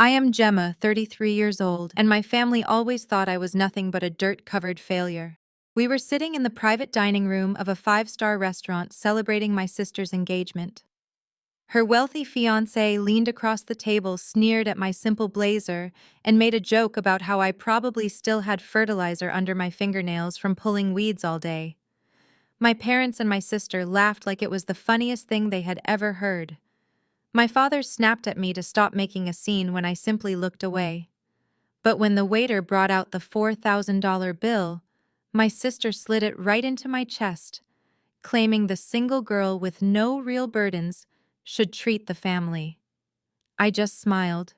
I am Gemma, 33 years old, and my family always thought I was nothing but a dirt-covered failure. We were sitting in the private dining room of a five-star restaurant celebrating my sister's engagement. Her wealthy fiancé leaned across the table, sneered at my simple blazer, and made a joke about how I probably still had fertilizer under my fingernails from pulling weeds all day. My parents and my sister laughed like it was the funniest thing they had ever heard. My father snapped at me to stop making a scene when I simply looked away. But when the waiter brought out the $4,000 bill, my sister slid it right into my chest, claiming the single girl with no real burdens should treat the family. I just smiled,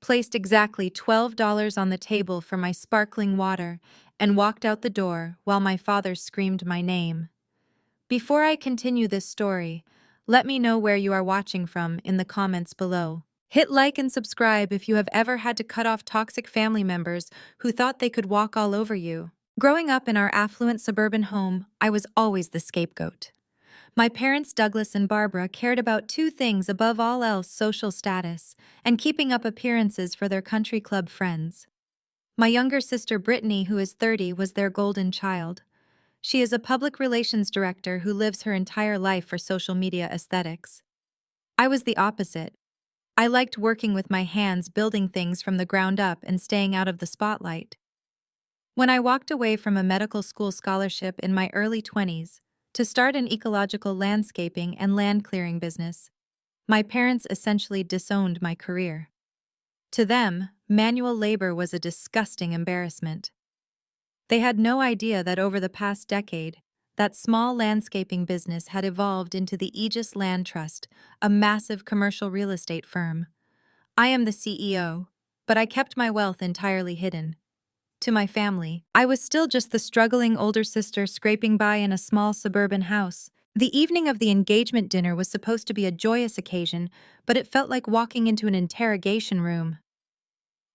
placed exactly $12 on the table for my sparkling water, and walked out the door while my father screamed my name. Before I continue this story, let me know where you are watching from in the comments below. Hit like and subscribe if you have ever had to cut off toxic family members who thought they could walk all over you. Growing up in our affluent suburban home, I was always the scapegoat. My parents, Douglas and Barbara, cared about two things above all else: social status and keeping up appearances for their country club friends. My younger sister Brittany, who is 30, was their golden child. She is a public relations director who lives her entire life for social media aesthetics. I was the opposite. I liked working with my hands, building things from the ground up and staying out of the spotlight. When I walked away from a medical school scholarship in my early 20s to start an ecological landscaping and land clearing business, my parents essentially disowned my career. To them, manual labor was a disgusting embarrassment. They had no idea that over the past decade, that small landscaping business had evolved into the Aegis Land Trust, a massive commercial real estate firm. I am the CEO, but I kept my wealth entirely hidden. To my family, I was still just the struggling older sister scraping by in a small suburban house. The evening of the engagement dinner was supposed to be a joyous occasion, but it felt like walking into an interrogation room.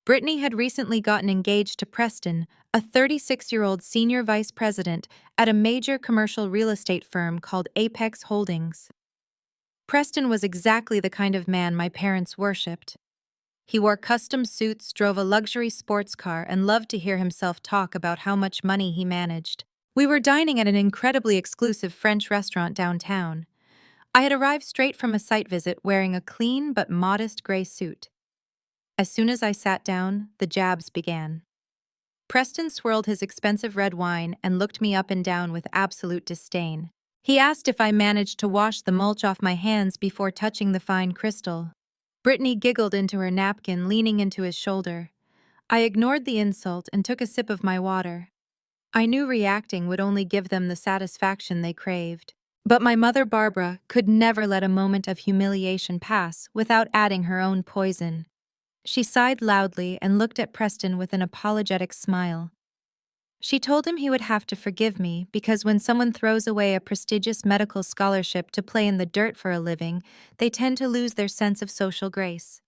Brittany had recently gotten engaged to Preston, a 36-year-old senior vice president at a major commercial real estate firm called Apex Holdings. Preston was exactly the kind of man my parents worshipped. He wore custom suits, drove a luxury sports car, and loved to hear himself talk about how much money he managed. We were dining at an incredibly exclusive French restaurant downtown. I had arrived straight from a site visit wearing a clean but modest gray suit. As soon as I sat down, the jabs began. Preston swirled his expensive red wine and looked me up and down with absolute disdain. He asked if I managed to wash the mulch off my hands before touching the fine crystal. Brittany giggled into her napkin, leaning into his shoulder. I ignored the insult and took a sip of my water. I knew reacting would only give them the satisfaction they craved. But my mother, Barbara, could never let a moment of humiliation pass without adding her own poison. She sighed loudly and looked at Preston with an apologetic smile. She told him he would have to forgive me because when someone throws away a prestigious medical scholarship to play in the dirt for a living, they tend to lose their sense of social grace.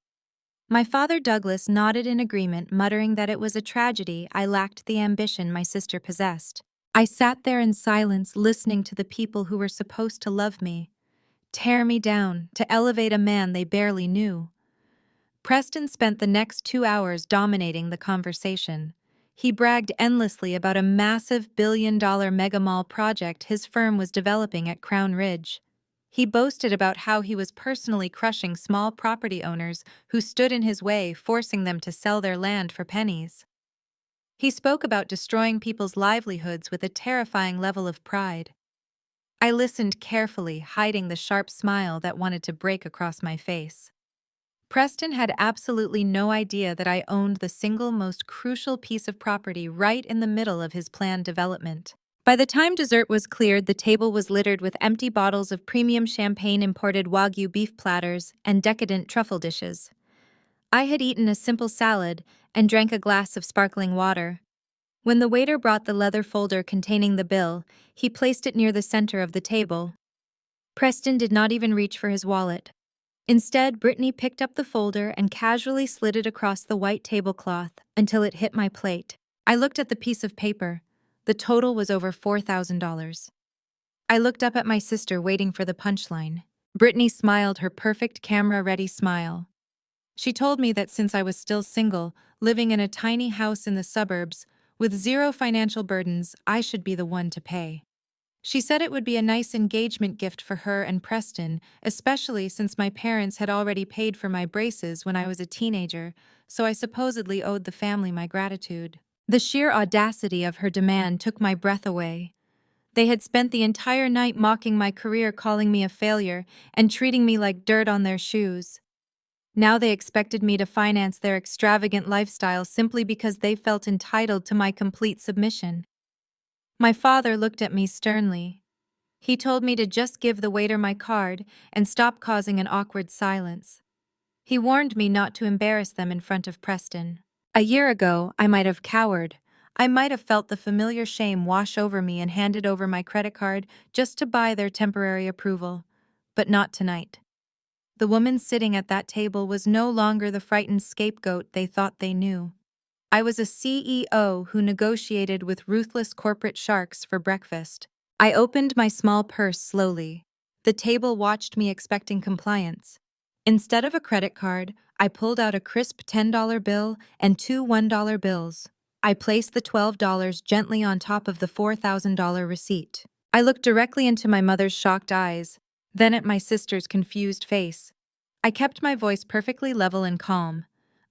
My father, Douglas, nodded in agreement, muttering that it was a tragedy I lacked the ambition my sister possessed. I sat there in silence, listening to the people who were supposed to love me, tear me down, to elevate a man they barely knew. Preston spent the next 2 hours dominating the conversation. He bragged endlessly about a massive billion-dollar mega-mall project his firm was developing at Crown Ridge. He boasted about how he was personally crushing small property owners who stood in his way, forcing them to sell their land for pennies. He spoke about destroying people's livelihoods with a terrifying level of pride. I listened carefully, hiding the sharp smile that wanted to break across my face. Preston had absolutely no idea that I owned the single most crucial piece of property right in the middle of his planned development. By the time dessert was cleared, the table was littered with empty bottles of premium champagne, imported Wagyu beef platters, and decadent truffle dishes. I had eaten a simple salad and drank a glass of sparkling water. When the waiter brought the leather folder containing the bill, he placed it near the center of the table. Preston did not even reach for his wallet. Instead, Brittany picked up the folder and casually slid it across the white tablecloth until it hit my plate. I looked at the piece of paper. The total was over $4,000. I looked up at my sister, waiting for the punchline. Brittany smiled her perfect camera-ready smile. She told me that since I was still single, living in a tiny house in the suburbs, with zero financial burdens, I should be the one to pay. She said it would be a nice engagement gift for her and Preston, especially since my parents had already paid for my braces when I was a teenager, so I supposedly owed the family my gratitude. The sheer audacity of her demand took my breath away. They had spent the entire night mocking my career, calling me a failure, and treating me like dirt on their shoes. Now they expected me to finance their extravagant lifestyle simply because they felt entitled to my complete submission. My father looked at me sternly. He told me to just give the waiter my card and stop causing an awkward silence. He warned me not to embarrass them in front of Preston. A year ago, I might have cowered. I might have felt the familiar shame wash over me and handed over my credit card just to buy their temporary approval. But not tonight. The woman sitting at that table was no longer the frightened scapegoat they thought they knew. I was a CEO who negotiated with ruthless corporate sharks for breakfast. I opened my small purse slowly. The table watched me, expecting compliance. Instead of a credit card, I pulled out a crisp $10 bill and two $1 bills. I placed the $12 gently on top of the $4,000 receipt. I looked directly into my mother's shocked eyes, then at my sister's confused face. I kept my voice perfectly level and calm.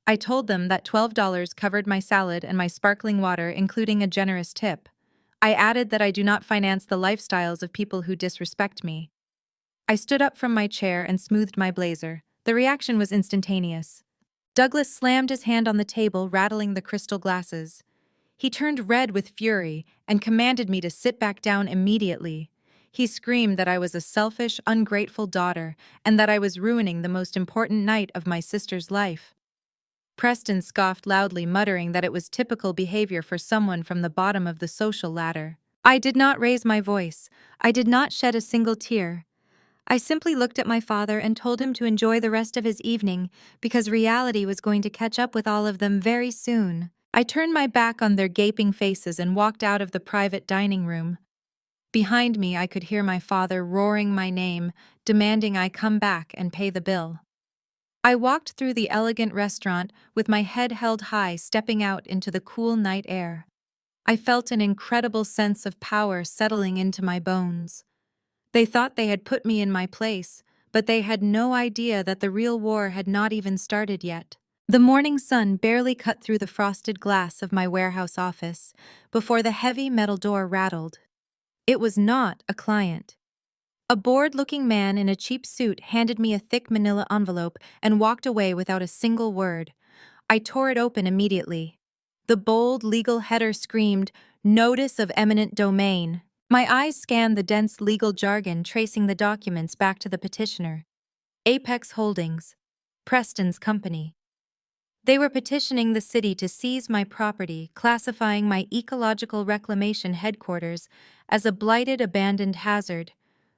I told them that $12 covered my salad and my sparkling water, including a generous tip. I added that I do not finance the lifestyles of people who disrespect me. I stood up from my chair and smoothed my blazer. The reaction was instantaneous. Douglas slammed his hand on the table, rattling the crystal glasses. He turned red with fury and commanded me to sit back down immediately. He screamed that I was a selfish, ungrateful daughter and that I was ruining the most important night of my sister's life. Preston scoffed loudly, muttering that it was typical behavior for someone from the bottom of the social ladder. I did not raise my voice. I did not shed a single tear. I simply looked at my father and told him to enjoy the rest of his evening because reality was going to catch up with all of them very soon. I turned my back on their gaping faces and walked out of the private dining room. Behind me, I could hear my father roaring my name, demanding I come back and pay the bill. I walked through the elegant restaurant with my head held high, stepping out into the cool night air. I felt an incredible sense of power settling into my bones. They thought they had put me in my place, but they had no idea that the real war had not even started yet. The morning sun barely cut through the frosted glass of my warehouse office before the heavy metal door rattled. It was not a client. A bored-looking man in a cheap suit handed me a thick manila envelope and walked away without a single word. I tore it open immediately. The bold legal header screamed, "Notice of eminent domain." My eyes scanned the dense legal jargon, tracing the documents back to the petitioner. Apex Holdings, Preston's company. They were petitioning the city to seize my property, classifying my ecological reclamation headquarters as a blighted, abandoned hazard.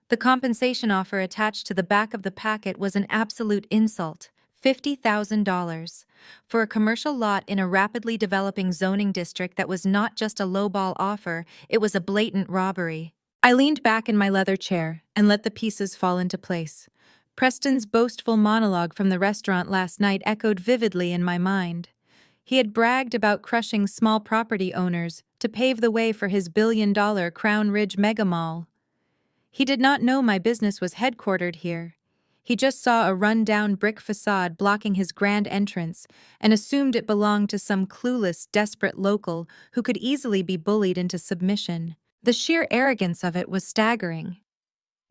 The compensation offer attached to the back of the packet was an absolute insult: $50,000 for a commercial lot in a rapidly developing zoning district. That was not just a lowball offer, it was a blatant robbery. I leaned back in my leather chair and let the pieces fall into place. Preston's boastful monologue from the restaurant last night echoed vividly in my mind. He had bragged about crushing small property owners to pave the way for his billion-dollar Crown Ridge mega mall. He did not know my business was headquartered here. He just saw a run-down brick facade blocking his grand entrance and assumed it belonged to some clueless, desperate local who could easily be bullied into submission. The sheer arrogance of it was staggering.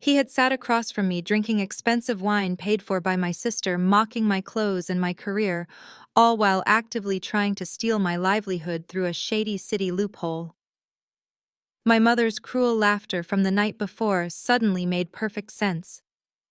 He had sat across from me, drinking expensive wine paid for by my sister, mocking my clothes and my career, all while actively trying to steal my livelihood through a shady city loophole. My mother's cruel laughter from the night before suddenly made perfect sense.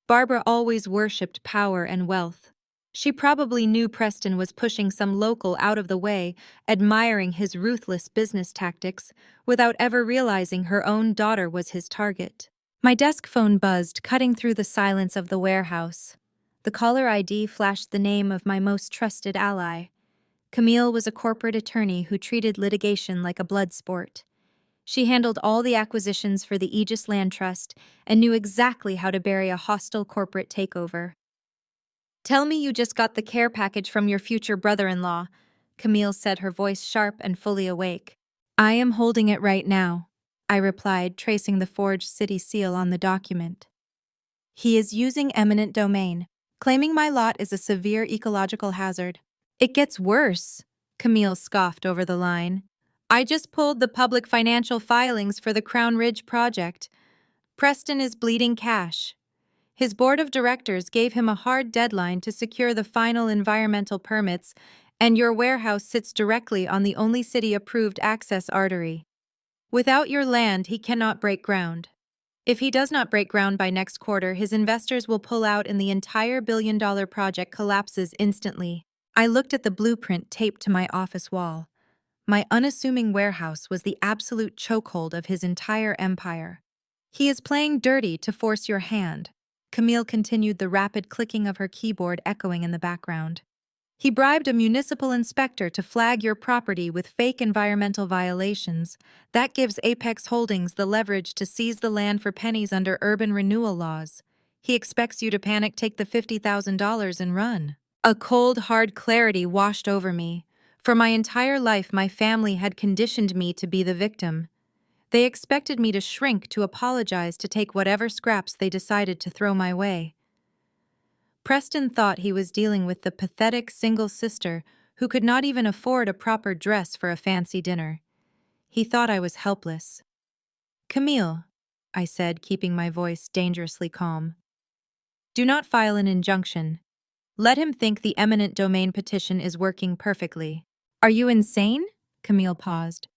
Barbara always worshipped power and wealth. She probably knew Preston was pushing some local out of the way, admiring his ruthless business tactics, without ever realizing her own daughter was his target. My desk phone buzzed, cutting through the silence of the warehouse. The caller ID flashed the name of my most trusted ally. Camille was a corporate attorney who treated litigation like a blood sport. She handled all the acquisitions for the Aegis Land Trust and knew exactly how to bury a hostile corporate takeover. Tell me you just got the care package from your future brother-in-law, Camille said, her voice sharp and fully awake. I am holding it right now, I replied, tracing the forged city seal on the document. He is using eminent domain, claiming my lot is a severe ecological hazard. It gets worse, Camille scoffed over the line. I just pulled the public financial filings for the Crown Ridge project. Preston is bleeding cash. His board of directors gave him a hard deadline to secure the final environmental permits, and your warehouse sits directly on the only city-approved access artery. Without your land, he cannot break ground. If he does not break ground by next quarter, his investors will pull out and the entire billion-dollar project collapses instantly. I looked at the blueprint taped to my office wall. My unassuming warehouse was the absolute chokehold of his entire empire. He is playing dirty to force your hand. Camille continued, the rapid clicking of her keyboard echoing in the background. He bribed a municipal inspector to flag your property with fake environmental violations. That gives Apex Holdings the leverage to seize the land for pennies under urban renewal laws. He expects you to panic, take the $50,000 and run. A cold, hard clarity washed over me. For my entire life, my family had conditioned me to be the victim. They expected me to shrink, to apologize, to take whatever scraps they decided to throw my way. Preston thought he was dealing with the pathetic single sister who could not even afford a proper dress for a fancy dinner. He thought I was helpless. Camille, I said, keeping my voice dangerously calm. Do not file an injunction. Let him think the eminent domain petition is working perfectly. Are you insane? Camille paused.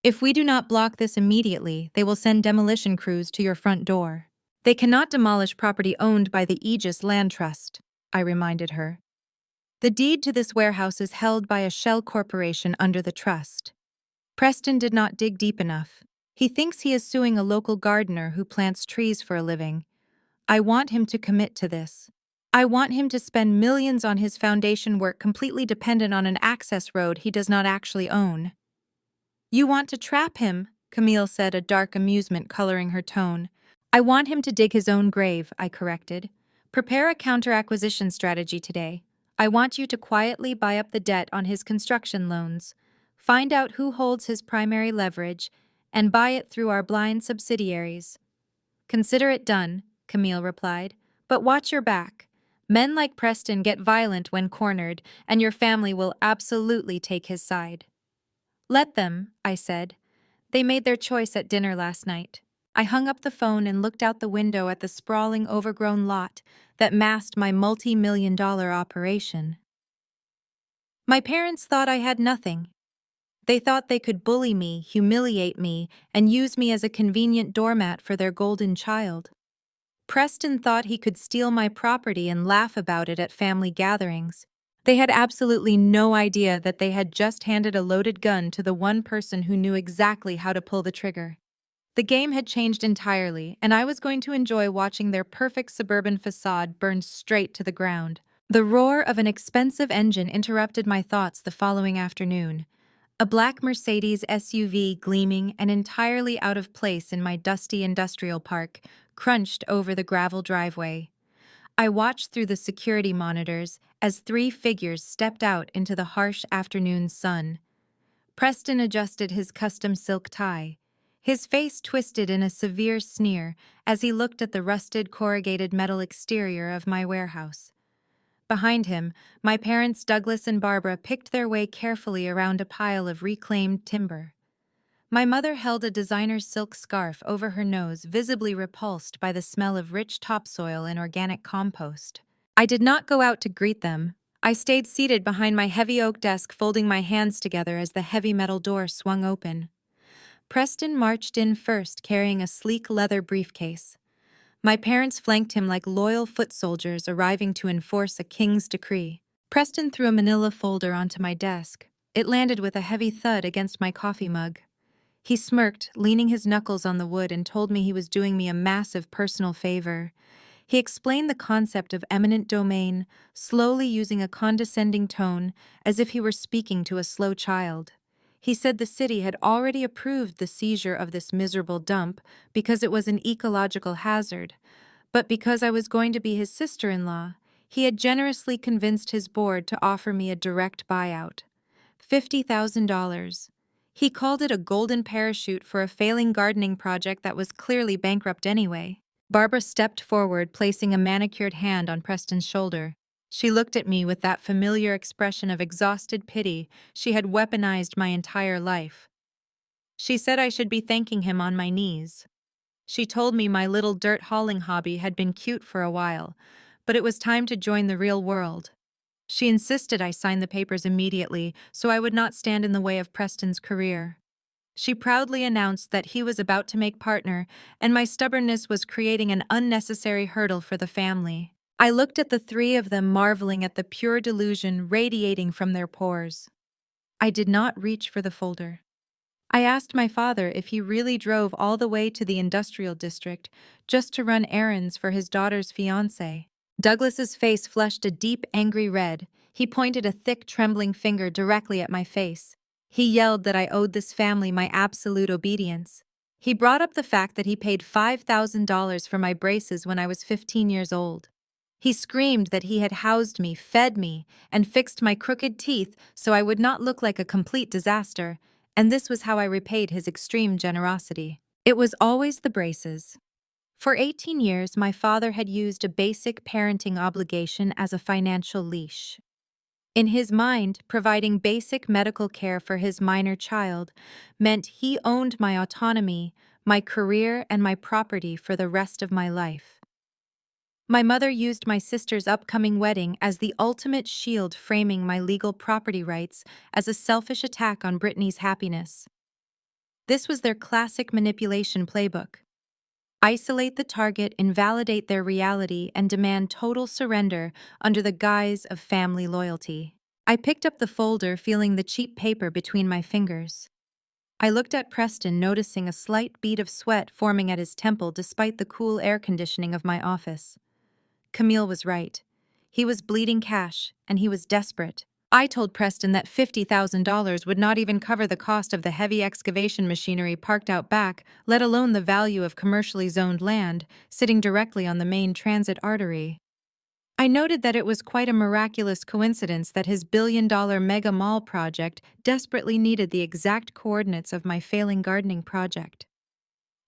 If we do not block this immediately, they will send demolition crews to your front door. They cannot demolish property owned by the Aegis Land Trust, I reminded her. The deed to this warehouse is held by a shell corporation under the trust. Preston did not dig deep enough. He thinks he is suing a local gardener who plants trees for a living. I want him to commit to this. I want him to spend millions on his foundation work completely dependent on an access road he does not actually own. You want to trap him, Camille said, a dark amusement coloring her tone. I want him to dig his own grave, I corrected. Prepare a counter-acquisition strategy today. I want you to quietly buy up the debt on his construction loans. Find out who holds his primary leverage and buy it through our blind subsidiaries. Consider it done, Camille replied. But watch your back. Men like Preston get violent when cornered, and your family will absolutely take his side. Let them, I said. They made their choice at dinner last night. I hung up the phone and looked out the window at the sprawling, overgrown lot that masked my multi-million-dollar operation. My parents thought I had nothing. They thought they could bully me, humiliate me, and use me as a convenient doormat for their golden child. Preston thought he could steal my property and laugh about it at family gatherings. They had absolutely no idea that they had just handed a loaded gun to the one person who knew exactly how to pull the trigger. The game had changed entirely, and I was going to enjoy watching their perfect suburban facade burn straight to the ground. The roar of an expensive engine interrupted my thoughts the following afternoon. A black Mercedes SUV, gleaming and entirely out of place in my dusty industrial park, crunched over the gravel driveway. I watched through the security monitors as three figures stepped out into the harsh afternoon sun. Preston adjusted his custom silk tie. His face twisted in a severe sneer as he looked at the rusted corrugated metal exterior of my warehouse. Behind him, my parents Douglas and Barbara picked their way carefully around a pile of reclaimed timber. My mother held a designer's silk scarf over her nose, visibly repulsed by the smell of rich topsoil and organic compost. I did not go out to greet them. I stayed seated behind my heavy oak desk, folding my hands together as the heavy metal door swung open. Preston marched in first, carrying a sleek leather briefcase. My parents flanked him like loyal foot soldiers arriving to enforce a king's decree. Preston threw a manila folder onto my desk. It landed with a heavy thud against my coffee mug. He smirked, leaning his knuckles on the wood, and told me he was doing me a massive personal favor. He explained the concept of eminent domain, slowly using a condescending tone, as if he were speaking to a slow child. He said the city had already approved the seizure of this miserable dump because it was an ecological hazard, but because I was going to be his sister-in-law, He had generously convinced his board to offer me a direct buyout. $50,000. He called it a golden parachute for a failing gardening project that was clearly bankrupt anyway. Barbara stepped forward, placing a manicured hand on Preston's shoulder. She looked at me with that familiar expression of exhausted pity she had weaponized my entire life. She said I should be thanking him on my knees. She told me my little dirt hauling hobby had been cute for a while, but it was time to join the real world. She insisted I sign the papers immediately so I would not stand in the way of Preston's career. She proudly announced that he was about to make partner, and my stubbornness was creating an unnecessary hurdle for the family. I looked at the three of them, marveling at the pure delusion radiating from their pores. I did not reach for the folder. I asked my father if he really drove all the way to the industrial district just to run errands for his daughter's fiancé. Douglas's face flushed a deep, angry red. He pointed a thick, trembling finger directly at my face. He yelled that I owed this family my absolute obedience. He brought up the fact that he paid $5,000 for my braces when I was 15 years old. He screamed that he had housed me, fed me, and fixed my crooked teeth so I would not look like a complete disaster, and this was how I repaid his extreme generosity. It was always the braces. For 18 years, my father had used a basic parenting obligation as a financial leash. In his mind, providing basic medical care for his minor child meant he owned my autonomy, my career, and my property for the rest of my life. My mother used my sister's upcoming wedding as the ultimate shield, framing my legal property rights as a selfish attack on Brittany's happiness. This was their classic manipulation playbook. Isolate the target, invalidate their reality, and demand total surrender under the guise of family loyalty. I picked up the folder, feeling the cheap paper between my fingers. I looked at Preston, noticing a slight bead of sweat forming at his temple despite the cool air conditioning of my office. Camille was right. He was bleeding cash, and he was desperate. I told Preston that $50,000 would not even cover the cost of the heavy excavation machinery parked out back, let alone the value of commercially zoned land sitting directly on the main transit artery. I noted that it was quite a miraculous coincidence that his billion-dollar mega mall project desperately needed the exact coordinates of my failing gardening project.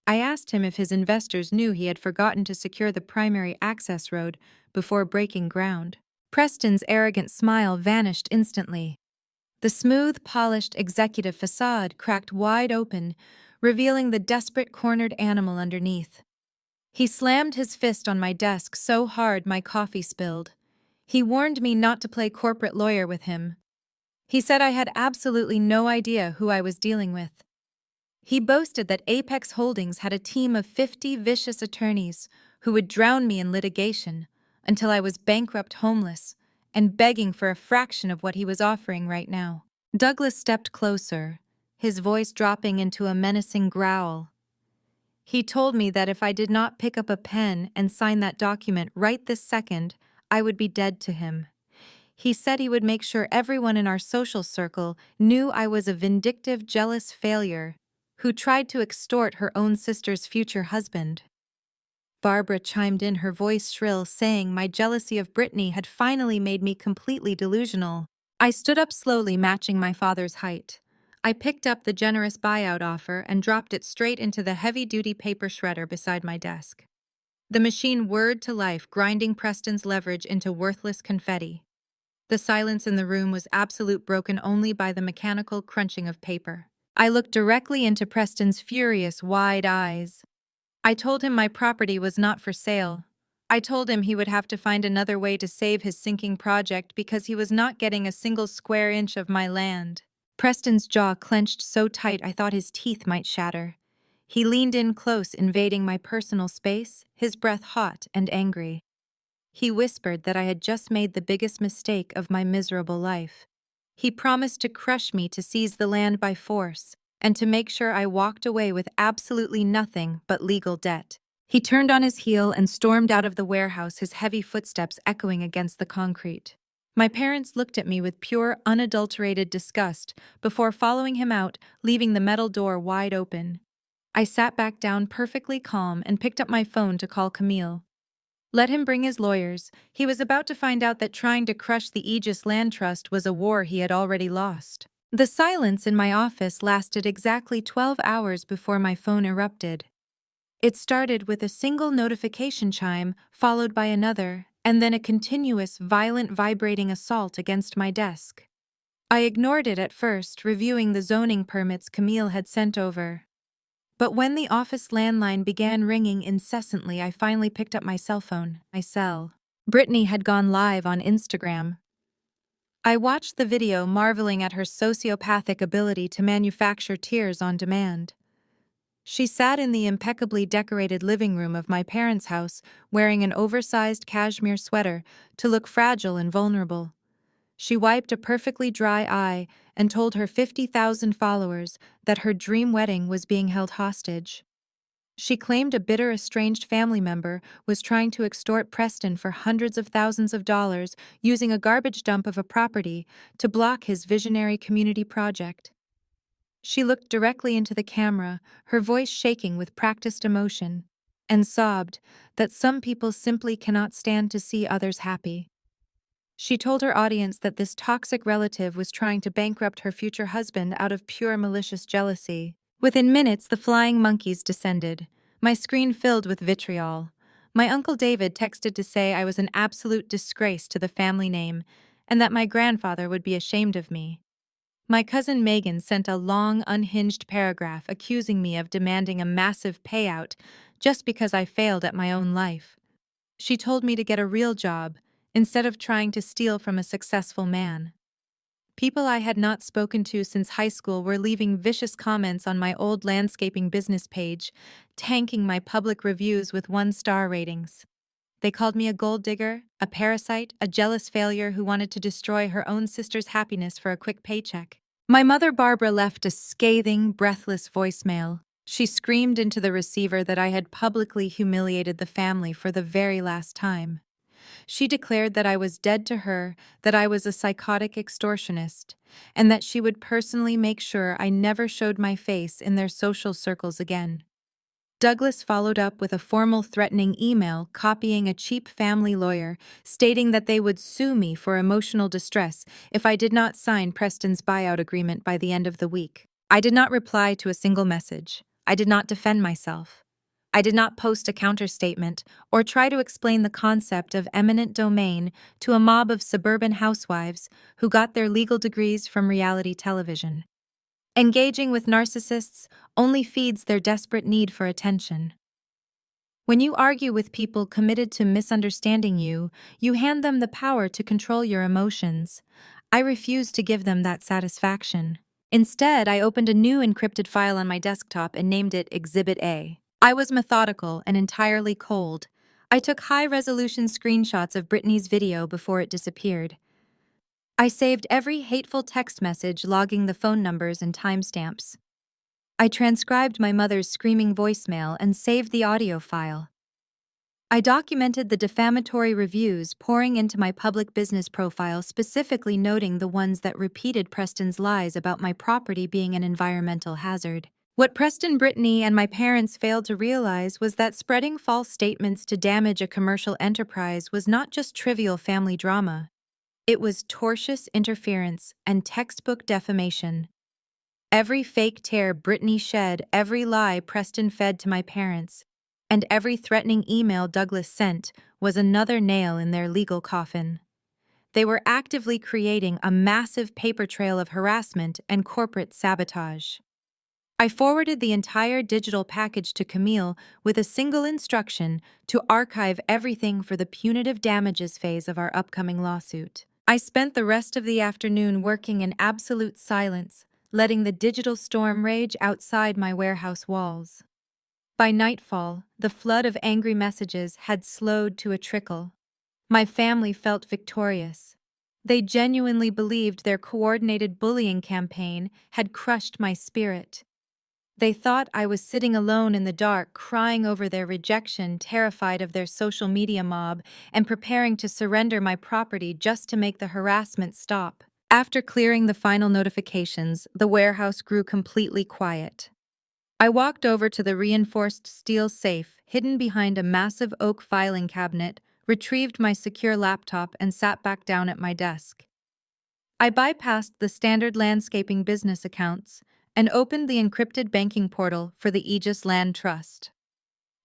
I asked him if his investors knew he had forgotten to secure the primary access road before breaking ground. Preston's arrogant smile vanished instantly. The smooth, polished executive facade cracked wide open, revealing the desperate cornered animal underneath. He slammed his fist on my desk so hard my coffee spilled. He warned me not to play corporate lawyer with him. He said I had absolutely no idea who I was dealing with. He boasted that Apex Holdings had a team of 50 vicious attorneys who would drown me in litigation until I was bankrupt, homeless, and begging for a fraction of what he was offering right now. Douglas stepped closer, his voice dropping into a menacing growl. He told me that if I did not pick up a pen and sign that document right this second, I would be dead to him. He said he would make sure everyone in our social circle knew I was a vindictive, jealous failure who tried to extort her own sister's future husband. Barbara chimed in, her voice shrill, saying my jealousy of Brittany had finally made me completely delusional. I stood up slowly, matching my father's height. I picked up the generous buyout offer and dropped it straight into the heavy-duty paper shredder beside my desk. The machine whirred to life, grinding Preston's leverage into worthless confetti. The silence in the room was absolute, broken only by the mechanical crunching of paper. I looked directly into Preston's furious, wide eyes. I told him my property was not for sale. I told him he would have to find another way to save his sinking project because he was not getting a single square inch of my land. Preston's jaw clenched so tight I thought his teeth might shatter. He leaned in close, invading my personal space, his breath hot and angry. He whispered that I had just made the biggest mistake of my miserable life. He promised to crush me, to seize the land by force, and to make sure I walked away with absolutely nothing but legal debt. He turned on his heel and stormed out of the warehouse, his heavy footsteps echoing against the concrete. My parents looked at me with pure, unadulterated disgust before following him out, leaving the metal door wide open. I sat back down, perfectly calm, and picked up my phone to call Camille. Let him bring his lawyers. He was about to find out that trying to crush the Aegis Land Trust was a war he had already lost. The silence in my office lasted exactly 12 hours before my phone erupted. It started with a single notification chime, followed by another, and then a continuous, violent vibrating assault against my desk. I ignored it at first, reviewing the zoning permits Camille had sent over. But when the office landline began ringing incessantly, I finally picked up my cell phone. My cell. Brittany had gone live on Instagram. I watched the video, marveling at her sociopathic ability to manufacture tears on demand. She sat in the impeccably decorated living room of my parents' house, wearing an oversized cashmere sweater to look fragile and vulnerable. She wiped a perfectly dry eye and told her 50,000 followers that her dream wedding was being held hostage. She claimed a bitter, estranged family member was trying to extort Preston for hundreds of thousands of dollars using a garbage dump of a property to block his visionary community project. She looked directly into the camera, her voice shaking with practiced emotion, and sobbed that some people simply cannot stand to see others happy. She told her audience that this toxic relative was trying to bankrupt her future husband out of pure malicious jealousy. Within minutes, the flying monkeys descended. My screen filled with vitriol. My Uncle David texted to say I was an absolute disgrace to the family name and that my grandfather would be ashamed of me. My cousin Megan sent a long, unhinged paragraph accusing me of demanding a massive payout just because I failed at my own life. She told me to get a real job instead of trying to steal from a successful man. People I had not spoken to since high school were leaving vicious comments on my old landscaping business page, tanking my public reviews with 1-star ratings. They called me a gold digger, a parasite, a jealous failure who wanted to destroy her own sister's happiness for a quick paycheck. My mother Barbara left a scathing, breathless voicemail. She screamed into the receiver that I had publicly humiliated the family for the very last time. She declared that I was dead to her, that I was a psychotic extortionist, and that she would personally make sure I never showed my face in their social circles again. Douglas followed up with a formal threatening email copying a cheap family lawyer, stating that they would sue me for emotional distress if I did not sign Preston's buyout agreement by the end of the week. I did not reply to a single message. I did not defend myself. I did not post a counterstatement or try to explain the concept of eminent domain to a mob of suburban housewives who got their legal degrees from reality television. Engaging with narcissists only feeds their desperate need for attention. When you argue with people committed to misunderstanding you, you hand them the power to control your emotions. I refuse to give them that satisfaction. Instead, I opened a new encrypted file on my desktop and named it Exhibit A. I was methodical and entirely cold. I took high-resolution screenshots of Brittany's video before it disappeared. I saved every hateful text message, logging the phone numbers and timestamps. I transcribed my mother's screaming voicemail and saved the audio file. I documented the defamatory reviews pouring into my public business profile, specifically noting the ones that repeated Preston's lies about my property being an environmental hazard. What Preston, Brittany, and my parents failed to realize was that spreading false statements to damage a commercial enterprise was not just trivial family drama. It was tortious interference and textbook defamation. Every fake tear Brittany shed, every lie Preston fed to my parents, and every threatening email Douglas sent was another nail in their legal coffin. They were actively creating a massive paper trail of harassment and corporate sabotage. I forwarded the entire digital package to Camille with a single instruction to archive everything for the punitive damages phase of our upcoming lawsuit. I spent the rest of the afternoon working in absolute silence, letting the digital storm rage outside my warehouse walls. By nightfall, the flood of angry messages had slowed to a trickle. My family felt victorious. They genuinely believed their coordinated bullying campaign had crushed my spirit. They thought I was sitting alone in the dark, crying over their rejection, terrified of their social media mob, and preparing to surrender my property just to make the harassment stop. After clearing the final notifications, the warehouse grew completely quiet. I walked over to the reinforced steel safe hidden behind a massive oak filing cabinet, retrieved my secure laptop, and sat back down at my desk. I bypassed the standard landscaping business accounts and opened the encrypted banking portal for the Aegis Land Trust.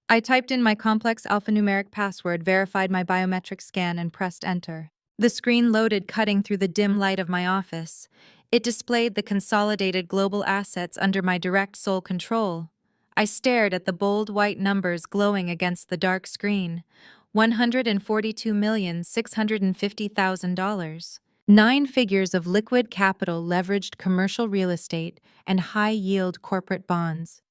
I typed in my complex alphanumeric password, verified my biometric scan, and pressed enter. The screen loaded, cutting through the dim light of my office. It displayed the consolidated global assets under my direct sole control. I stared at the bold white numbers glowing against the dark screen. $142,650,000. 9 figures of liquid capital, leveraged commercial real estate, and high-yield corporate bonds.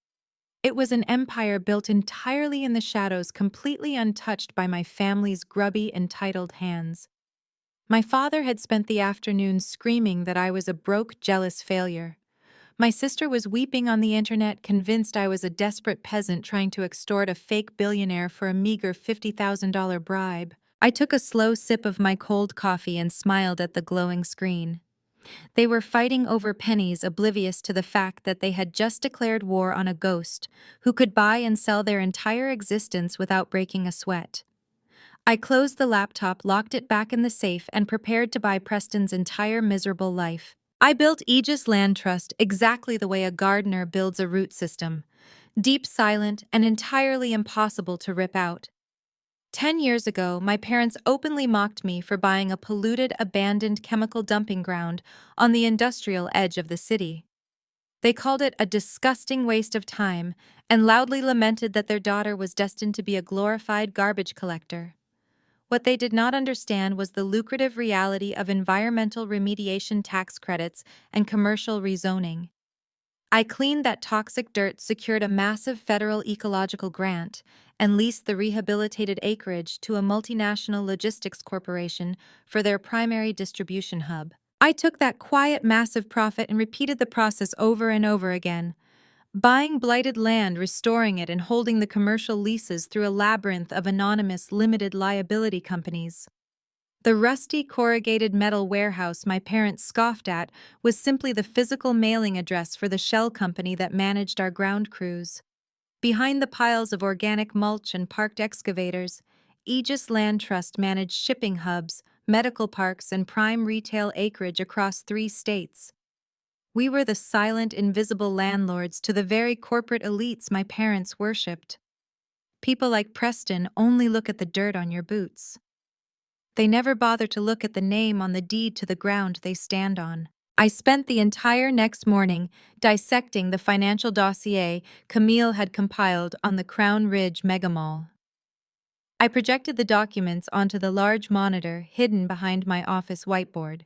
It was an empire built entirely in the shadows, completely untouched by my family's grubby, entitled hands. My father had spent the afternoon screaming that I was a broke, jealous failure. My sister was weeping on the internet, convinced I was a desperate peasant trying to extort a fake billionaire for a meager $50,000 bribe. I took a slow sip of my cold coffee and smiled at the glowing screen. They were fighting over pennies, oblivious to the fact that they had just declared war on a ghost who could buy and sell their entire existence without breaking a sweat. I closed the laptop, locked it back in the safe, and prepared to buy Preston's entire miserable life. I built Aegis Land Trust exactly the way a gardener builds a root system: deep, silent, and entirely impossible to rip out. 10 years ago, my parents openly mocked me for buying a polluted, abandoned chemical dumping ground on the industrial edge of the city. They called it a disgusting waste of time and loudly lamented that their daughter was destined to be a glorified garbage collector. What they did not understand was the lucrative reality of environmental remediation tax credits and commercial rezoning. I cleaned that toxic dirt, secured a massive federal ecological grant, and leased the rehabilitated acreage to a multinational logistics corporation for their primary distribution hub. I took that quiet, massive profit and repeated the process over and over again, buying blighted land, restoring it, and holding the commercial leases through a labyrinth of anonymous limited liability companies. The rusty corrugated metal warehouse my parents scoffed at was simply the physical mailing address for the shell company that managed our ground crews. Behind the piles of organic mulch and parked excavators, Aegis Land Trust managed shipping hubs, medical parks, and prime retail acreage across 3 states. We were the silent, invisible landlords to the very corporate elites my parents worshipped. People like Preston only look at the dirt on your boots. They never bother to look at the name on the deed to the ground they stand on. I spent the entire next morning dissecting the financial dossier Camille had compiled on the Crown Ridge megamall. I projected the documents onto the large monitor hidden behind my office whiteboard.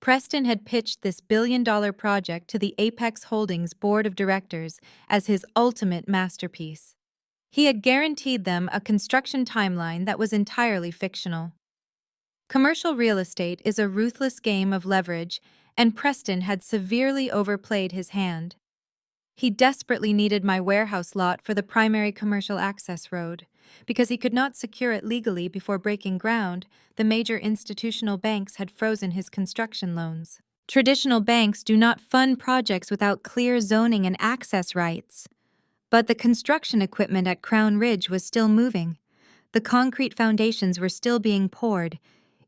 Preston had pitched this billion-dollar project to the Apex Holdings board of directors as his ultimate masterpiece. He had guaranteed them a construction timeline that was entirely fictional. Commercial real estate is a ruthless game of leverage, and Preston had severely overplayed his hand. He desperately needed my warehouse lot for the primary commercial access road. Because he could not secure it legally before breaking ground, the major institutional banks had frozen his construction loans. Traditional banks do not fund projects without clear zoning and access rights. But the construction equipment at Crown Ridge was still moving. The concrete foundations were still being poured.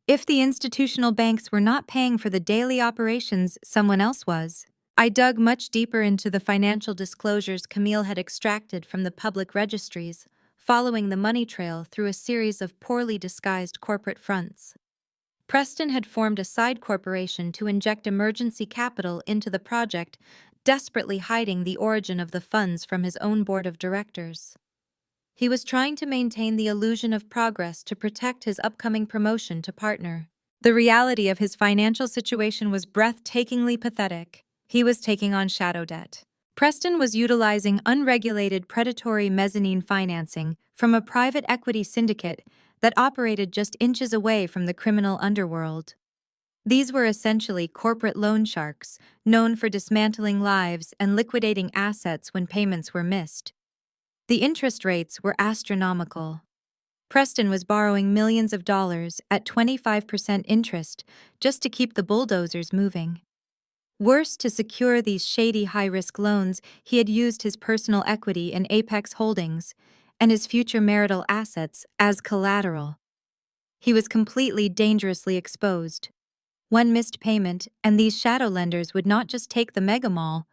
If the institutional banks were not paying for the daily operations, someone else was. I dug much deeper into the financial disclosures Camille had extracted from the public registries, following the money trail through a series of poorly disguised corporate fronts. Preston had formed a side corporation to inject emergency capital into the project, desperately hiding the origin of the funds from his own board of directors. He was trying to maintain the illusion of progress to protect his upcoming promotion to partner. The reality of his financial situation was breathtakingly pathetic. He was taking on shadow debt. Preston was utilizing unregulated predatory mezzanine financing from a private equity syndicate that operated just inches away from the criminal underworld. These were essentially corporate loan sharks, known for dismantling lives and liquidating assets when payments were missed. The interest rates were astronomical. Preston was borrowing millions of dollars at 25% interest just to keep the bulldozers moving. Worse, to secure these shady high-risk loans, he had used his personal equity in Apex Holdings and his future marital assets as collateral. He was completely dangerously exposed. One missed payment, and these shadow lenders would not just take the mega mall,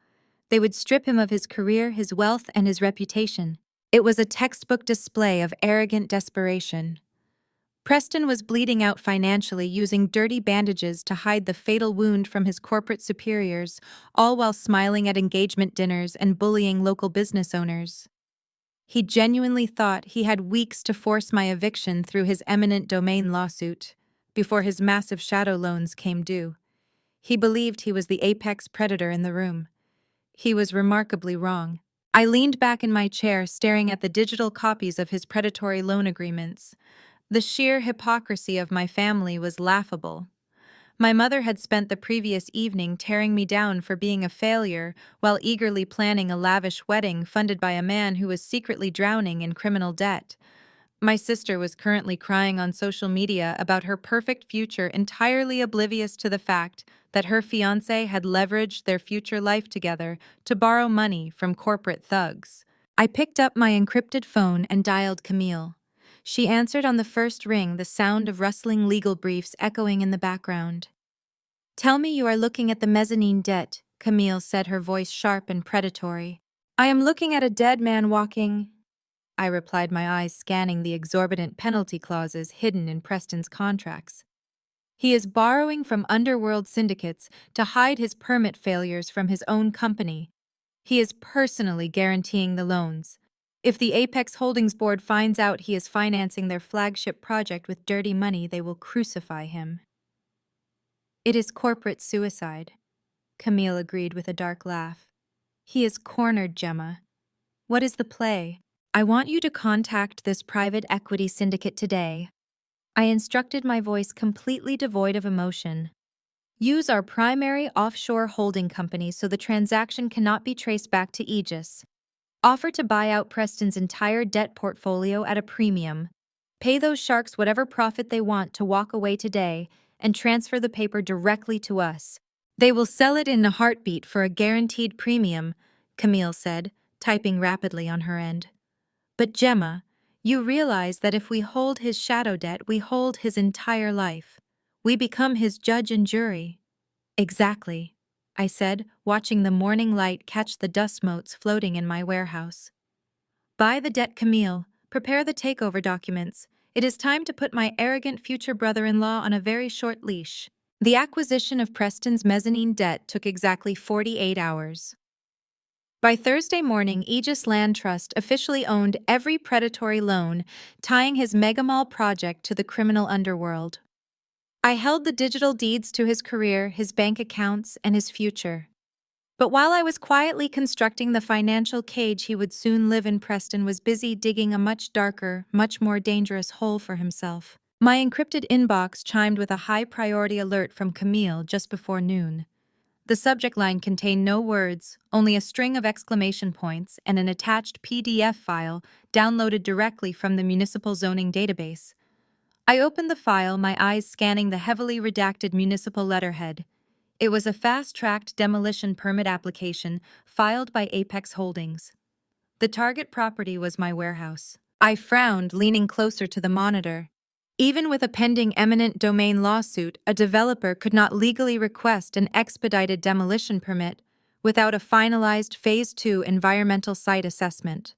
they would strip him of his career, his wealth, and his reputation. It was a textbook display of arrogant desperation. Preston was bleeding out financially, using dirty bandages to hide the fatal wound from his corporate superiors, all while smiling at engagement dinners and bullying local business owners. He genuinely thought he had weeks to force my eviction through his eminent domain lawsuit, before his massive shadow loans came due. He believed he was the apex predator in the room. He was remarkably wrong. I leaned back in my chair, staring at the digital copies of his predatory loan agreements. The sheer hypocrisy of my family was laughable. My mother had spent the previous evening tearing me down for being a failure while eagerly planning a lavish wedding funded by a man who was secretly drowning in criminal debt. My sister was currently crying on social media about her perfect future, entirely oblivious to the fact that her fiancé had leveraged their future life together to borrow money from corporate thugs. I picked up my encrypted phone and dialed Camille. She answered on the first ring, the sound of rustling legal briefs echoing in the background. "Tell me you are looking at the mezzanine debt," Camille said, her voice sharp and predatory. "I am looking at a dead man walking," I replied, my eyes scanning the exorbitant penalty clauses hidden in Preston's contracts. "He is borrowing from underworld syndicates to hide his permit failures from his own company. He is personally guaranteeing the loans. If the Apex Holdings Board finds out he is financing their flagship project with dirty money, they will crucify him." "It is corporate suicide," Camille agreed with a dark laugh. "He is cornered, Gemma. What is the play?" "I want you to contact this private equity syndicate today," I instructed, my voice completely devoid of emotion. "Use our primary offshore holding company so the transaction cannot be traced back to Aegis. Offer to buy out Preston's entire debt portfolio at a premium. Pay those sharks whatever profit they want to walk away today and transfer the paper directly to us. They will sell it in a heartbeat for a guaranteed premium," Camille said, typing rapidly on her end. "But Gemma, you realize that if we hold his shadow debt, we hold his entire life. We become his judge and jury." "Exactly," I said, watching the morning light catch the dust motes floating in my warehouse. "Buy the debt, Camille. Prepare the takeover documents. It is time to put my arrogant future brother-in-law on a very short leash." The acquisition of Preston's mezzanine debt took exactly 48 hours. By Thursday morning, Aegis Land Trust officially owned every predatory loan, tying his megamall project to the criminal underworld. I held the digital deeds to his career, his bank accounts, and his future. But while I was quietly constructing the financial cage he would soon live in, Preston was busy digging a much darker, much more dangerous hole for himself. My encrypted inbox chimed with a high-priority alert from Camille just before noon. The subject line contained no words, only a string of exclamation points and an attached PDF file downloaded directly from the municipal zoning database. I opened the file, my eyes scanning the heavily redacted municipal letterhead. It was a fast-tracked demolition permit application filed by Apex Holdings. The target property was my warehouse. I frowned, leaning closer to the monitor. Even with a pending eminent domain lawsuit, a developer could not legally request an expedited demolition permit without a finalized Phase 2 environmental site assessment.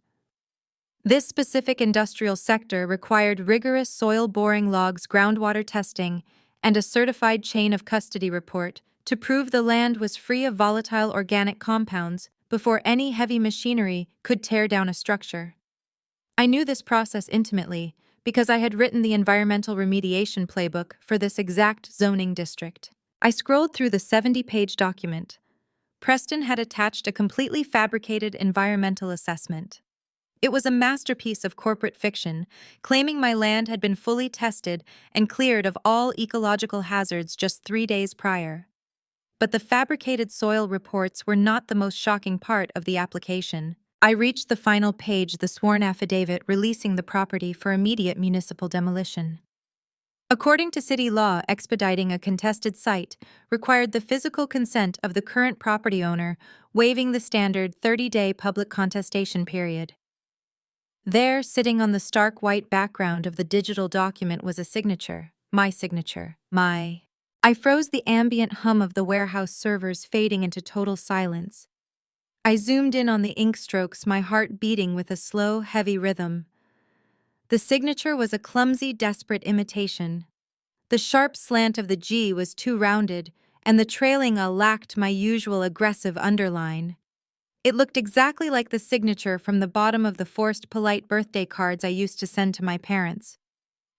This specific industrial sector required rigorous soil boring logs, groundwater testing, and a certified chain of custody report to prove the land was free of volatile organic compounds before any heavy machinery could tear down a structure. I knew this process intimately, because I had written the environmental remediation playbook for this exact zoning district. I scrolled through the 70-page document. Preston had attached a completely fabricated environmental assessment. It was a masterpiece of corporate fiction, claiming my land had been fully tested and cleared of all ecological hazards just 3 days prior. But the fabricated soil reports were not the most shocking part of the application. I reached the final page, the sworn affidavit releasing the property for immediate municipal demolition. According to city law, expediting a contested site required the physical consent of the current property owner, waiving the standard 30-day public contestation period. There, sitting on the stark white background of the digital document, was a signature. My signature. I froze, the ambient hum of the warehouse servers fading into total silence. I zoomed in on the ink strokes, my heart beating with a slow, heavy rhythm. The signature was a clumsy, desperate imitation. The sharp slant of the G was too rounded, and the trailing A lacked my usual aggressive underline. It looked exactly like the signature from the bottom of the forced polite birthday cards I used to send to my parents.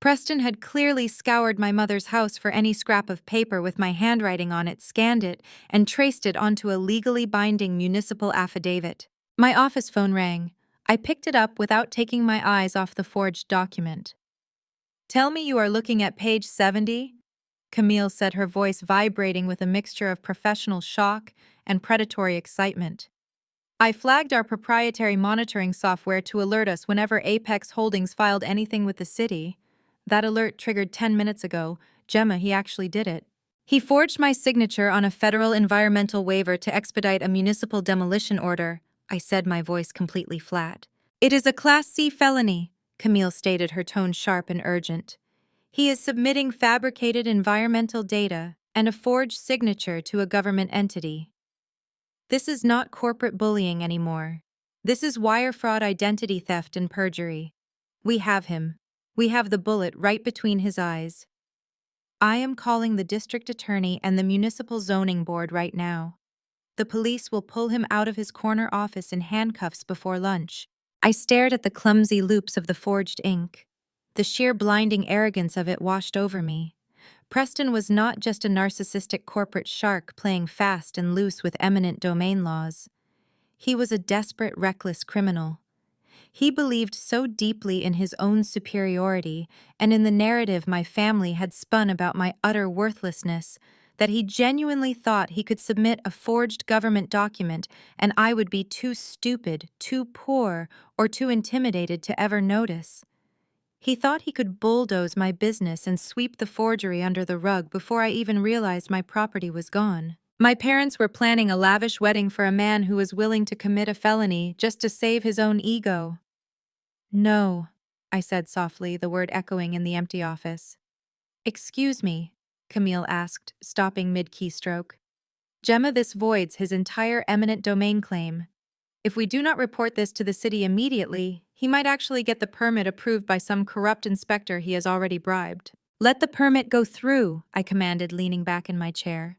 Preston had clearly scoured my mother's house for any scrap of paper with my handwriting on it, scanned it, and traced it onto a legally binding municipal affidavit. My office phone rang. I picked it up without taking my eyes off the forged document. "Tell me you are looking at page 70? Camille said, her voice vibrating with a mixture of professional shock and predatory excitement. I flagged our proprietary monitoring software to alert us whenever Apex Holdings filed anything with the city. That alert triggered 10 minutes ago. Gemma, he actually did it. He forged my signature on a federal environmental waiver to expedite a municipal demolition order," I said, my voice completely flat. "It is a Class C felony," Camille stated, her tone sharp and urgent. "He is submitting fabricated environmental data and a forged signature to a government entity. This is not corporate bullying anymore. This is wire fraud, identity theft, and perjury. We have him. We have the bullet right between his eyes. I am calling the district attorney and the municipal zoning board right now. The police will pull him out of his corner office in handcuffs before lunch." I stared at the clumsy loops of the forged ink. The sheer blinding arrogance of it washed over me. Preston was not just a narcissistic corporate shark playing fast and loose with eminent domain laws. He was a desperate, reckless criminal. He believed so deeply in his own superiority and in the narrative my family had spun about my utter worthlessness that he genuinely thought he could submit a forged government document and I would be too stupid, too poor, or too intimidated to ever notice. He thought he could bulldoze my business and sweep the forgery under the rug before I even realized my property was gone. My parents were planning a lavish wedding for a man who was willing to commit a felony just to save his own ego. "No," I said softly, the word echoing in the empty office. "Excuse me," Camille asked, stopping mid-keystroke. "Gemma, this voids his entire eminent domain claim. If we do not report this to the city immediately, he might actually get the permit approved by some corrupt inspector he has already bribed." "Let the permit go through," I commanded, leaning back in my chair.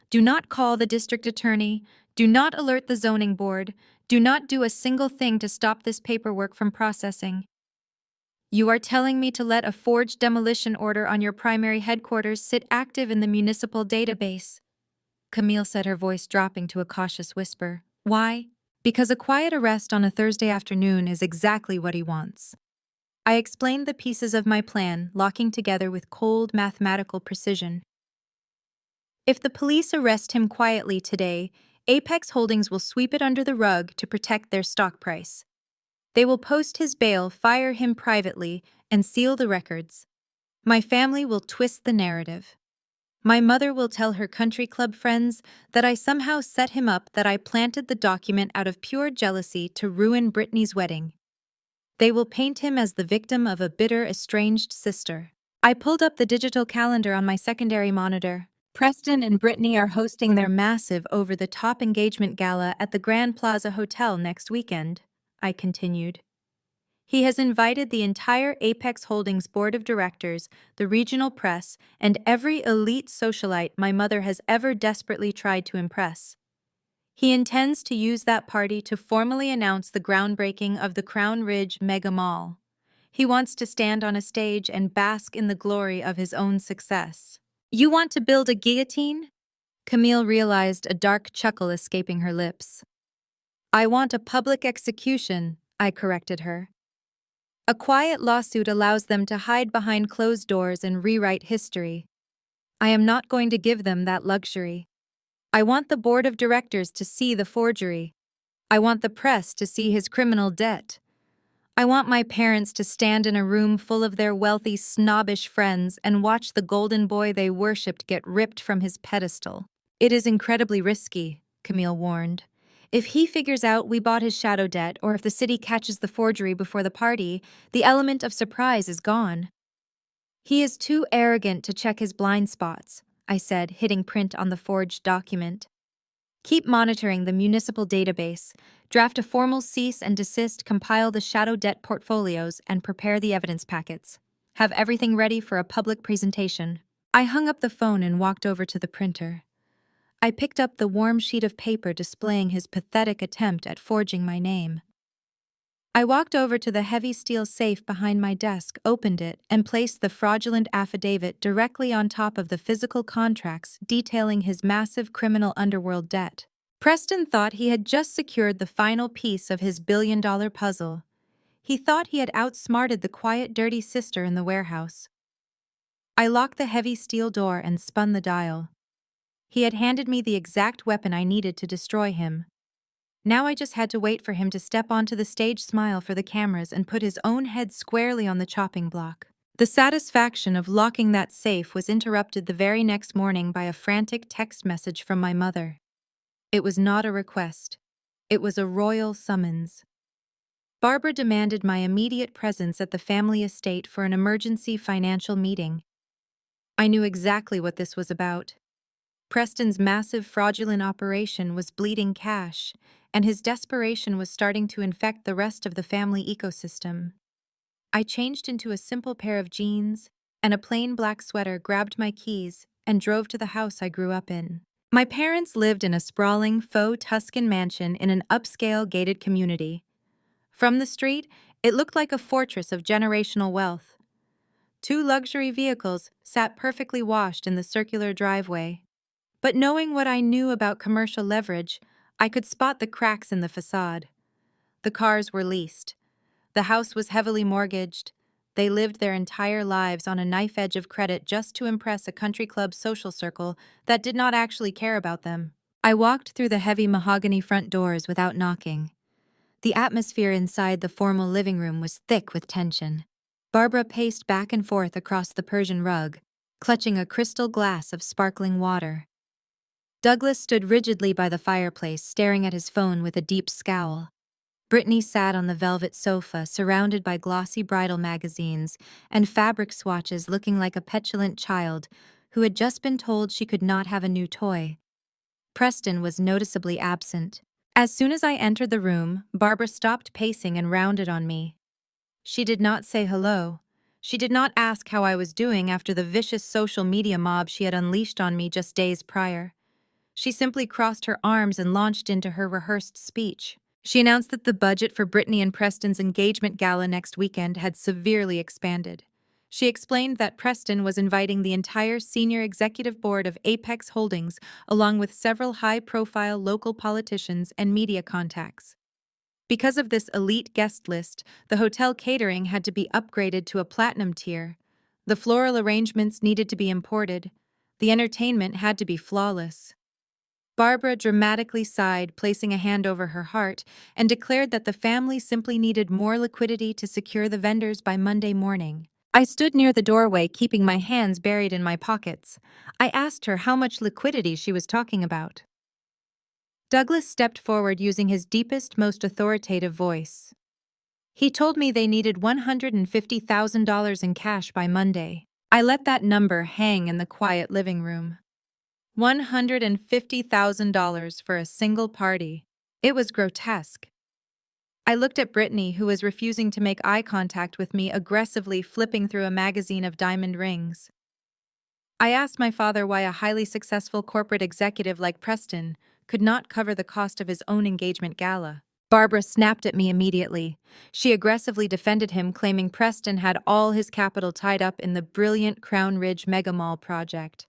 "Do not call the district attorney. Do not alert the zoning board. Do not do a single thing to stop this paperwork from processing. You are telling me to let a forged demolition order on your primary headquarters sit active in the municipal database," Camille said, her voice dropping to a cautious whisper. "Why? Because a quiet arrest on a Thursday afternoon is exactly what he wants." I explained the pieces of my plan, locking together with cold mathematical precision. If the police arrest him quietly today, Apex Holdings will sweep it under the rug to protect their stock price. They will post his bail, fire him privately, and seal the records. My family will twist the narrative. My mother will tell her country club friends that I somehow set him up, that I planted the document out of pure jealousy to ruin Brittany's wedding. They will paint him as the victim of a bitter, estranged sister. I pulled up the digital calendar on my secondary monitor. Preston and Brittany are hosting their massive over-the-top engagement gala at the Grand Plaza Hotel next weekend, I continued. He has invited the entire Apex Holdings board of directors, the regional press, and every elite socialite my mother has ever desperately tried to impress. He intends to use that party to formally announce the groundbreaking of the Crown Ridge Mega Mall. He wants to stand on a stage and bask in the glory of his own success. "You want to build a guillotine?" Camille realized, a dark chuckle escaping her lips. "I want a public execution," I corrected her. "A quiet lawsuit allows them to hide behind closed doors and rewrite history. I am not going to give them that luxury. I want the board of directors to see the forgery. I want the press to see his criminal debt. I want my parents to stand in a room full of their wealthy, snobbish friends and watch the golden boy they worshipped get ripped from his pedestal. It is incredibly risky, Camille warned. If he figures out we bought his shadow debt, or if the city catches the forgery before the party, the element of surprise is gone. He is too arrogant to check his blind spots, I said, hitting print on the forged document. Keep monitoring the municipal database, draft a formal cease and desist, compile the shadow debt portfolios, and prepare the evidence packets. Have everything ready for a public presentation. I hung up the phone and walked over to the printer. I picked up the warm sheet of paper displaying his pathetic attempt at forging my name. I walked over to the heavy steel safe behind my desk, opened it, and placed the fraudulent affidavit directly on top of the physical contracts detailing his massive criminal underworld debt. Preston thought he had just secured the final piece of his billion-dollar puzzle. He thought he had outsmarted the quiet, dirty sister in the warehouse. I locked the heavy steel door and spun the dial. He had handed me the exact weapon I needed to destroy him. Now I just had to wait for him to step onto the stage, smile for the cameras, and put his own head squarely on the chopping block. The satisfaction of locking that safe was interrupted the very next morning by a frantic text message from my mother. It was not a request. It was a royal summons. Barbara demanded my immediate presence at the family estate for an emergency financial meeting. I knew exactly what this was about. Preston's massive fraudulent operation was bleeding cash, and his desperation was starting to infect the rest of the family ecosystem. I changed into a simple pair of jeans and a plain black sweater, grabbed my keys, and drove to the house I grew up in. My parents lived in a sprawling faux Tuscan mansion in an upscale gated community. From the street, it looked like a fortress of generational wealth. 2 luxury vehicles sat perfectly washed in the circular driveway. But knowing what I knew about commercial leverage, I could spot the cracks in the facade. The cars were leased. The house was heavily mortgaged. They lived their entire lives on a knife edge of credit just to impress a country club social circle that did not actually care about them. I walked through the heavy mahogany front doors without knocking. The atmosphere inside the formal living room was thick with tension. Barbara paced back and forth across the Persian rug, clutching a crystal glass of sparkling water. Douglas stood rigidly by the fireplace, staring at his phone with a deep scowl. Brittany sat on the velvet sofa, surrounded by glossy bridal magazines and fabric swatches, looking like a petulant child who had just been told she could not have a new toy. Preston was noticeably absent. As soon as I entered the room, Barbara stopped pacing and rounded on me. She did not say hello. She did not ask how I was doing after the vicious social media mob she had unleashed on me just days prior. She simply crossed her arms and launched into her rehearsed speech. She announced that the budget for Brittany and Preston's engagement gala next weekend had severely expanded. She explained that Preston was inviting the entire senior executive board of Apex Holdings, along with several high-profile local politicians and media contacts. Because of this elite guest list, the hotel catering had to be upgraded to a platinum tier. The floral arrangements needed to be imported. The entertainment had to be flawless. Barbara dramatically sighed, placing a hand over her heart, and declared that the family simply needed more liquidity to secure the vendors by Monday morning. I stood near the doorway, keeping my hands buried in my pockets. I asked her how much liquidity she was talking about. Douglas stepped forward using his deepest, most authoritative voice. He told me they needed $150,000 in cash by Monday. I let that number hang in the quiet living room. $150,000 for a single party. It was grotesque. I looked at Brittany, who was refusing to make eye contact with me, aggressively flipping through a magazine of diamond rings. I asked my father why a highly successful corporate executive like Preston could not cover the cost of his own engagement gala. Barbara snapped at me immediately. She aggressively defended him, claiming Preston had all his capital tied up in the brilliant Crown Ridge Mega Mall project.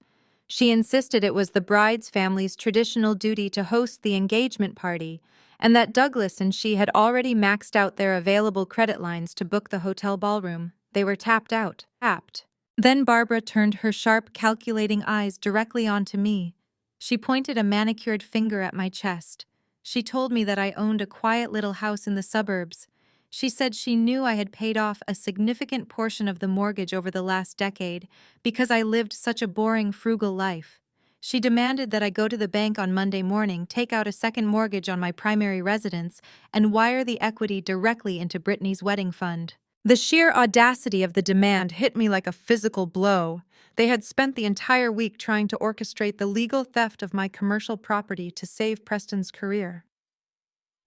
She insisted it was the bride's family's traditional duty to host the engagement party, and that Douglas and she had already maxed out their available credit lines to book the hotel ballroom. They were tapped out. Tapped. Then Barbara turned her sharp, calculating eyes directly onto me. She pointed a manicured finger at my chest. She told me that I owned a quiet little house in the suburbs. She said she knew I had paid off a significant portion of the mortgage over the last decade because I lived such a boring, frugal life. She demanded that I go to the bank on Monday morning, take out a second mortgage on my primary residence, and wire the equity directly into Brittany's wedding fund. The sheer audacity of the demand hit me like a physical blow. They had spent the entire week trying to orchestrate the legal theft of my commercial property to save Preston's career.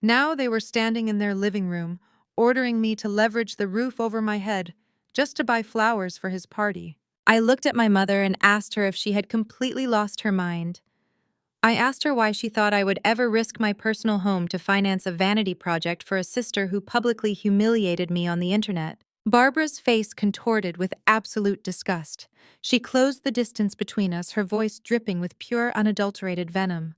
Now they were standing in their living room, ordering me to leverage the roof over my head just to buy flowers for his party. I looked at my mother and asked her if she had completely lost her mind. I asked her why she thought I would ever risk my personal home to finance a vanity project for a sister who publicly humiliated me on the internet. Barbara's face contorted with absolute disgust. She closed the distance between us, her voice dripping with pure, unadulterated venom.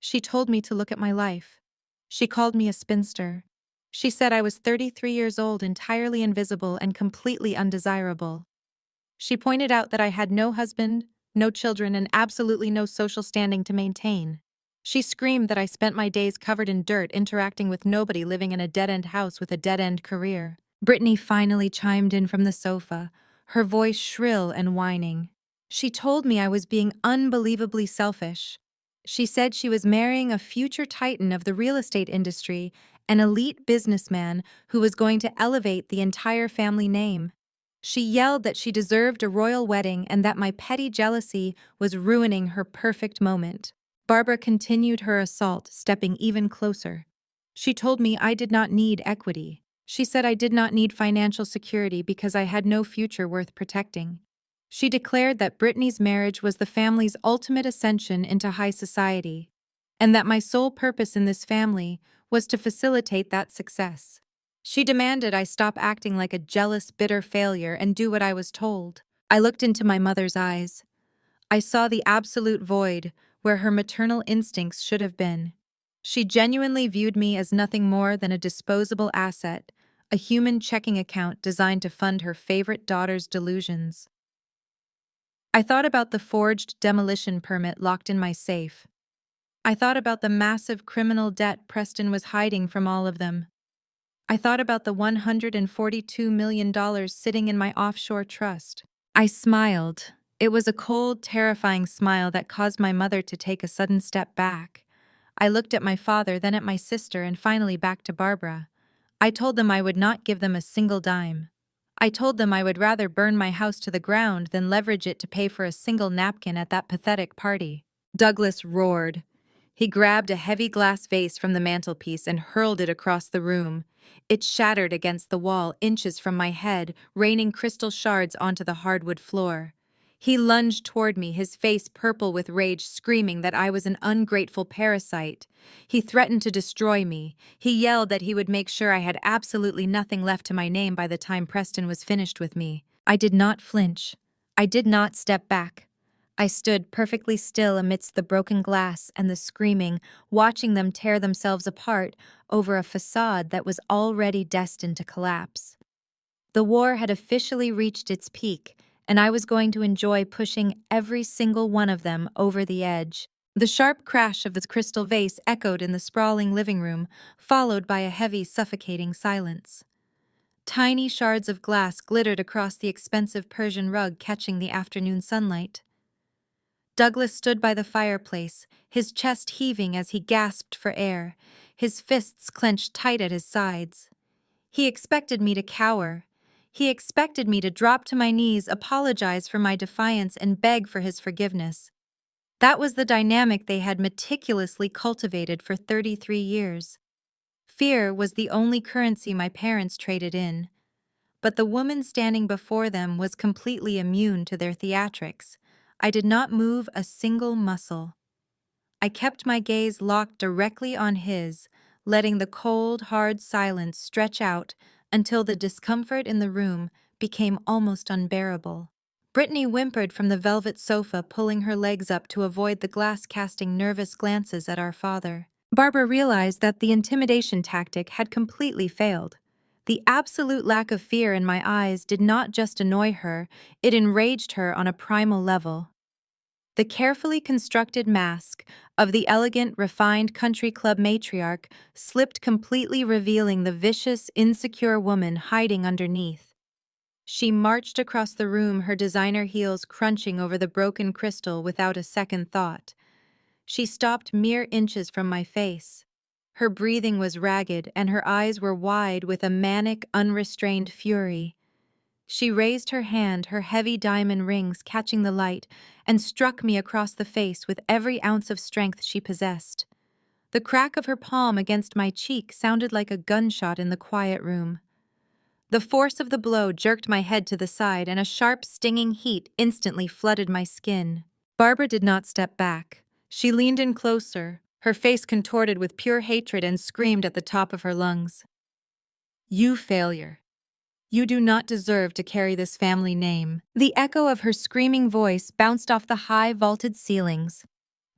She told me to look at my life. She called me a spinster. She said I was 33 years old, entirely invisible and completely undesirable. She pointed out that I had no husband, no children, and absolutely no social standing to maintain. She screamed that I spent my days covered in dirt, interacting with nobody, living in a dead-end house with a dead-end career. Brittany finally chimed in from the sofa, her voice shrill and whining. She told me I was being unbelievably selfish. She said she was marrying a future titan of the real estate industry, an elite businessman who was going to elevate the entire family name. She yelled that she deserved a royal wedding and that my petty jealousy was ruining her perfect moment. Barbara continued her assault, stepping even closer. She told me I did not need equity. She said I did not need financial security because I had no future worth protecting. She declared that Brittany's marriage was the family's ultimate ascension into high society, and that my sole purpose in this family was to facilitate that success. She demanded I stop acting like a jealous, bitter failure and do what I was told. I looked into my mother's eyes. I saw the absolute void where her maternal instincts should have been. She genuinely viewed me as nothing more than a disposable asset, a human checking account designed to fund her favorite daughter's delusions. I thought about the forged demolition permit locked in my safe. I thought about the massive criminal debt Preston was hiding from all of them. I thought about the $142 million sitting in my offshore trust. I smiled. It was a cold, terrifying smile that caused my mother to take a sudden step back. I looked at my father, then at my sister, and finally back to Barbara. I told them I would not give them a single dime. I told them I would rather burn my house to the ground than leverage it to pay for a single napkin at that pathetic party. Douglas roared. He grabbed a heavy glass vase from the mantelpiece and hurled it across the room. It shattered against the wall inches from my head, raining crystal shards onto the hardwood floor. He lunged toward me, his face purple with rage, screaming that I was an ungrateful parasite. He threatened to destroy me. He yelled that he would make sure I had absolutely nothing left to my name by the time Preston was finished with me. I did not flinch. I did not step back. I stood perfectly still amidst the broken glass and the screaming, watching them tear themselves apart over a facade that was already destined to collapse. The war had officially reached its peak, and I was going to enjoy pushing every single one of them over the edge. The sharp crash of the crystal vase echoed in the sprawling living room, followed by a heavy, suffocating silence. Tiny shards of glass glittered across the expensive Persian rug, catching the afternoon sunlight. Douglas stood by the fireplace, his chest heaving as he gasped for air, his fists clenched tight at his sides. He expected me to cower. He expected me to drop to my knees, apologize for my defiance, and beg for his forgiveness. That was the dynamic they had meticulously cultivated for 33 years. Fear was the only currency my parents traded in. But the woman standing before them was completely immune to their theatrics. I did not move a single muscle. I kept my gaze locked directly on his, letting the cold, hard silence stretch out until the discomfort in the room became almost unbearable. Brittany whimpered from the velvet sofa, pulling her legs up to avoid the glass, casting nervous glances at our father. Barbara realized that the intimidation tactic had completely failed. The absolute lack of fear in my eyes did not just annoy her, it enraged her on a primal level. The carefully constructed mask of the elegant, refined country club matriarch slipped completely, revealing the vicious, insecure woman hiding underneath. She marched across the room, her designer heels crunching over the broken crystal without a second thought. She stopped mere inches from my face. Her breathing was ragged, and her eyes were wide with a manic, unrestrained fury. She raised her hand, her heavy diamond rings catching the light, and struck me across the face with every ounce of strength she possessed. The crack of her palm against my cheek sounded like a gunshot in the quiet room. The force of the blow jerked my head to the side, and a sharp, stinging heat instantly flooded my skin. Barbara did not step back. She leaned in closer, her face contorted with pure hatred, and screamed at the top of her lungs. "You failure. You do not deserve to carry this family name." The echo of her screaming voice bounced off the high, vaulted ceilings.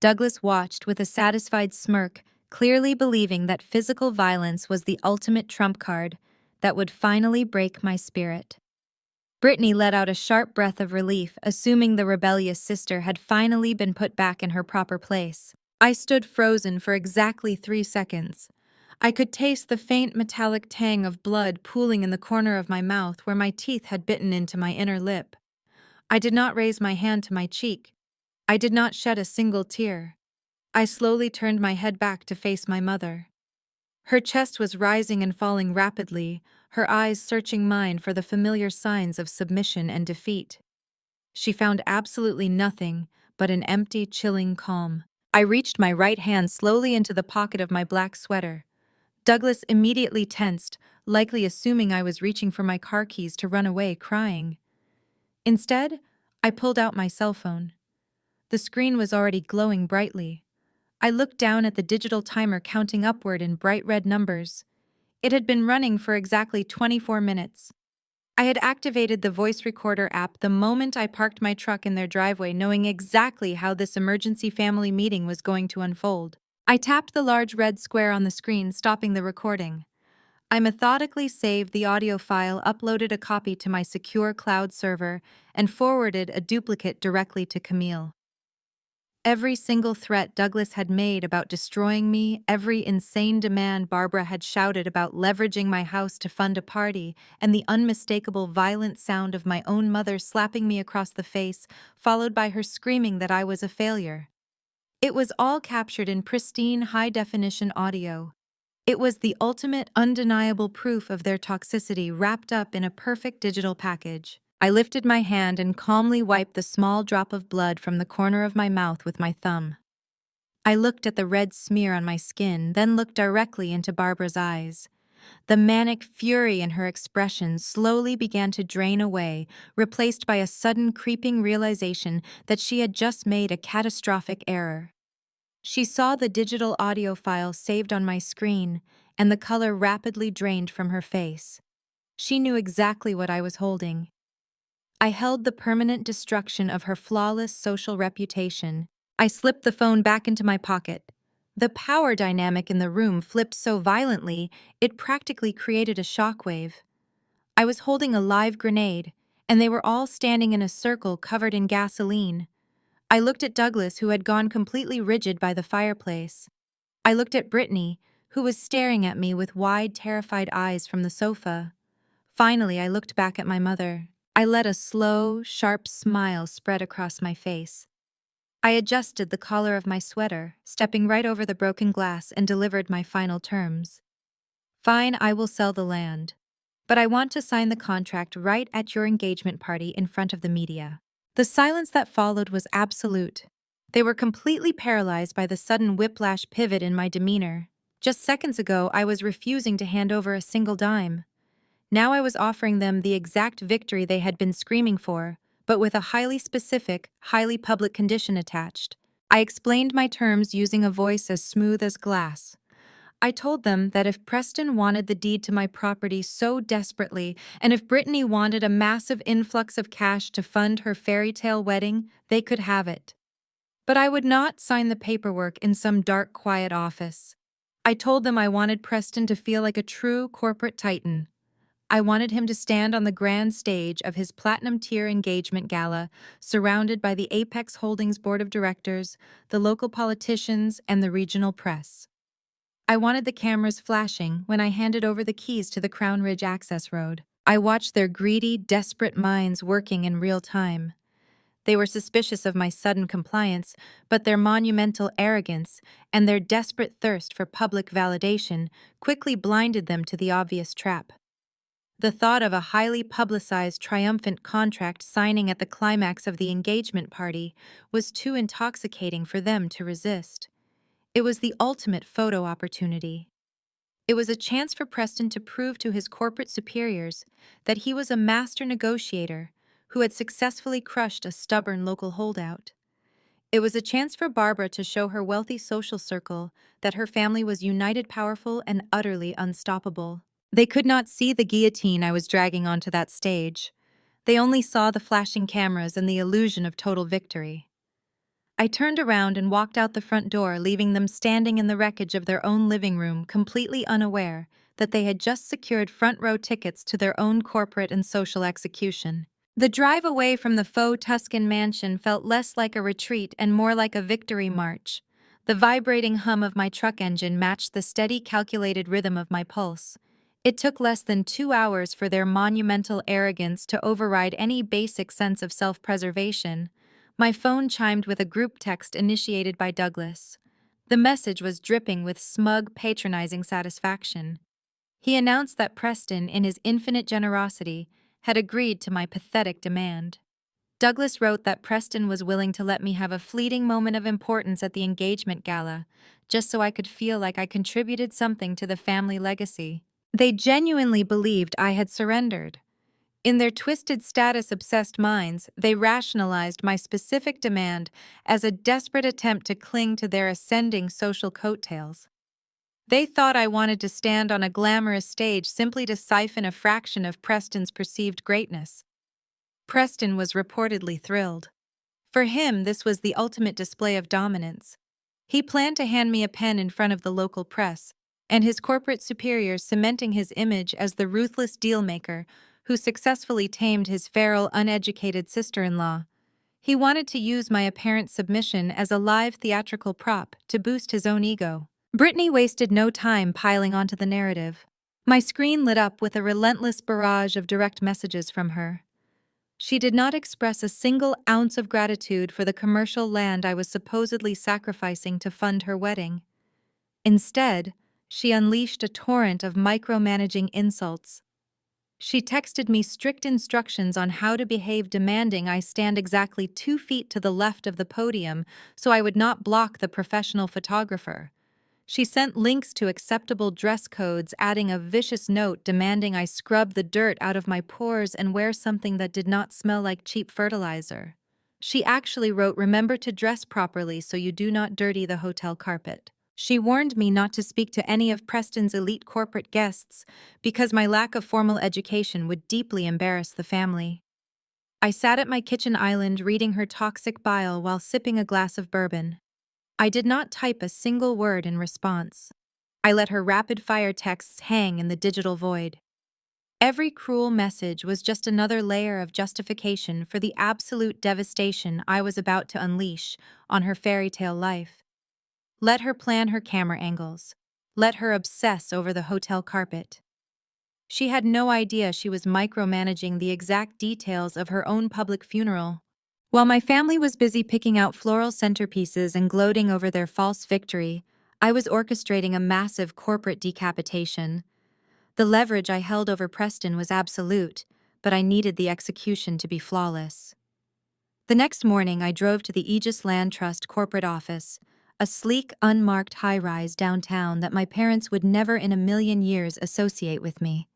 Douglas watched with a satisfied smirk, clearly believing that physical violence was the ultimate trump card that would finally break my spirit. Brittany let out a sharp breath of relief, assuming the rebellious sister had finally been put back in her proper place. I stood frozen for exactly 3 seconds. I could taste the faint metallic tang of blood pooling in the corner of my mouth where my teeth had bitten into my inner lip. I did not raise my hand to my cheek. I did not shed a single tear. I slowly turned my head back to face my mother. Her chest was rising and falling rapidly, her eyes searching mine for the familiar signs of submission and defeat. She found absolutely nothing but an empty, chilling calm. I reached my right hand slowly into the pocket of my black sweater. Douglas immediately tensed, likely assuming I was reaching for my car keys to run away crying. Instead, I pulled out my cell phone. The screen was already glowing brightly. I looked down at the digital timer counting upward in bright red numbers. It had been running for exactly 24 minutes. I had activated the voice recorder app the moment I parked my truck in their driveway, knowing exactly how this emergency family meeting was going to unfold. I tapped the large red square on the screen, stopping the recording. I methodically saved the audio file, uploaded a copy to my secure cloud server, and forwarded a duplicate directly to Camille. Every single threat Douglas had made about destroying me, every insane demand Barbara had shouted about leveraging my house to fund a party, and the unmistakable violent sound of my own mother slapping me across the face, followed by her screaming that I was a failure. It was all captured in pristine, high-definition audio. It was the ultimate, undeniable proof of their toxicity wrapped up in a perfect digital package. I lifted my hand and calmly wiped the small drop of blood from the corner of my mouth with my thumb. I looked at the red smear on my skin, then looked directly into Barbara's eyes. The manic fury in her expression slowly began to drain away, replaced by a sudden creeping realization that she had just made a catastrophic error. She saw the digital audio file saved on my screen, and the color rapidly drained from her face. She knew exactly what I was holding. I held the permanent destruction of her flawless social reputation. I slipped the phone back into my pocket. The power dynamic in the room flipped so violently, it practically created a shockwave. I was holding a live grenade, and they were all standing in a circle covered in gasoline. I looked at Douglas, who had gone completely rigid by the fireplace. I looked at Brittany, who was staring at me with wide, terrified eyes from the sofa. Finally, I looked back at my mother. I let a slow, sharp smile spread across my face. I adjusted the collar of my sweater, stepping right over the broken glass, and delivered my final terms. "Fine, I will sell the land. But I want to sign the contract right at your engagement party in front of the media." The silence that followed was absolute. They were completely paralyzed by the sudden whiplash pivot in my demeanor. Just seconds ago, I was refusing to hand over a single dime. Now I was offering them the exact victory they had been screaming for, but with a highly specific, highly public condition attached. I explained my terms using a voice as smooth as glass. I told them that if Preston wanted the deed to my property so desperately, and if Brittany wanted a massive influx of cash to fund her fairy tale wedding, they could have it. But I would not sign the paperwork in some dark, quiet office. I told them I wanted Preston to feel like a true corporate titan. I wanted him to stand on the grand stage of his platinum-tier engagement gala, surrounded by the Apex Holdings board of directors, the local politicians, and the regional press. I wanted the cameras flashing when I handed over the keys to the Crown Ridge access road. I watched their greedy, desperate minds working in real time. They were suspicious of my sudden compliance, but their monumental arrogance and their desperate thirst for public validation quickly blinded them to the obvious trap. The thought of a highly publicized, triumphant contract signing at the climax of the engagement party was too intoxicating for them to resist. It was the ultimate photo opportunity. It was a chance for Preston to prove to his corporate superiors that he was a master negotiator who had successfully crushed a stubborn local holdout. It was a chance for Barbara to show her wealthy social circle that her family was united, powerful, and utterly unstoppable. They could not see the guillotine I was dragging onto that stage. They only saw the flashing cameras and the illusion of total victory. I turned around and walked out the front door, leaving them standing in the wreckage of their own living room, completely unaware that they had just secured front-row tickets to their own corporate and social execution. The drive away from the faux Tuscan mansion felt less like a retreat and more like a victory march. The vibrating hum of my truck engine matched the steady, calculated rhythm of my pulse. It took less than 2 hours for their monumental arrogance to override any basic sense of self-preservation. My phone chimed with a group text initiated by Douglas. The message was dripping with smug, patronizing satisfaction. He announced that Preston, in his infinite generosity, had agreed to my pathetic demand. Douglas wrote that Preston was willing to let me have a fleeting moment of importance at the engagement gala, just so I could feel like I contributed something to the family legacy. They genuinely believed I had surrendered. In their twisted, status-obsessed minds, they rationalized my specific demand as a desperate attempt to cling to their ascending social coattails. They thought I wanted to stand on a glamorous stage simply to siphon a fraction of Preston's perceived greatness. Preston was reportedly thrilled. For him, this was the ultimate display of dominance. He planned to hand me a pen in front of the local press, and his corporate superiors cementing his image as the ruthless dealmaker who successfully tamed his feral, uneducated sister-in-law. He wanted to use my apparent submission as a live theatrical prop to boost his own ego. Brittany wasted no time piling onto the narrative. My screen lit up with a relentless barrage of direct messages from her. She did not express a single ounce of gratitude for the commercial land I was supposedly sacrificing to fund her wedding. Instead, she unleashed a torrent of micromanaging insults. She texted me strict instructions on how to behave, demanding I stand exactly 2 feet to the left of the podium so I would not block the professional photographer. She sent links to acceptable dress codes, adding a vicious note demanding I scrub the dirt out of my pores and wear something that did not smell like cheap fertilizer. She actually wrote, "Remember to dress properly so you do not dirty the hotel carpet." She warned me not to speak to any of Preston's elite corporate guests because my lack of formal education would deeply embarrass the family. I sat at my kitchen island reading her toxic bile while sipping a glass of bourbon. I did not type a single word in response. I let her rapid-fire texts hang in the digital void. Every cruel message was just another layer of justification for the absolute devastation I was about to unleash on her fairy tale life. Let her plan her camera angles. Let her obsess over the hotel carpet. She had no idea she was micromanaging the exact details of her own public funeral. While my family was busy picking out floral centerpieces and gloating over their false victory, I was orchestrating a massive corporate decapitation. The leverage I held over Preston was absolute, but I needed the execution to be flawless. The next morning, I drove to the Aegis Land Trust corporate office, a sleek, unmarked high-rise downtown that my parents would never in a million years associate with me.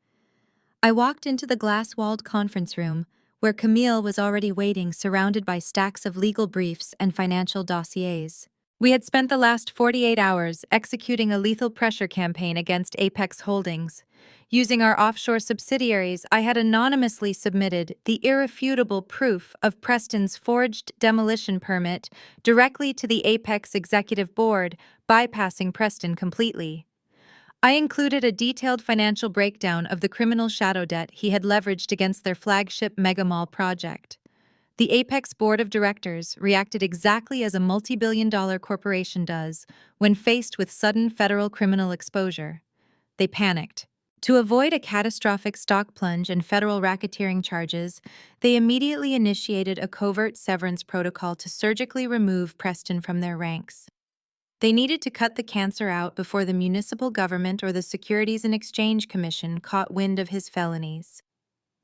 I walked into the glass-walled conference room, where Camille was already waiting, surrounded by stacks of legal briefs and financial dossiers. We had spent the last 48 hours executing a lethal pressure campaign against Apex Holdings. Using our offshore subsidiaries, I had anonymously submitted the irrefutable proof of Preston's forged demolition permit directly to the Apex Executive Board, bypassing Preston completely. I included a detailed financial breakdown of the criminal shadow debt he had leveraged against their flagship megamall project. The Apex Board of Directors reacted exactly as a multi-billion-dollar corporation does when faced with sudden federal criminal exposure. They panicked. To avoid a catastrophic stock plunge and federal racketeering charges, they immediately initiated a covert severance protocol to surgically remove Preston from their ranks. They needed to cut the cancer out before the municipal government or the Securities and Exchange Commission caught wind of his felonies.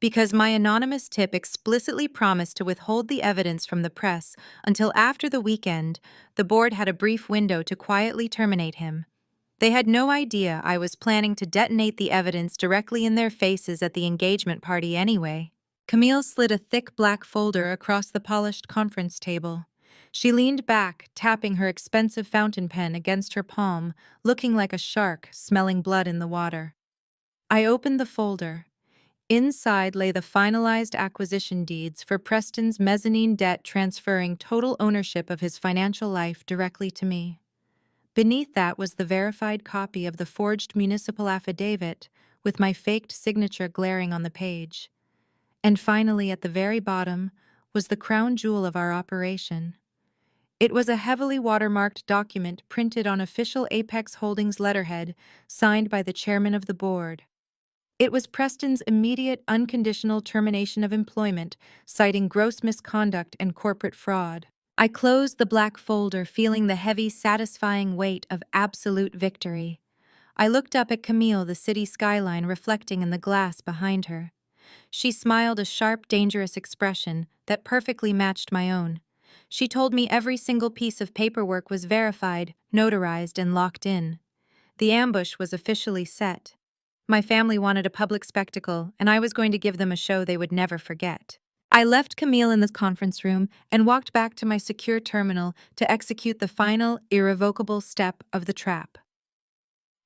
Because my anonymous tip explicitly promised to withhold the evidence from the press until after the weekend, the board had a brief window to quietly terminate him. They had no idea I was planning to detonate the evidence directly in their faces at the engagement party anyway. Camille slid a thick black folder across the polished conference table. She leaned back, tapping her expensive fountain pen against her palm, looking like a shark smelling blood in the water. I opened the folder. Inside lay the finalized acquisition deeds for Preston's mezzanine debt, transferring total ownership of his financial life directly to me. Beneath that was the verified copy of the forged municipal affidavit, with my faked signature glaring on the page. And finally, at the very bottom, was the crown jewel of our operation. It was a heavily watermarked document printed on official Apex Holdings letterhead, signed by the chairman of the board. It was Preston's immediate, unconditional termination of employment, citing gross misconduct and corporate fraud. I closed the black folder, feeling the heavy, satisfying weight of absolute victory. I looked up at Camille, the city skyline reflecting in the glass behind her. She smiled, a sharp, dangerous expression that perfectly matched my own. She told me every single piece of paperwork was verified, notarized, and locked in. The ambush was officially set. My family wanted a public spectacle, and I was going to give them a show they would never forget. I left Camille in the conference room and walked back to my secure terminal to execute the final, irrevocable step of the trap.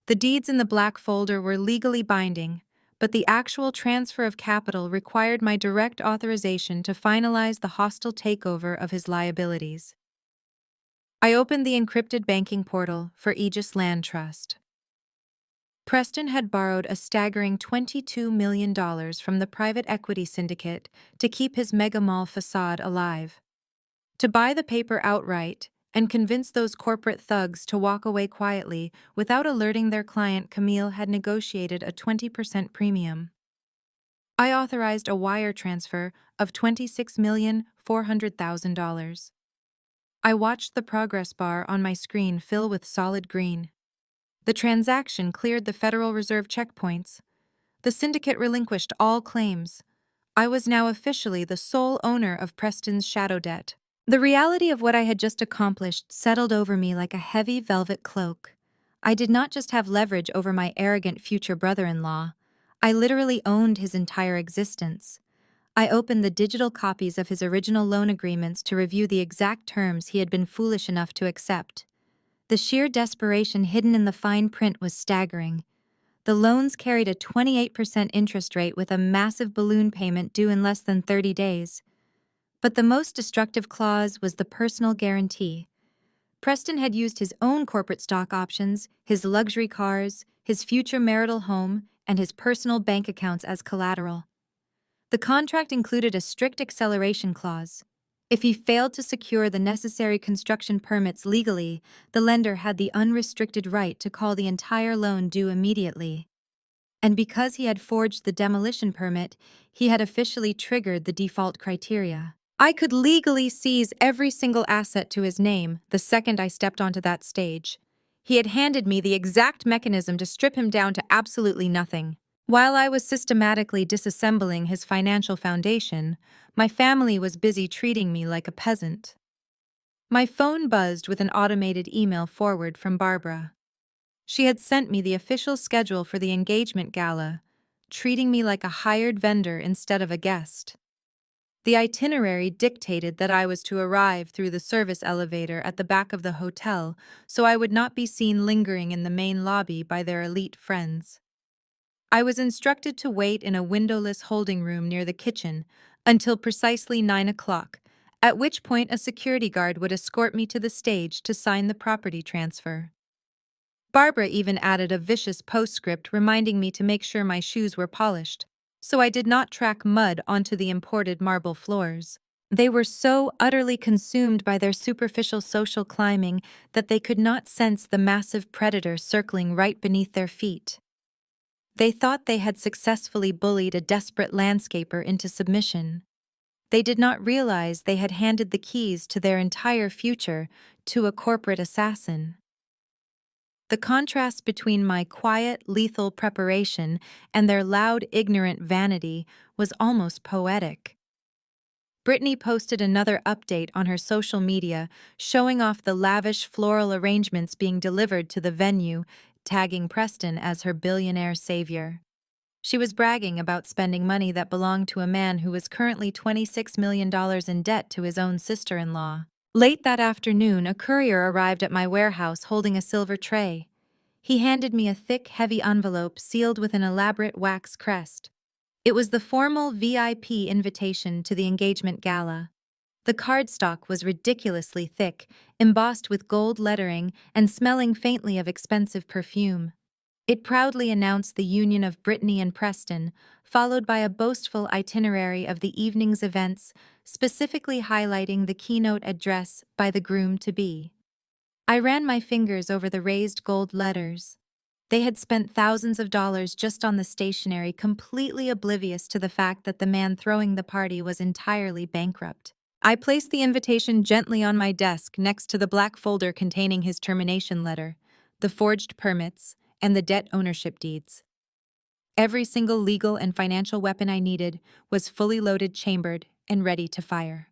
The deeds in the black folder were legally binding, but the actual transfer of capital required my direct authorization to finalize the hostile takeover of his liabilities. I opened the encrypted banking portal for Aegis Land Trust. Preston had borrowed a staggering $22 million from the private equity syndicate to keep his mega mall facade alive. To buy the paper outright and convince those corporate thugs to walk away quietly without alerting their client, Camille had negotiated a 20% premium. I authorized a wire transfer of $26,400,000. I watched the progress bar on my screen fill with solid green. The transaction cleared the Federal Reserve checkpoints. The syndicate relinquished all claims. I was now officially the sole owner of Preston's shadow debt. The reality of what I had just accomplished settled over me like a heavy velvet cloak. I did not just have leverage over my arrogant future brother-in-law. I literally owned his entire existence. I opened the digital copies of his original loan agreements to review the exact terms he had been foolish enough to accept. The sheer desperation hidden in the fine print was staggering. The loans carried a 28% interest rate with a massive balloon payment due in less than 30 days. But the most destructive clause was the personal guarantee. Preston had used his own corporate stock options, his luxury cars, his future marital home, and his personal bank accounts as collateral. The contract included a strict acceleration clause. If he failed to secure the necessary construction permits legally, the lender had the unrestricted right to call the entire loan due immediately. And because he had forged the demolition permit, he had officially triggered the default criteria. I could legally seize every single asset to his name the second I stepped onto that stage. He had handed me the exact mechanism to strip him down to absolutely nothing. While I was systematically disassembling his financial foundation, my family was busy treating me like a peasant. My phone buzzed with an automated email forward from Barbara. She had sent me the official schedule for the engagement gala, treating me like a hired vendor instead of a guest. The itinerary dictated that I was to arrive through the service elevator at the back of the hotel, so I would not be seen lingering in the main lobby by their elite friends. I was instructed to wait in a windowless holding room near the kitchen until precisely 9 o'clock, at which point a security guard would escort me to the stage to sign the property transfer. Barbara even added a vicious postscript reminding me to make sure my shoes were polished, so I did not track mud onto the imported marble floors. They were so utterly consumed by their superficial social climbing that they could not sense the massive predator circling right beneath their feet. They thought they had successfully bullied a desperate landscaper into submission. They did not realize they had handed the keys to their entire future to a corporate assassin. The contrast between my quiet, lethal preparation and their loud, ignorant vanity was almost poetic. Brittany posted another update on her social media, showing off the lavish floral arrangements being delivered to the venue, tagging Preston as her billionaire savior. She was bragging about spending money that belonged to a man who was currently $26 million in debt to his own sister-in-law. Late that afternoon, a courier arrived at my warehouse holding a silver tray. He handed me a thick, heavy envelope sealed with an elaborate wax crest. It was the formal VIP invitation to the engagement gala. The cardstock was ridiculously thick, embossed with gold lettering and smelling faintly of expensive perfume. It proudly announced the union of Brittany and Preston, followed by a boastful itinerary of the evening's events, specifically highlighting the keynote address by the groom-to-be. I ran my fingers over the raised gold letters. They had spent thousands of dollars just on the stationery, completely oblivious to the fact that the man throwing the party was entirely bankrupt. I placed the invitation gently on my desk next to the black folder containing his termination letter, the forged permits, and the debt ownership deeds. Every single legal and financial weapon I needed was fully loaded, chambered, and ready to fire.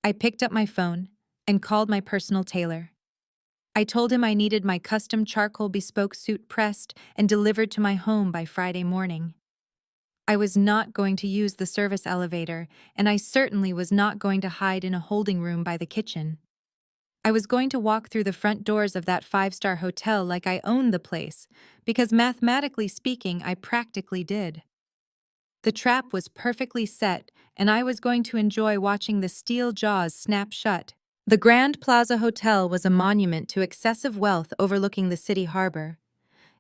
I picked up my phone and called my personal tailor. I told him I needed my custom charcoal bespoke suit pressed and delivered to my home by Friday morning. I was not going to use the service elevator, and I certainly was not going to hide in a holding room by the kitchen. I was going to walk through the front doors of that five-star hotel like I owned the place, because mathematically speaking, I practically did. The trap was perfectly set, and I was going to enjoy watching the steel jaws snap shut. The Grand Plaza Hotel was a monument to excessive wealth overlooking the city harbor.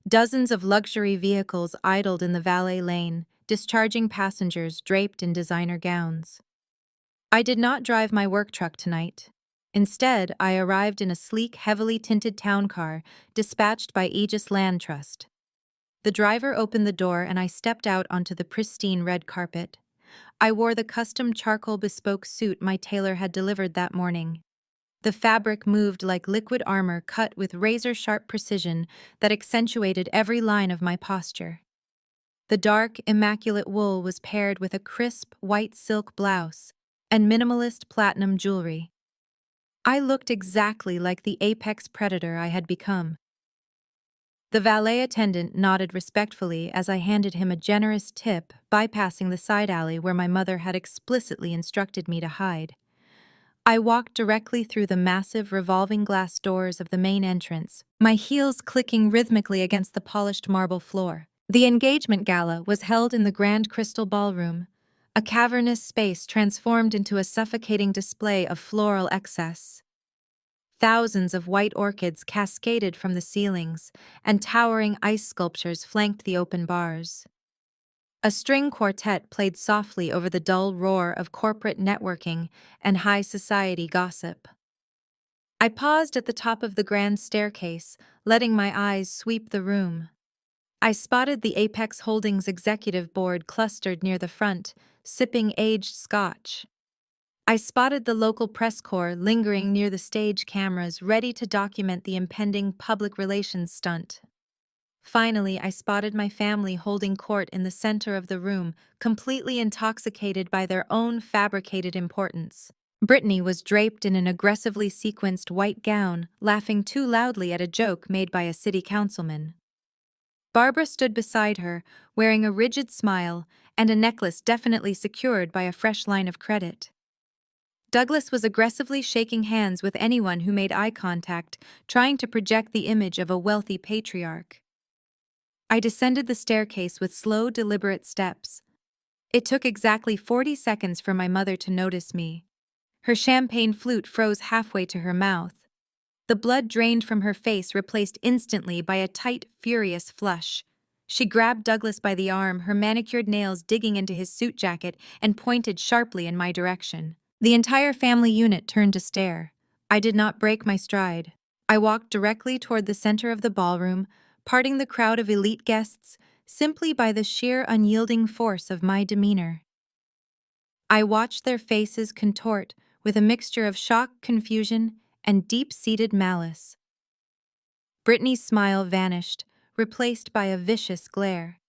Dozens of luxury vehicles idled in the valet lane, discharging passengers draped in designer gowns. I did not drive my work truck tonight. Instead, I arrived in a sleek, heavily tinted town car dispatched by Aegis Land Trust. The driver opened the door and I stepped out onto the pristine red carpet. I wore the custom charcoal bespoke suit my tailor had delivered that morning. The fabric moved like liquid armor cut with razor-sharp precision that accentuated every line of my posture. The dark, immaculate wool was paired with a crisp, white silk blouse and minimalist platinum jewelry. I looked exactly like the apex predator I had become. The valet attendant nodded respectfully as I handed him a generous tip, bypassing the side alley where my mother had explicitly instructed me to hide. I walked directly through the massive revolving glass doors of the main entrance, my heels clicking rhythmically against the polished marble floor. The engagement gala was held in the Grand Crystal Ballroom, a cavernous space transformed into a suffocating display of floral excess. Thousands of white orchids cascaded from the ceilings, and towering ice sculptures flanked the open bars. A string quartet played softly over the dull roar of corporate networking and high society gossip. I paused at the top of the grand staircase, letting my eyes sweep the room. I spotted the Apex Holdings executive board clustered near the front, sipping aged scotch. I spotted the local press corps lingering near the stage cameras, ready to document the impending public relations stunt. Finally, I spotted my family holding court in the center of the room, completely intoxicated by their own fabricated importance. Brittany was draped in an aggressively sequenced white gown, laughing too loudly at a joke made by a city councilman. Barbara stood beside her, wearing a rigid smile and a necklace definitely secured by a fresh line of credit. Douglas was aggressively shaking hands with anyone who made eye contact, trying to project the image of a wealthy patriarch. I descended the staircase with slow, deliberate steps. It took exactly 40 seconds for my mother to notice me. Her champagne flute froze halfway to her mouth. The blood drained from her face, replaced instantly by a tight, furious flush. She grabbed Douglas by the arm, her manicured nails digging into his suit jacket, and pointed sharply in my direction. The entire family unit turned to stare. I did not break my stride. I walked directly toward the center of the ballroom, parting the crowd of elite guests simply by the sheer unyielding force of my demeanor. I watched their faces contort with a mixture of shock, confusion, and deep-seated malice. Brittany's smile vanished, replaced by a vicious glare.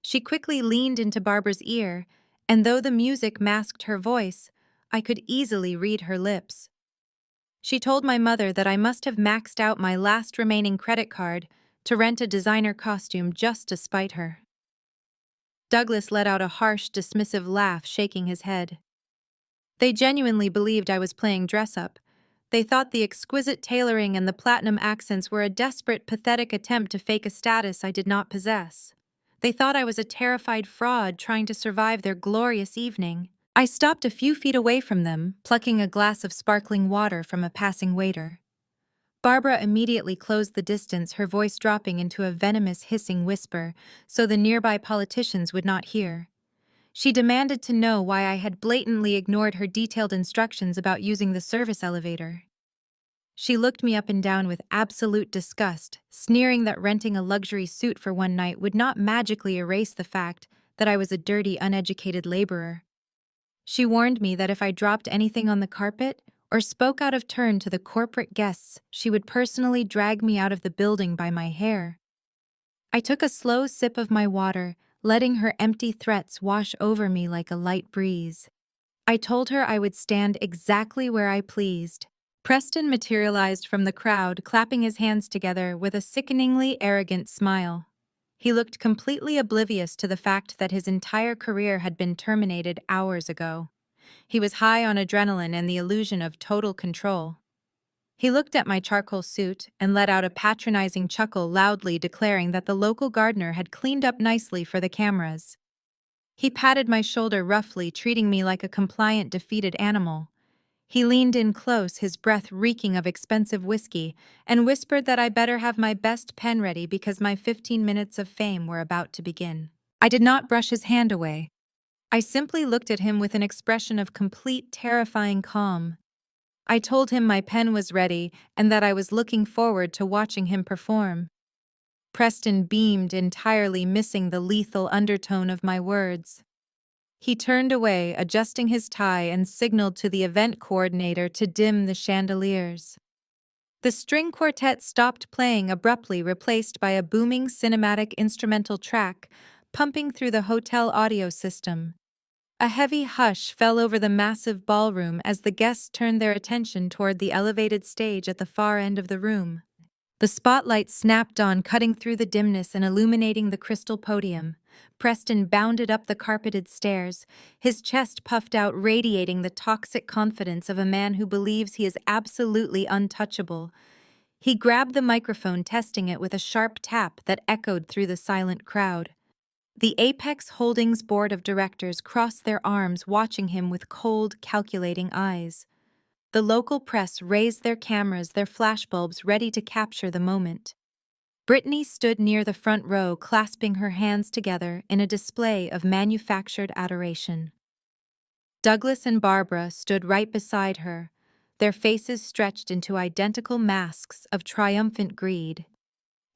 She quickly leaned into Barbara's ear, and though the music masked her voice, I could easily read her lips. She told my mother that I must have maxed out my last remaining credit card to rent a designer costume just to spite her. Douglas let out a harsh, dismissive laugh, shaking his head. They genuinely believed I was playing dress-up. They thought the exquisite tailoring and the platinum accents were a desperate, pathetic attempt to fake a status I did not possess. They thought I was a terrified fraud trying to survive their glorious evening. I stopped a few feet away from them, plucking a glass of sparkling water from a passing waiter. Barbara immediately closed the distance, her voice dropping into a venomous, hissing whisper so the nearby politicians would not hear. She demanded to know why I had blatantly ignored her detailed instructions about using the service elevator. She looked me up and down with absolute disgust, sneering that renting a luxury suit for one night would not magically erase the fact that I was a dirty, uneducated laborer. She warned me that if I dropped anything on the carpet or spoke out of turn to the corporate guests, she would personally drag me out of the building by my hair. I took a slow sip of my water, letting her empty threats wash over me like a light breeze. I told her I would stand exactly where I pleased. Preston materialized from the crowd, clapping his hands together with a sickeningly arrogant smile. He looked completely oblivious to the fact that his entire career had been terminated hours ago. He was high on adrenaline and the illusion of total control. He looked at my charcoal suit and let out a patronizing chuckle, loudly declaring that the local gardener had cleaned up nicely for the cameras. He patted my shoulder roughly, treating me like a compliant, defeated animal. He leaned in close, his breath reeking of expensive whiskey, and whispered that I better have my best pen ready because my 15 minutes of fame were about to begin. I did not brush his hand away. I simply looked at him with an expression of complete, terrifying calm. I told him my pen was ready and that I was looking forward to watching him perform. Preston beamed, entirely missing the lethal undertone of my words. He turned away, adjusting his tie, and signaled to the event coordinator to dim the chandeliers. The string quartet stopped playing abruptly, replaced by a booming cinematic instrumental track pumping through the hotel audio system. A heavy hush fell over the massive ballroom as the guests turned their attention toward the elevated stage at the far end of the room. The spotlight snapped on, cutting through the dimness and illuminating the crystal podium. Preston bounded up the carpeted stairs, his chest puffed out, radiating the toxic confidence of a man who believes he is absolutely untouchable. He grabbed the microphone, testing it with a sharp tap that echoed through the silent crowd. The Apex Holdings board of directors crossed their arms, watching him with cold, calculating eyes. The local press raised their cameras, their flashbulbs ready to capture the moment. Brittany stood near the front row, clasping her hands together in a display of manufactured adoration. Douglas and Barbara stood right beside her, their faces stretched into identical masks of triumphant greed.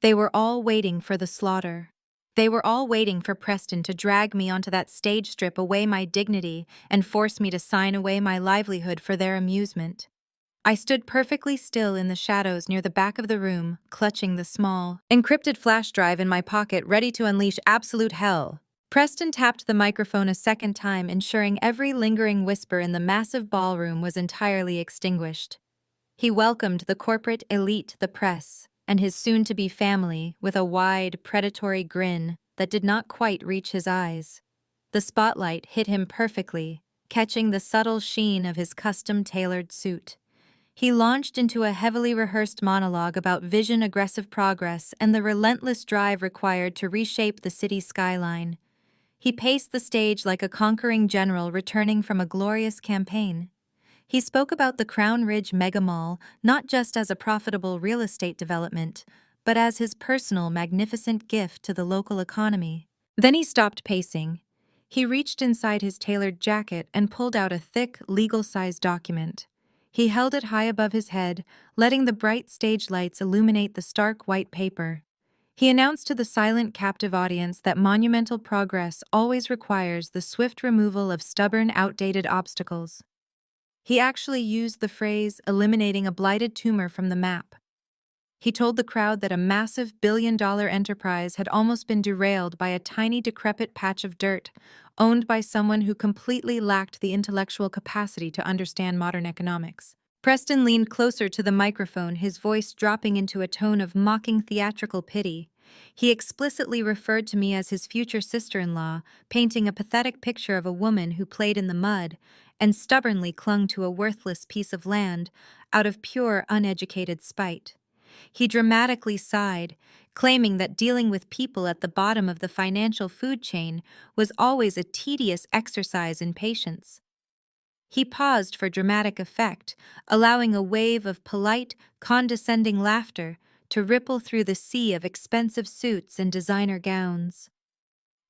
They were all waiting for the slaughter. They were all waiting for Preston to drag me onto that stage, strip away my dignity, and force me to sign away my livelihood for their amusement. I stood perfectly still in the shadows near the back of the room, clutching the small, encrypted flash drive in my pocket, ready to unleash absolute hell. Preston tapped the microphone a second time, ensuring every lingering whisper in the massive ballroom was entirely extinguished. He welcomed the corporate elite, the press, and his soon-to-be family with a wide, predatory grin that did not quite reach his eyes. The spotlight hit him perfectly, catching the subtle sheen of his custom-tailored suit. He launched into a heavily rehearsed monologue about vision, aggressive progress, and the relentless drive required to reshape the city's skyline. He paced the stage like a conquering general returning from a glorious campaign. He spoke about the Crown Ridge Mega Mall not just as a profitable real estate development, but as his personal magnificent gift to the local economy. Then he stopped pacing. He reached inside his tailored jacket and pulled out a thick, legal-sized document. He held it high above his head, letting the bright stage lights illuminate the stark white paper. He announced to the silent, captive audience that monumental progress always requires the swift removal of stubborn, outdated obstacles. He actually used the phrase eliminating a blighted tumor from the map. He told the crowd that a massive billion-dollar enterprise had almost been derailed by a tiny decrepit patch of dirt, owned by someone who completely lacked the intellectual capacity to understand modern economics. Preston leaned closer to the microphone, his voice dropping into a tone of mocking theatrical pity. He explicitly referred to me as his future sister-in-law, painting a pathetic picture of a woman who played in the mud and stubbornly clung to a worthless piece of land out of pure, uneducated spite. He dramatically sighed, claiming that dealing with people at the bottom of the financial food chain was always a tedious exercise in patience. He paused for dramatic effect, allowing a wave of polite, condescending laughter to ripple through the sea of expensive suits and designer gowns.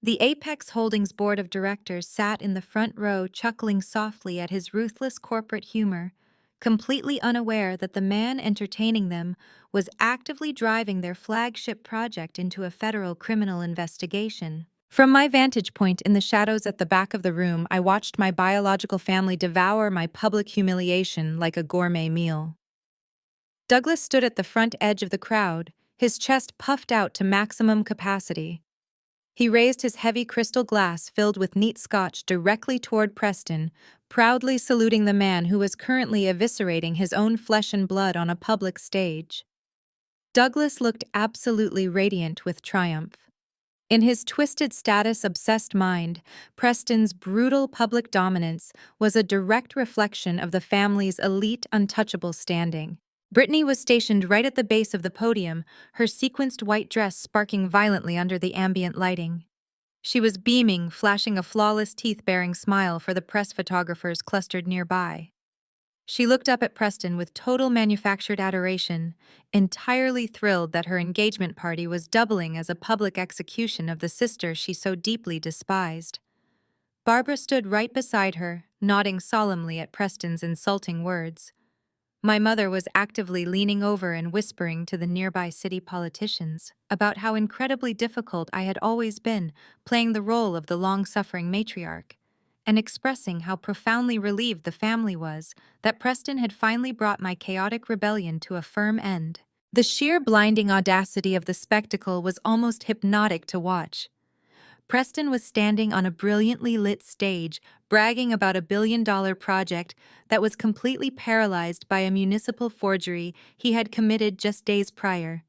The Apex Holdings board of directors sat in the front row chuckling softly at his ruthless corporate humor, completely unaware that the man entertaining them was actively driving their flagship project into a federal criminal investigation. From my vantage point in the shadows at the back of the room, I watched my biological family devour my public humiliation like a gourmet meal. Douglas stood at the front edge of the crowd, his chest puffed out to maximum capacity. He raised his heavy crystal glass filled with neat scotch directly toward Preston, proudly saluting the man who was currently eviscerating his own flesh and blood on a public stage. Douglas looked absolutely radiant with triumph. In his twisted status-obsessed mind, Preston's brutal public dominance was a direct reflection of the family's elite, untouchable standing. Brittany was stationed right at the base of the podium, her sequenced white dress sparking violently under the ambient lighting. She was beaming, flashing a flawless teeth-baring smile for the press photographers clustered nearby. She looked up at Preston with total manufactured adoration, entirely thrilled that her engagement party was doubling as a public execution of the sister she so deeply despised. Barbara stood right beside her, nodding solemnly at Preston's insulting words. My mother was actively leaning over and whispering to the nearby city politicians about how incredibly difficult I had always been playing the role of the long-suffering matriarch, and expressing how profoundly relieved the family was that Preston had finally brought my chaotic rebellion to a firm end. The sheer blinding audacity of the spectacle was almost hypnotic to watch. Preston was standing on a brilliantly lit stage, bragging about a billion-dollar project that was completely paralyzed by a municipal forgery he had committed just days prior.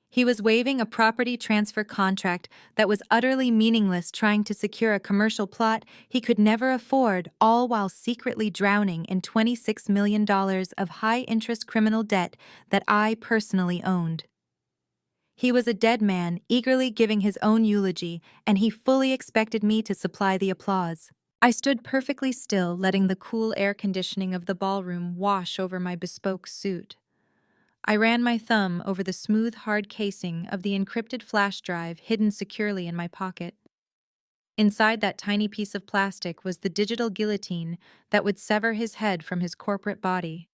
He was waving a property transfer contract that was utterly meaningless, trying to secure a commercial plot he could never afford, all while secretly drowning in $26 million of high-interest criminal debt that I personally owned. He was a dead man, eagerly giving his own eulogy, and he fully expected me to supply the applause. I stood perfectly still, letting the cool air conditioning of the ballroom wash over my bespoke suit. I ran my thumb over the smooth, hard casing of the encrypted flash drive hidden securely in my pocket. Inside that tiny piece of plastic was the digital guillotine that would sever his head from his corporate body.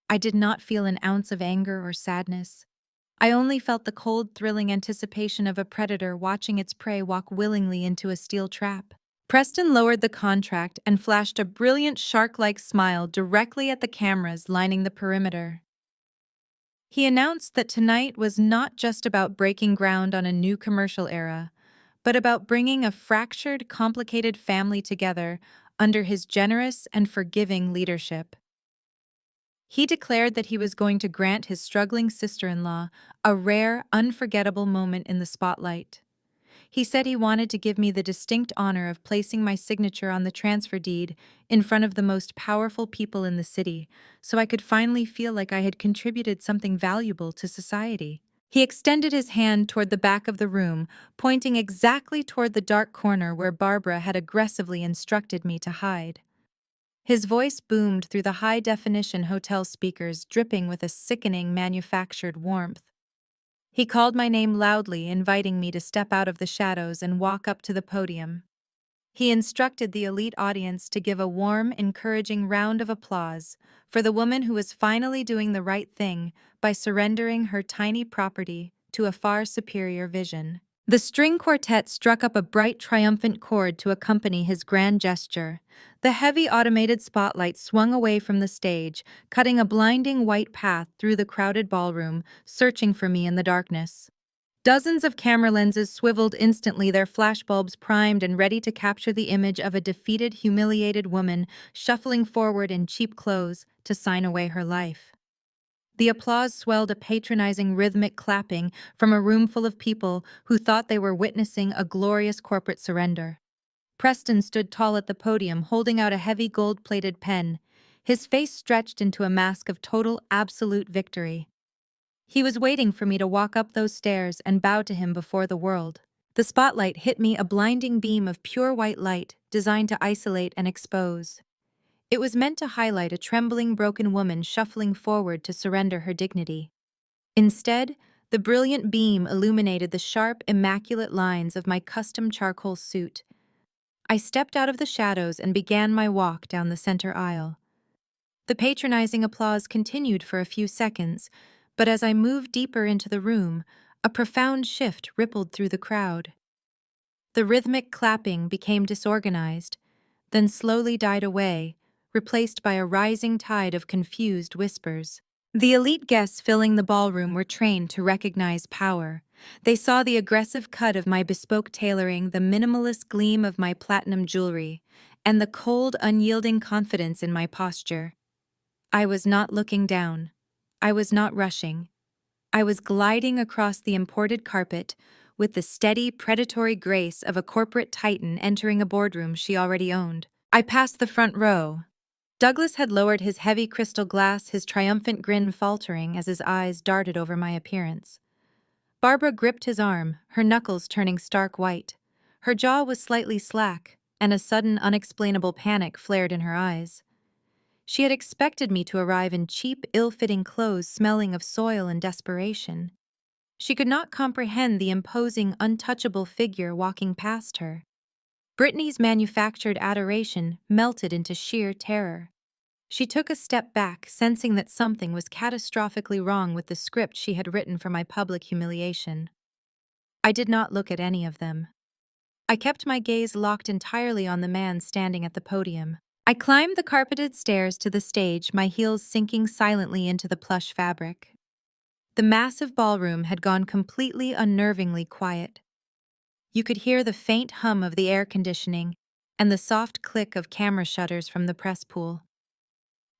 I did not feel an ounce of anger or sadness. I only felt the cold, thrilling anticipation of a predator watching its prey walk willingly into a steel trap. Preston lowered the contract and flashed a brilliant shark-like smile directly at the cameras lining the perimeter. He announced that tonight was not just about breaking ground on a new commercial era, but about bringing a fractured, complicated family together under his generous and forgiving leadership. He declared that he was going to grant his struggling sister-in-law a rare, unforgettable moment in the spotlight. He said he wanted to give me the distinct honor of placing my signature on the transfer deed in front of the most powerful people in the city, so I could finally feel like I had contributed something valuable to society. He extended his hand toward the back of the room, pointing exactly toward the dark corner where Barbara had aggressively instructed me to hide. His voice boomed through the high-definition hotel speakers, dripping with a sickening manufactured warmth. He called my name loudly, inviting me to step out of the shadows and walk up to the podium. He instructed the elite audience to give a warm, encouraging round of applause for the woman who was finally doing the right thing by surrendering her tiny property to a far superior vision. The string quartet struck up a bright, triumphant chord to accompany his grand gesture. The heavy automated spotlight swung away from the stage, cutting a blinding white path through the crowded ballroom, searching for me in the darkness. Dozens of camera lenses swiveled instantly, their flashbulbs primed and ready to capture the image of a defeated, humiliated woman shuffling forward in cheap clothes to sign away her life. The applause swelled a patronizing rhythmic clapping from a room full of people who thought they were witnessing a glorious corporate surrender. Preston stood tall at the podium, holding out a heavy gold-plated pen, his face stretched into a mask of total, absolute victory. He was waiting for me to walk up those stairs and bow to him before the world. The spotlight hit me, a blinding beam of pure white light designed to isolate and expose. It was meant to highlight a trembling, broken woman shuffling forward to surrender her dignity. Instead, the brilliant beam illuminated the sharp, immaculate lines of my custom charcoal suit. I stepped out of the shadows and began my walk down the center aisle. The patronizing applause continued for a few seconds, but as I moved deeper into the room, a profound shift rippled through the crowd. The rhythmic clapping became disorganized, then slowly died away, replaced by a rising tide of confused whispers. The elite guests filling the ballroom were trained to recognize power. They saw the aggressive cut of my bespoke tailoring, the minimalist gleam of my platinum jewelry, and the cold, unyielding confidence in my posture. I was not looking down. I was not rushing. I was gliding across the imported carpet with the steady, predatory grace of a corporate titan entering a boardroom she already owned. I passed the front row. Douglas had lowered his heavy crystal glass, his triumphant grin faltering as his eyes darted over my appearance. Barbara gripped his arm, her knuckles turning stark white. Her jaw was slightly slack, and a sudden, unexplainable panic flared in her eyes. She had expected me to arrive in cheap, ill-fitting clothes smelling of soil and desperation. She could not comprehend the imposing, untouchable figure walking past her. Brittany's manufactured adoration melted into sheer terror. She took a step back, sensing that something was catastrophically wrong with the script she had written for my public humiliation. I did not look at any of them. I kept my gaze locked entirely on the man standing at the podium. I climbed the carpeted stairs to the stage, my heels sinking silently into the plush fabric. The massive ballroom had gone completely unnervingly quiet. You could hear the faint hum of the air conditioning and the soft click of camera shutters from the press pool.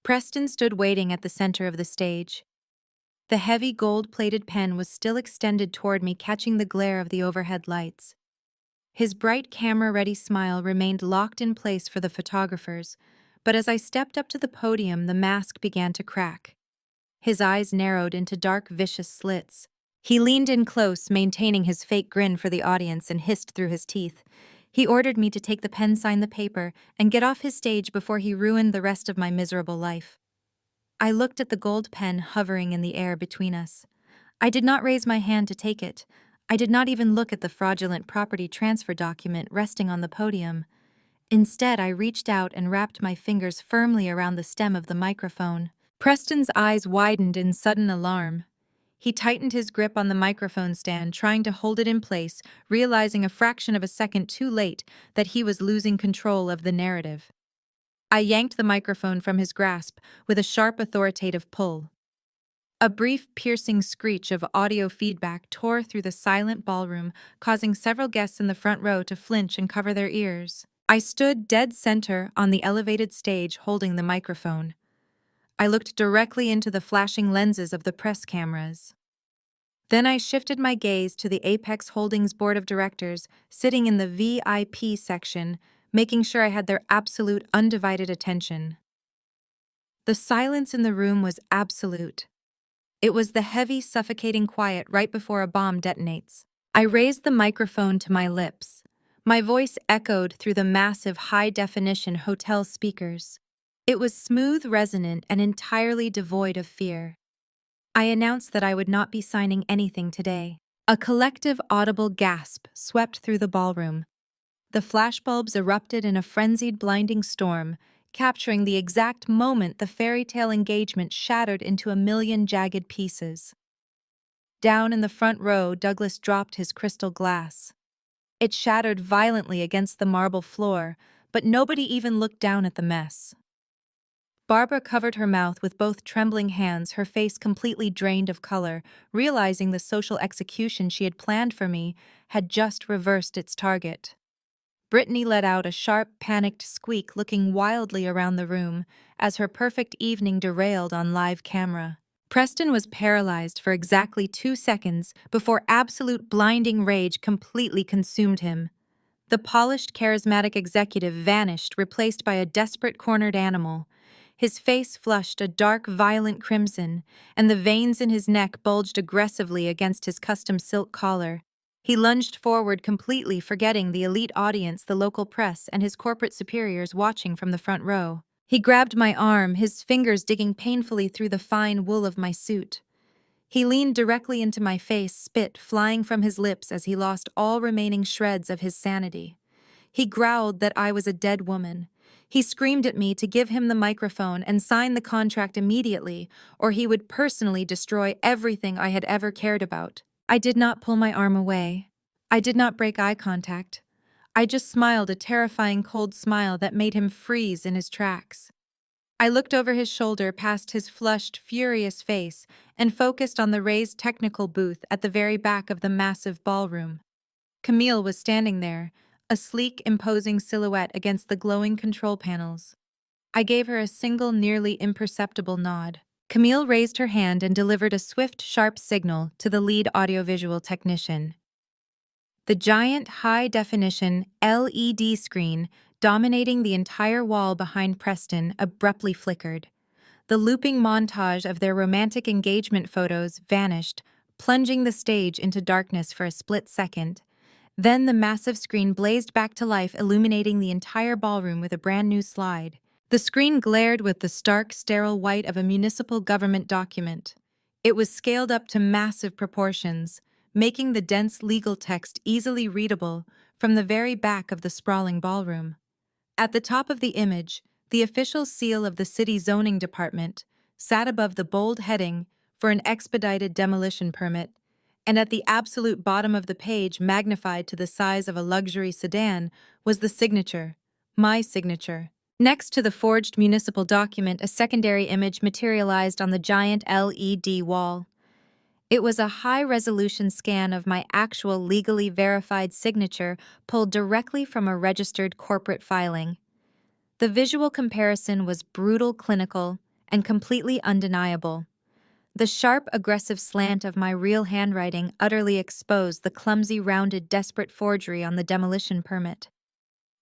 Preston stood waiting at the center of the stage. The heavy gold-plated pen was still extended toward me, catching the glare of the overhead lights. His bright camera-ready smile remained locked in place for the photographers, but as I stepped up to the podium, the mask began to crack. His eyes narrowed into dark, vicious slits. He leaned in close, maintaining his fake grin for the audience, and hissed through his teeth. He ordered me to take the pen, sign the paper, and get off his stage before he ruined the rest of my miserable life. I looked at the gold pen hovering in the air between us. I did not raise my hand to take it. I did not even look at the fraudulent property transfer document resting on the podium. Instead, I reached out and wrapped my fingers firmly around the stem of the microphone. Preston's eyes widened in sudden alarm. He tightened his grip on the microphone stand, trying to hold it in place, realizing a fraction of a second too late that he was losing control of the narrative. I yanked the microphone from his grasp with a sharp, authoritative pull. A brief, piercing screech of audio feedback tore through the silent ballroom, causing several guests in the front row to flinch and cover their ears. I stood dead center on the elevated stage holding the microphone. I looked directly into the flashing lenses of the press cameras. Then I shifted my gaze to the Apex Holdings Board of Directors sitting in the VIP section, making sure I had their absolute, undivided attention. The silence in the room was absolute. It was the heavy, suffocating quiet right before a bomb detonates. I raised the microphone to my lips. My voice echoed through the massive, high-definition hotel speakers. It was smooth, resonant, and entirely devoid of fear. I announced that I would not be signing anything today. A collective audible gasp swept through the ballroom. The flashbulbs erupted in a frenzied, blinding storm, capturing the exact moment the fairy tale engagement shattered into a million jagged pieces. Down in the front row, Douglas dropped his crystal glass. It shattered violently against the marble floor, but nobody even looked down at the mess. Barbara covered her mouth with both trembling hands, her face completely drained of color, realizing the social execution she had planned for me had just reversed its target. Brittany let out a sharp, panicked squeak, looking wildly around the room as her perfect evening derailed on live camera. Preston was paralyzed for exactly 2 seconds before absolute blinding rage completely consumed him. The polished, charismatic executive vanished, replaced by a desperate, cornered animal. His face flushed a dark, violent crimson, and the veins in his neck bulged aggressively against his custom silk collar. He lunged forward, completely forgetting the elite audience, the local press, and his corporate superiors watching from the front row. He grabbed my arm, his fingers digging painfully through the fine wool of my suit. He leaned directly into my face, spit flying from his lips as he lost all remaining shreds of his sanity. He growled that I was a dead woman. He screamed at me to give him the microphone and sign the contract immediately, or he would personally destroy everything I had ever cared about. I did not pull my arm away. I did not break eye contact. I just smiled, a terrifying cold smile that made him freeze in his tracks. I looked over his shoulder past his flushed, furious face and focused on the raised technical booth at the very back of the massive ballroom. Camille was standing there, a sleek, imposing silhouette against the glowing control panels. I gave her a single, nearly imperceptible nod. Camille raised her hand and delivered a swift, sharp signal to the lead audiovisual technician. The giant, high-definition LED screen dominating the entire wall behind Preston abruptly flickered. The looping montage of their romantic engagement photos vanished, plunging the stage into darkness for a split second. Then the massive screen blazed back to life, illuminating the entire ballroom with a brand new slide. The screen glared with the stark, sterile white of a municipal government document. It was scaled up to massive proportions, making the dense legal text easily readable from the very back of the sprawling ballroom. At the top of the image, the official seal of the city zoning department sat above the bold heading for an expedited demolition permit, and at the absolute bottom of the page, magnified to the size of a luxury sedan, was the signature, my signature. Next to the forged municipal document, a secondary image materialized on the giant LED wall. It was a high-resolution scan of my actual legally verified signature pulled directly from a registered corporate filing. The visual comparison was brutal, clinical, and completely undeniable. The sharp, aggressive slant of my real handwriting utterly exposed the clumsy, rounded, desperate forgery on the demolition permit.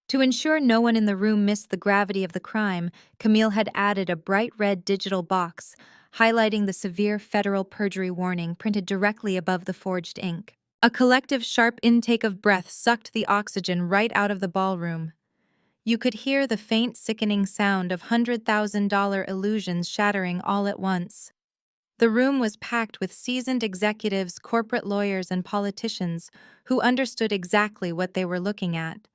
To ensure no one in the room missed the gravity of the crime, Camille had added a bright red digital box, highlighting the severe federal perjury warning printed directly above the forged ink. A collective, sharp intake of breath sucked the oxygen right out of the ballroom. You could hear the faint, sickening sound of $100,000 illusions shattering all at once. The room was packed with seasoned executives, corporate lawyers, and politicians who understood exactly what they were looking at.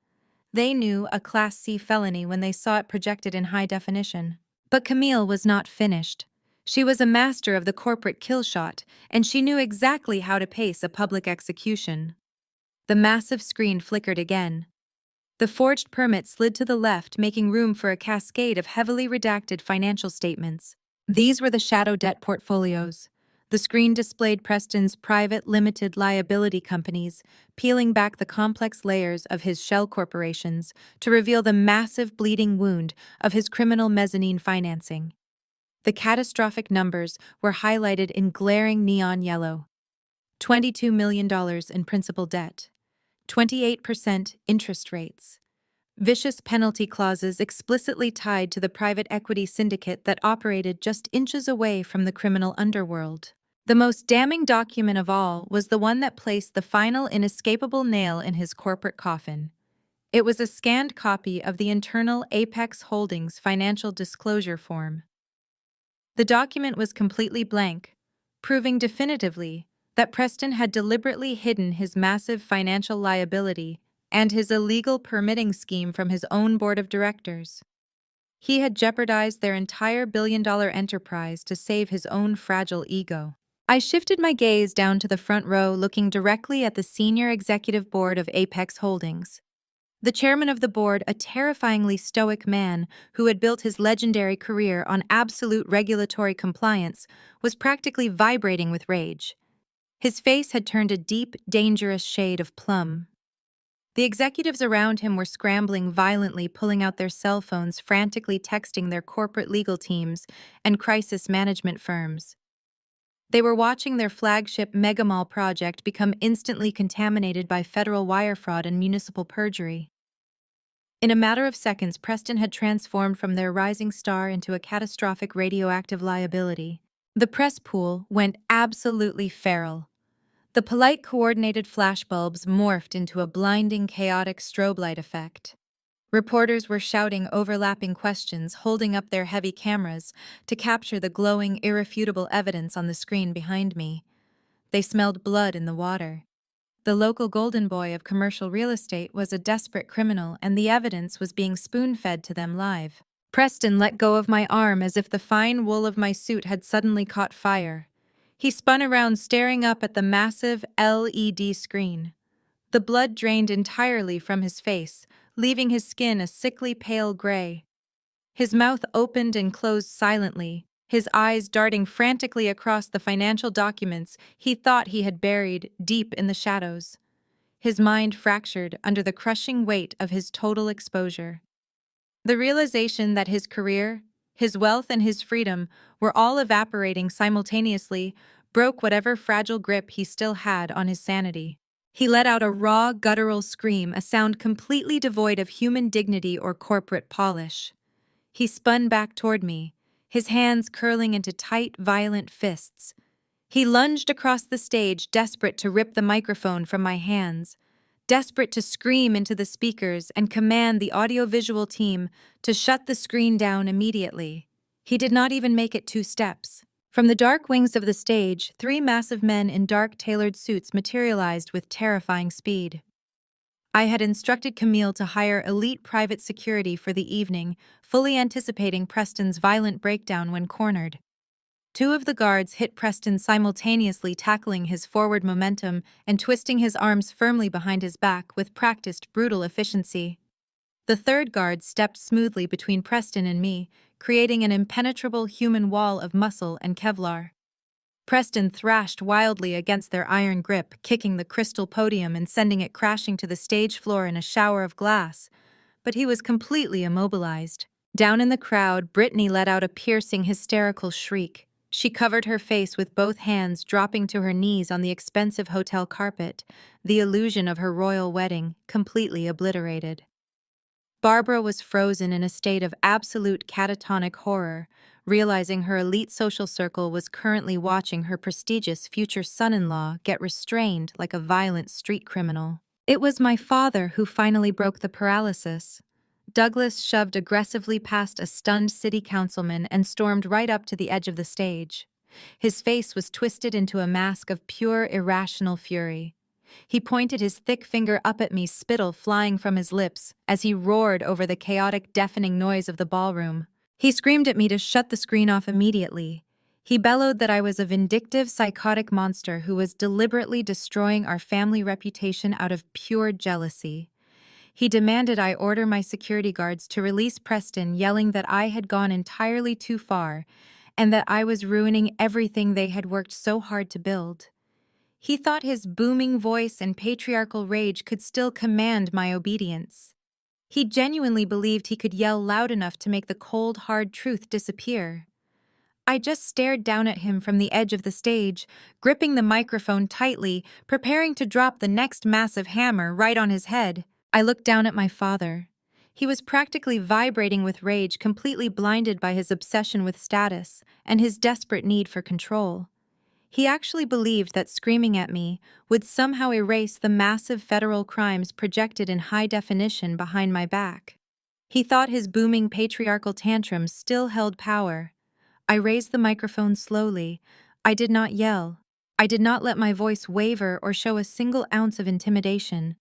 They knew a Class C felony when they saw it projected in high definition. But Camille was not finished. She was a master of the corporate kill shot, and she knew exactly how to pace a public execution. The massive screen flickered again. The forged permit slid to the left, making room for a cascade of heavily redacted financial statements. These were the shadow debt portfolios. The screen displayed Preston's private limited liability companies, peeling back the complex layers of his shell corporations to reveal the massive bleeding wound of his criminal mezzanine financing. The catastrophic numbers were highlighted in glaring neon yellow. $22 million in principal debt. 28% interest rates. Vicious penalty clauses explicitly tied to the private equity syndicate that operated just inches away from the criminal underworld. The most damning document of all was the one that placed the final inescapable nail in his corporate coffin. It was a scanned copy of the internal Apex Holdings financial disclosure form. The document was completely blank, proving definitively that Preston had deliberately hidden his massive financial liability and his illegal permitting scheme from his own board of directors. He had jeopardized their entire billion-dollar enterprise to save his own fragile ego. I shifted my gaze down to the front row, looking directly at the senior executive board of Apex Holdings. The chairman of the board, a terrifyingly stoic man who had built his legendary career on absolute regulatory compliance, was practically vibrating with rage. His face had turned a deep, dangerous shade of plum. The executives around him were scrambling violently, pulling out their cell phones, frantically texting their corporate legal teams and crisis management firms. They were watching their flagship megamall project become instantly contaminated by federal wire fraud and municipal perjury. In a matter of seconds, Preston had transformed from their rising star into a catastrophic radioactive liability. The press pool went absolutely feral. The polite, coordinated flashbulbs morphed into a blinding, chaotic strobe light effect. Reporters were shouting overlapping questions, holding up their heavy cameras to capture the glowing, irrefutable evidence on the screen behind me. They smelled blood in the water. The local golden boy of commercial real estate was a desperate criminal, and the evidence was being spoon-fed to them live. Preston let go of my arm as if the fine wool of my suit had suddenly caught fire. He spun around, staring up at the massive LED screen. The blood drained entirely from his face, leaving his skin a sickly pale gray. His mouth opened and closed silently, his eyes darting frantically across the financial documents he thought he had buried deep in the shadows. His mind fractured under the crushing weight of his total exposure. The realization that his career, his wealth, and his freedom were all evaporating simultaneously broke whatever fragile grip he still had on his sanity. He let out a raw, guttural scream, a sound completely devoid of human dignity or corporate polish. He spun back toward me, his hands curling into tight, violent fists. He lunged across the stage, desperate to rip the microphone from my hands, desperate to scream into the speakers and command the audiovisual team to shut the screen down immediately. He did not even make it 2 steps. From the dark wings of the stage, 3 massive men in dark, tailored suits materialized with terrifying speed. I had instructed Camille to hire elite private security for the evening, fully anticipating Preston's violent breakdown when cornered. 2 of the guards hit Preston simultaneously, tackling his forward momentum and twisting his arms firmly behind his back with practiced, brutal efficiency. The 3rd guard stepped smoothly between Preston and me, creating an impenetrable human wall of muscle and Kevlar. Preston thrashed wildly against their iron grip, kicking the crystal podium and sending it crashing to the stage floor in a shower of glass. But he was completely immobilized. Down in the crowd, Brittany let out a piercing, hysterical shriek. She covered her face with both hands, dropping to her knees on the expensive hotel carpet, the illusion of her royal wedding completely obliterated. Barbara was frozen in a state of absolute catatonic horror, realizing her elite social circle was currently watching her prestigious future son-in-law get restrained like a violent street criminal. It was my father who finally broke the paralysis. Douglas shoved aggressively past a stunned city councilman and stormed right up to the edge of the stage. His face was twisted into a mask of pure, irrational fury. He pointed his thick finger up at me, spittle flying from his lips, as he roared over the chaotic, deafening noise of the ballroom. He screamed at me to shut the screen off immediately. He bellowed that I was a vindictive, psychotic monster who was deliberately destroying our family reputation out of pure jealousy. He demanded I order my security guards to release Preston, yelling that I had gone entirely too far and that I was ruining everything they had worked so hard to build. He thought his booming voice and patriarchal rage could still command my obedience. He genuinely believed he could yell loud enough to make the cold, hard truth disappear. I just stared down at him from the edge of the stage, gripping the microphone tightly, preparing to drop the next massive hammer right on his head. I looked down at my father. He was practically vibrating with rage, completely blinded by his obsession with status and his desperate need for control. He actually believed that screaming at me would somehow erase the massive federal crimes projected in high definition behind my back. He thought his booming patriarchal tantrums still held power. I raised the microphone slowly. I did not yell. I did not let my voice waver or show a single ounce of intimidation.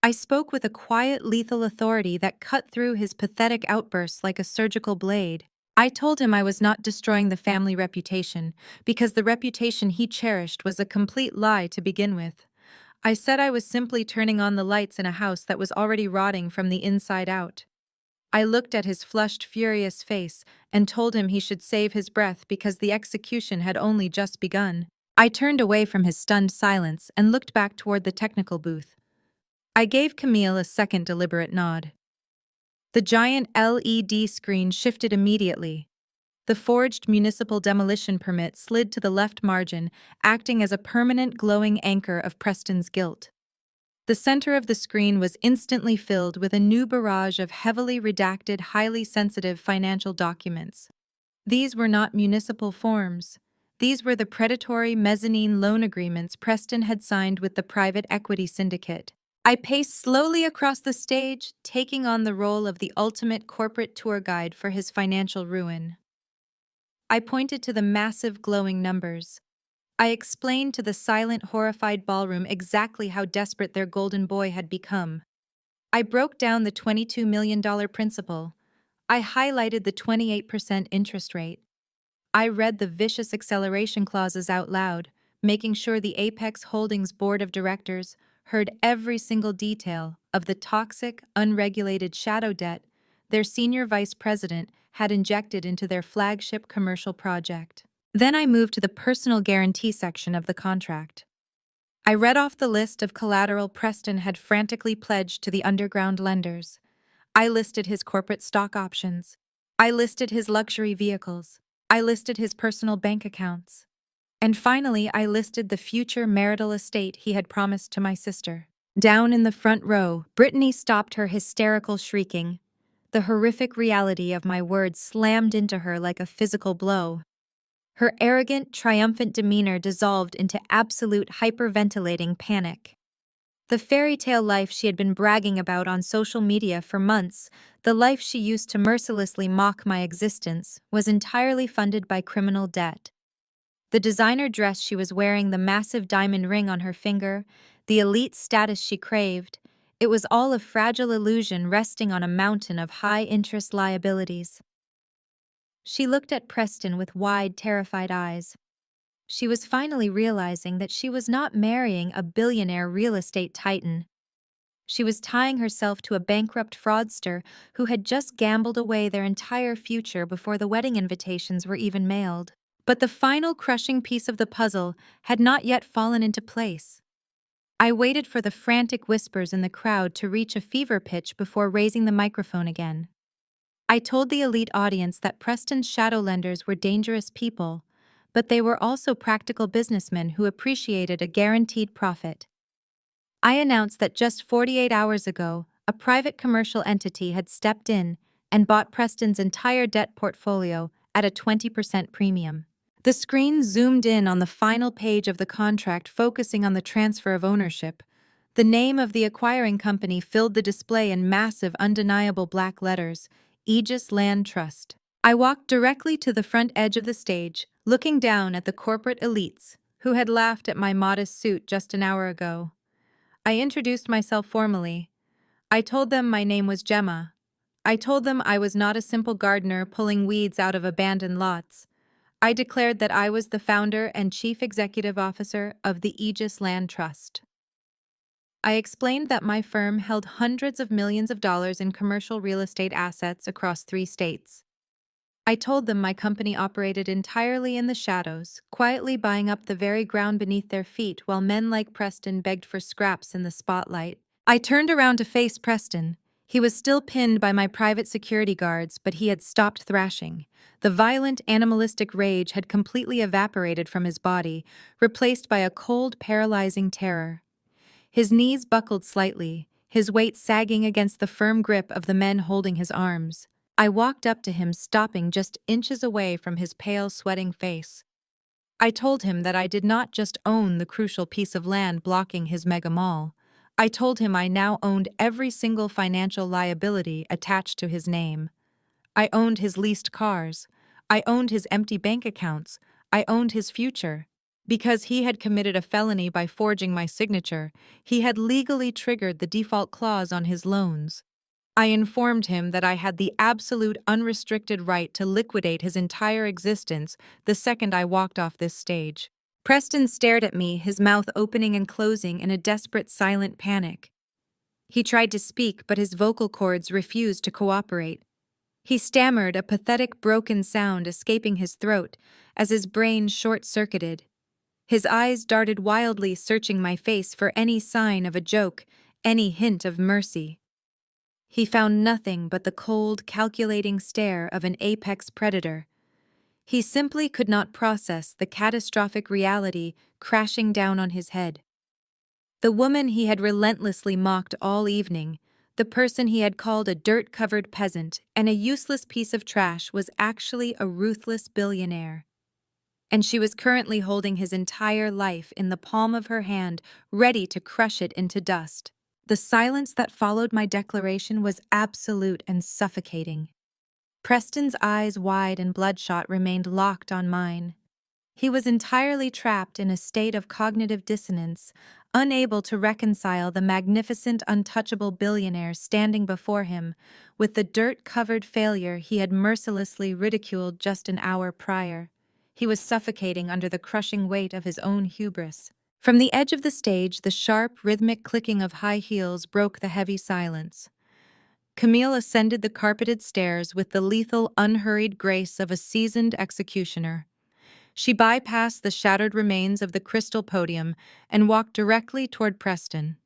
I spoke with a quiet, lethal authority that cut through his pathetic outbursts like a surgical blade. I told him I was not destroying the family reputation, because the reputation he cherished was a complete lie to begin with. I said I was simply turning on the lights in a house that was already rotting from the inside out. I looked at his flushed, furious face and told him he should save his breath because the execution had only just begun. I turned away from his stunned silence and looked back toward the technical booth. I gave Camille a second deliberate nod. The giant LED screen shifted immediately. The forged municipal demolition permit slid to the left margin, acting as a permanent glowing anchor of Preston's guilt. The center of the screen was instantly filled with a new barrage of heavily redacted, highly sensitive financial documents. These were not municipal forms. These were the predatory mezzanine loan agreements Preston had signed with the private equity syndicate. I paced slowly across the stage, taking on the role of the ultimate corporate tour guide for his financial ruin. I pointed to the massive glowing numbers. I explained to the silent, horrified ballroom exactly how desperate their golden boy had become. I broke down the $22 million principal. I highlighted the 28% interest rate. I read the vicious acceleration clauses out loud, making sure the Apex Holdings board of directors heard every single detail of the toxic, unregulated shadow debt their senior vice president had injected into their flagship commercial project. Then I moved to the personal guarantee section of the contract. I read off the list of collateral Preston had frantically pledged to the underground lenders. I listed his corporate stock options. I listed his luxury vehicles. I listed his personal bank accounts. And finally, I listed the future marital estate he had promised to my sister. Down in the front row, Brittany stopped her hysterical shrieking. The horrific reality of my words slammed into her like a physical blow. Her arrogant, triumphant demeanor dissolved into absolute hyperventilating panic. The fairy tale life she had been bragging about on social media for months, the life she used to mercilessly mock my existence, was entirely funded by criminal debt. The designer dress she was wearing, the massive diamond ring on her finger, the elite status she craved, it was all a fragile illusion resting on a mountain of high-interest liabilities. She looked at Preston with wide, terrified eyes. She was finally realizing that she was not marrying a billionaire real estate titan. She was tying herself to a bankrupt fraudster who had just gambled away their entire future before the wedding invitations were even mailed. But the final crushing piece of the puzzle had not yet fallen into place. I waited for the frantic whispers in the crowd to reach a fever pitch before raising the microphone again. I told the elite audience that Preston's shadow lenders were dangerous people, but they were also practical businessmen who appreciated a guaranteed profit. I announced that just 48 hours ago, a private commercial entity had stepped in and bought Preston's entire debt portfolio at a 20% premium. The screen zoomed in on the final page of the contract, focusing on the transfer of ownership. The name of the acquiring company filled the display in massive, undeniable black letters: Aegis Land Trust. I walked directly to the front edge of the stage, looking down at the corporate elites, who had laughed at my modest suit just an hour ago. I introduced myself formally. I told them my name was Gemma. I told them I was not a simple gardener pulling weeds out of abandoned lots. I declared that I was the founder and chief executive officer of the Aegis Land Trust. I explained that my firm held hundreds of millions of dollars in commercial real estate assets across 3 states. I told them my company operated entirely in the shadows, quietly buying up the very ground beneath their feet while men like Preston begged for scraps in the spotlight. I turned around to face Preston. He was still pinned by my private security guards, but he had stopped thrashing. The violent, animalistic rage had completely evaporated from his body, replaced by a cold, paralyzing terror. His knees buckled slightly, his weight sagging against the firm grip of the men holding his arms. I walked up to him, stopping just inches away from his pale, sweating face. I told him that I did not just own the crucial piece of land blocking his mega mall. I told him I now owned every single financial liability attached to his name. I owned his leased cars. I owned his empty bank accounts. I owned his future. Because he had committed a felony by forging my signature, he had legally triggered the default clause on his loans. I informed him that I had the absolute unrestricted right to liquidate his entire existence the second I walked off this stage. Preston stared at me, his mouth opening and closing in a desperate, silent panic. He tried to speak, but his vocal cords refused to cooperate. He stammered, a pathetic, broken sound escaping his throat as his brain short-circuited. His eyes darted wildly, searching my face for any sign of a joke, any hint of mercy. He found nothing but the cold, calculating stare of an apex predator. He simply could not process the catastrophic reality crashing down on his head. The woman he had relentlessly mocked all evening, the person he had called a dirt-covered peasant and a useless piece of trash, was actually a ruthless billionaire. And she was currently holding his entire life in the palm of her hand, ready to crush it into dust. The silence that followed my declaration was absolute and suffocating. Preston's eyes, wide and bloodshot, remained locked on mine. He was entirely trapped in a state of cognitive dissonance, unable to reconcile the magnificent, untouchable billionaire standing before him with the dirt-covered failure he had mercilessly ridiculed just an hour prior. He was suffocating under the crushing weight of his own hubris. From the edge of the stage, the sharp, rhythmic clicking of high heels broke the heavy silence. Camille ascended the carpeted stairs with the lethal, unhurried grace of a seasoned executioner. She bypassed the shattered remains of the crystal podium and walked directly toward Preston.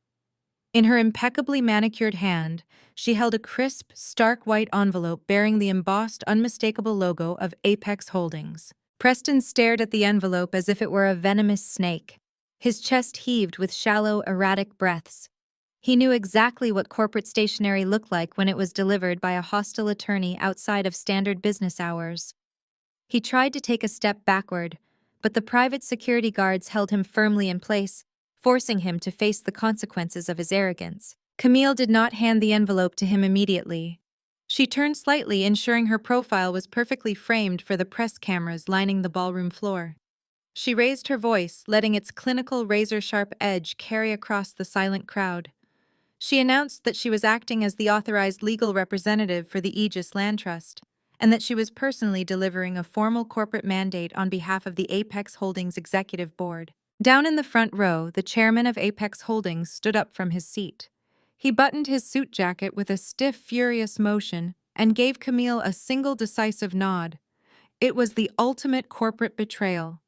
In her impeccably manicured hand, she held a crisp, stark white envelope bearing the embossed, unmistakable logo of Apex Holdings. Preston stared at the envelope as if it were a venomous snake. His chest heaved with shallow, erratic breaths. He knew exactly what corporate stationery looked like when it was delivered by a hostile attorney outside of standard business hours. He tried to take a step backward, but the private security guards held him firmly in place, forcing him to face the consequences of his arrogance. Camille did not hand the envelope to him immediately. She turned slightly, ensuring her profile was perfectly framed for the press cameras lining the ballroom floor. She raised her voice, letting its clinical razor-sharp edge carry across the silent crowd. She announced that she was acting as the authorized legal representative for the Aegis Land Trust, and that she was personally delivering a formal corporate mandate on behalf of the Apex Holdings Executive Board. Down in the front row, the chairman of Apex Holdings stood up from his seat. He buttoned his suit jacket with a stiff, furious motion and gave Camille a single decisive nod. It was the ultimate corporate betrayal.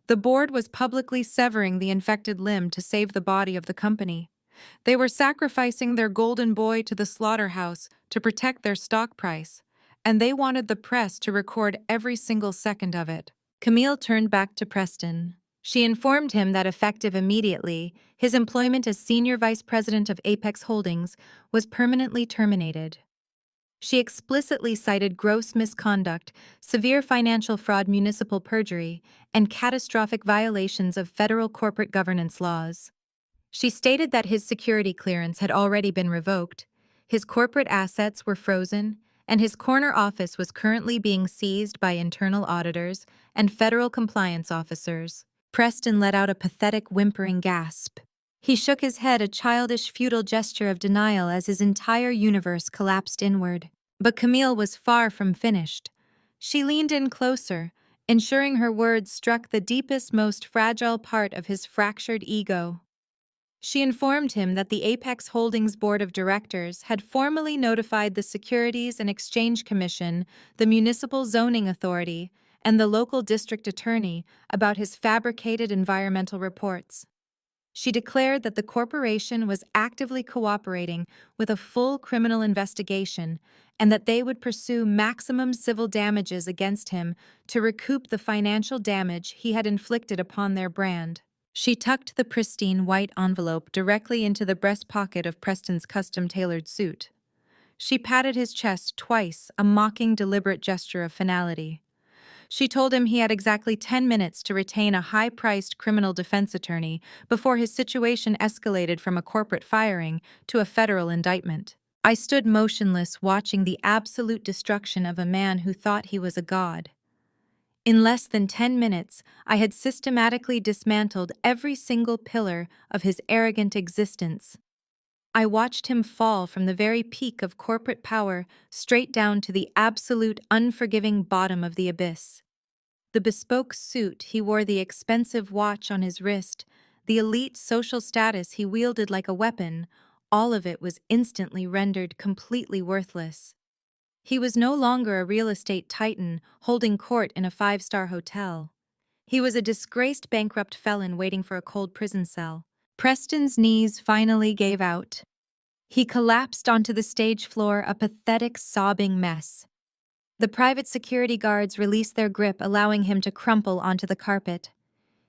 The board was publicly severing the infected limb to save the body of the company. They were sacrificing their golden boy to the slaughterhouse to protect their stock price, and they wanted the press to record every single second of it. Camille turned back to Preston. She informed him that effective immediately, his employment as senior vice president of Apex Holdings was permanently terminated. She explicitly cited gross misconduct, severe financial fraud, municipal perjury, and catastrophic violations of federal corporate governance laws. She stated that his security clearance had already been revoked, his corporate assets were frozen, and his corner office was currently being seized by internal auditors and federal compliance officers. Preston let out a pathetic, whimpering gasp. He shook his head, a childish, futile gesture of denial as his entire universe collapsed inward. But Camille was far from finished. She leaned in closer, ensuring her words struck the deepest, most fragile part of his fractured ego. She informed him that the Apex Holdings Board of Directors had formally notified the Securities and Exchange Commission, the Municipal Zoning Authority, and the local district attorney about his fabricated environmental reports. She declared that the corporation was actively cooperating with a full criminal investigation and that they would pursue maximum civil damages against him to recoup the financial damage he had inflicted upon their brand. She tucked the pristine white envelope directly into the breast pocket of Preston's custom-tailored suit. She patted his chest twice, a mocking, deliberate gesture of finality. She told him he had exactly 10 minutes to retain a high-priced criminal defense attorney before his situation escalated from a corporate firing to a federal indictment. I stood motionless, watching the absolute destruction of a man who thought he was a god. In less than 10 minutes, I had systematically dismantled every single pillar of his arrogant existence. I watched him fall from the very peak of corporate power straight down to the absolute unforgiving bottom of the abyss. The bespoke suit he wore, the expensive watch on his wrist, the elite social status he wielded like a weapon, all of it was instantly rendered completely worthless. He was no longer a real estate titan holding court in a five-star hotel. He was a disgraced bankrupt felon waiting for a cold prison cell. Preston's knees finally gave out. He collapsed onto the stage floor, a pathetic, sobbing mess. The private security guards released their grip, allowing him to crumple onto the carpet.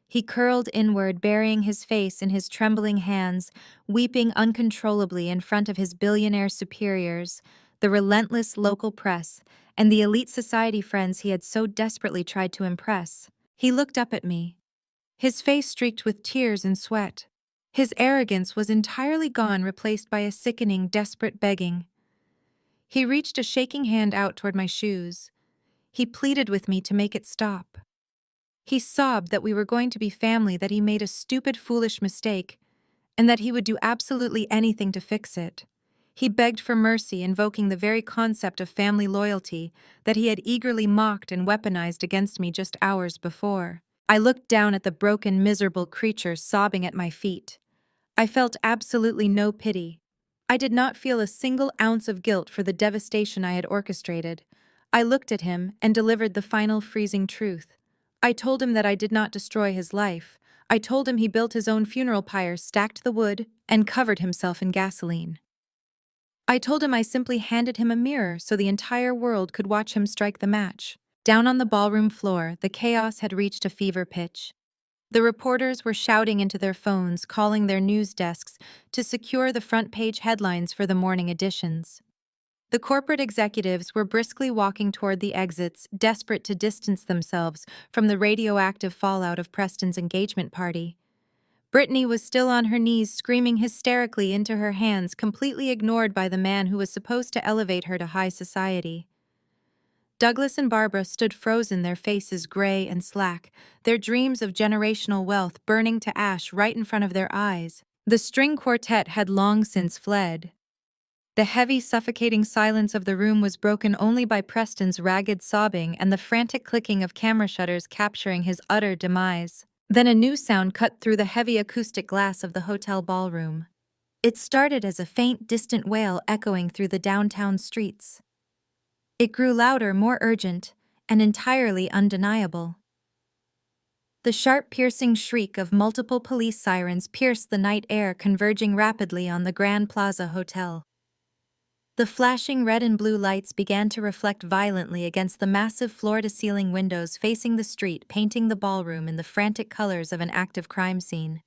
He curled inward, burying his face in his trembling hands, weeping uncontrollably in front of his billionaire superiors, the relentless local press, and the elite society friends he had so desperately tried to impress. He looked up at me, his face streaked with tears and sweat. His arrogance was entirely gone, replaced by a sickening, desperate begging. He reached a shaking hand out toward my shoes. He pleaded with me to make it stop. He sobbed that we were going to be family, that he made a stupid, foolish mistake, and that he would do absolutely anything to fix it. He begged for mercy, invoking the very concept of family loyalty that he had eagerly mocked and weaponized against me just hours before. I looked down at the broken, miserable creature sobbing at my feet. I felt absolutely no pity. I did not feel a single ounce of guilt for the devastation I had orchestrated. I looked at him and delivered the final freezing truth. I told him that I did not destroy his life. I told him he built his own funeral pyre, stacked the wood, and covered himself in gasoline. I told him I simply handed him a mirror so the entire world could watch him strike the match. Down on the ballroom floor, the chaos had reached a fever pitch. The reporters were shouting into their phones, calling their news desks to secure the front-page headlines for the morning editions. The corporate executives were briskly walking toward the exits, desperate to distance themselves from the radioactive fallout of Preston's engagement party. Brittany was still on her knees, screaming hysterically into her hands, completely ignored by the man who was supposed to elevate her to high society. Douglas and Barbara stood frozen, their faces gray and slack, their dreams of generational wealth burning to ash right in front of their eyes. The string quartet had long since fled. The heavy, suffocating silence of the room was broken only by Preston's ragged sobbing and the frantic clicking of camera shutters capturing his utter demise. Then a new sound cut through the heavy acoustic glass of the hotel ballroom. It started as a faint, distant wail echoing through the downtown streets. It grew louder, more urgent, and entirely undeniable. The sharp, piercing shriek of multiple police sirens pierced the night air, converging rapidly on the Grand Plaza Hotel. The flashing red and blue lights began to reflect violently against the massive floor-to-ceiling windows facing the street, painting the ballroom in the frantic colors of an active crime scene.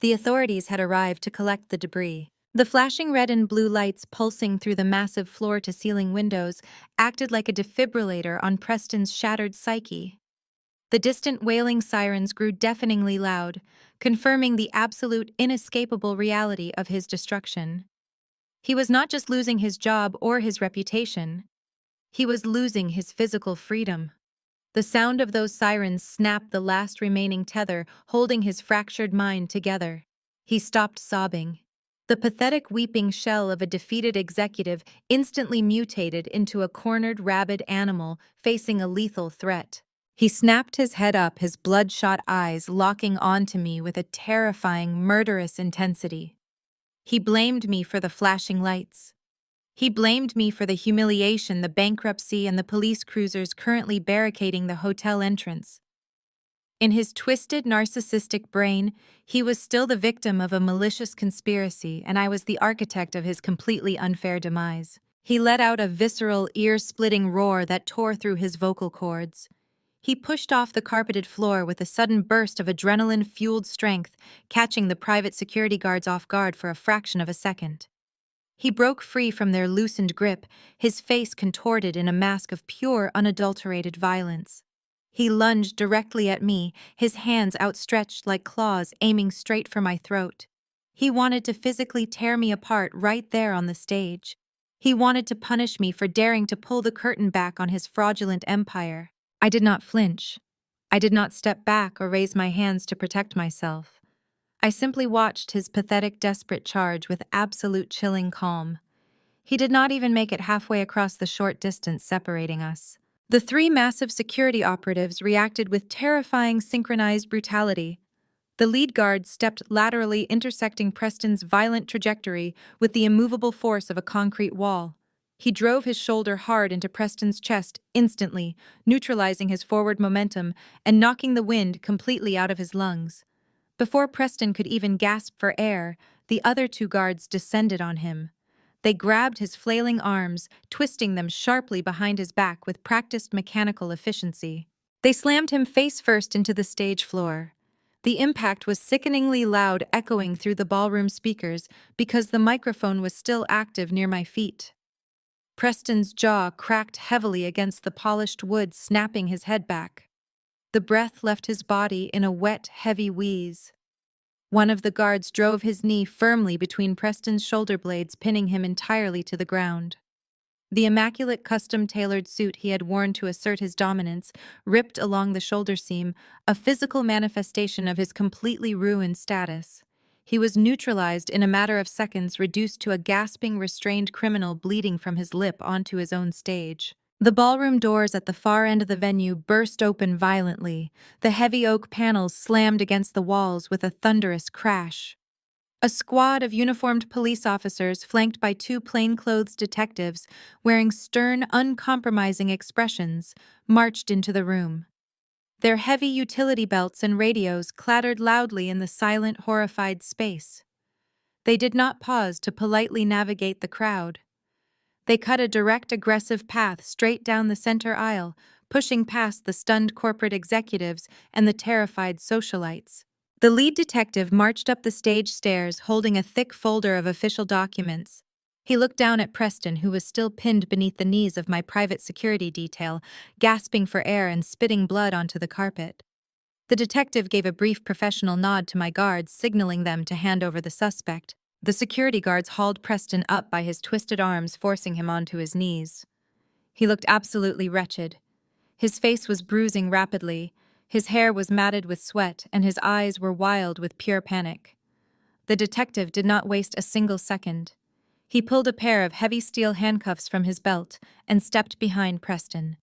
The authorities had arrived to collect the debris. The flashing red and blue lights pulsing through the massive floor-to-ceiling windows acted like a defibrillator on Preston's shattered psyche. The distant wailing sirens grew deafeningly loud, confirming the absolute, inescapable reality of his destruction. He was not just losing his job or his reputation. He was losing his physical freedom. The sound of those sirens snapped the last remaining tether holding his fractured mind together. He stopped sobbing. The pathetic weeping shell of a defeated executive instantly mutated into a cornered, rabid animal facing a lethal threat. He snapped his head up, his bloodshot eyes locking onto me with a terrifying, murderous intensity. He blamed me for the flashing lights. He blamed me for the humiliation, the bankruptcy, and the police cruisers currently barricading the hotel entrance. In his twisted, narcissistic brain, he was still the victim of a malicious conspiracy, and I was the architect of his completely unfair demise. He let out a visceral, ear-splitting roar that tore through his vocal cords. He pushed off the carpeted floor with a sudden burst of adrenaline-fueled strength, catching the private security guards off guard for a fraction of a second. He broke free from their loosened grip, his face contorted in a mask of pure, unadulterated violence. He lunged directly at me, his hands outstretched like claws aiming straight for my throat. He wanted to physically tear me apart right there on the stage. He wanted to punish me for daring to pull the curtain back on his fraudulent empire. I did not flinch. I did not step back or raise my hands to protect myself. I simply watched his pathetic, desperate charge with absolute chilling calm. He did not even make it halfway across the short distance separating us. The three massive security operatives reacted with terrifying synchronized brutality. The lead guard stepped laterally, intersecting Preston's violent trajectory with the immovable force of a concrete wall. He drove his shoulder hard into Preston's chest instantly, neutralizing his forward momentum and knocking the wind completely out of his lungs. Before Preston could even gasp for air, the other two guards descended on him. They grabbed his flailing arms, twisting them sharply behind his back with practiced mechanical efficiency. They slammed him face first into the stage floor. The impact was sickeningly loud, echoing through the ballroom speakers because the microphone was still active near my feet. Preston's jaw cracked heavily against the polished wood, snapping his head back. The breath left his body in a wet, heavy wheeze. One of the guards drove his knee firmly between Preston's shoulder blades, pinning him entirely to the ground. The immaculate custom-tailored suit he had worn to assert his dominance ripped along the shoulder seam, a physical manifestation of his completely ruined status. He was neutralized in a matter of seconds, reduced to a gasping, restrained criminal bleeding from his lip onto his own stage. The ballroom doors at the far end of the venue burst open violently. The heavy oak panels slammed against the walls with a thunderous crash. A squad of uniformed police officers, flanked by two plainclothes detectives wearing stern, uncompromising expressions, marched into the room. Their heavy utility belts and radios clattered loudly in the silent, horrified space. They did not pause to politely navigate the crowd. They cut a direct, aggressive path straight down the center aisle, pushing past the stunned corporate executives and the terrified socialites. The lead detective marched up the stage stairs holding a thick folder of official documents. He looked down at Preston, who was still pinned beneath the knees of my private security detail, gasping for air and spitting blood onto the carpet. The detective gave a brief professional nod to my guards, signaling them to hand over the suspect. The security guards hauled Preston up by his twisted arms, forcing him onto his knees. He looked absolutely wretched. His face was bruising rapidly, his hair was matted with sweat, and his eyes were wild with pure panic. The detective did not waste a single second. He pulled a pair of heavy steel handcuffs from his belt and stepped behind Preston.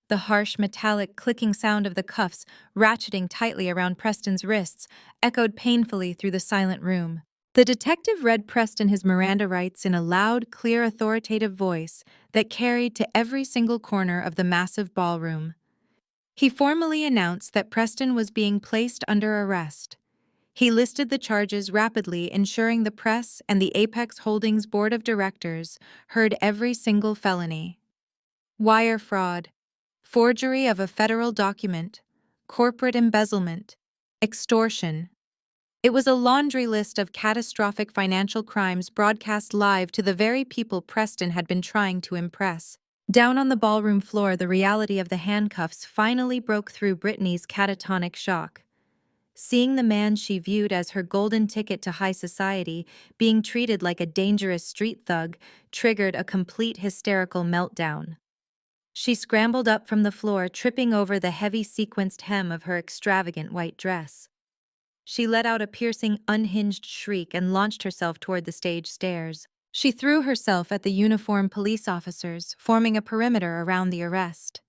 The harsh, metallic, clicking sound of the cuffs, ratcheting tightly around Preston's wrists, echoed painfully through the silent room. The detective read Preston his Miranda rights in a loud, clear, authoritative voice that carried to every single corner of the massive ballroom. He formally announced that Preston was being placed under arrest. He listed the charges rapidly, ensuring the press and the Apex Holdings Board of Directors heard every single felony. Wire fraud, forgery of a federal document, corporate embezzlement, extortion. It was a laundry list of catastrophic financial crimes broadcast live to the very people Preston had been trying to impress. Down on the ballroom floor, the reality of the handcuffs finally broke through Brittany's catatonic shock. Seeing the man she viewed as her golden ticket to high society being treated like a dangerous street thug triggered a complete hysterical meltdown. She scrambled up from the floor, tripping over the heavy sequenced hem of her extravagant white dress. She let out a piercing, unhinged shriek and launched herself toward the stage stairs. She threw herself at the uniformed police officers, forming a perimeter around the arrest.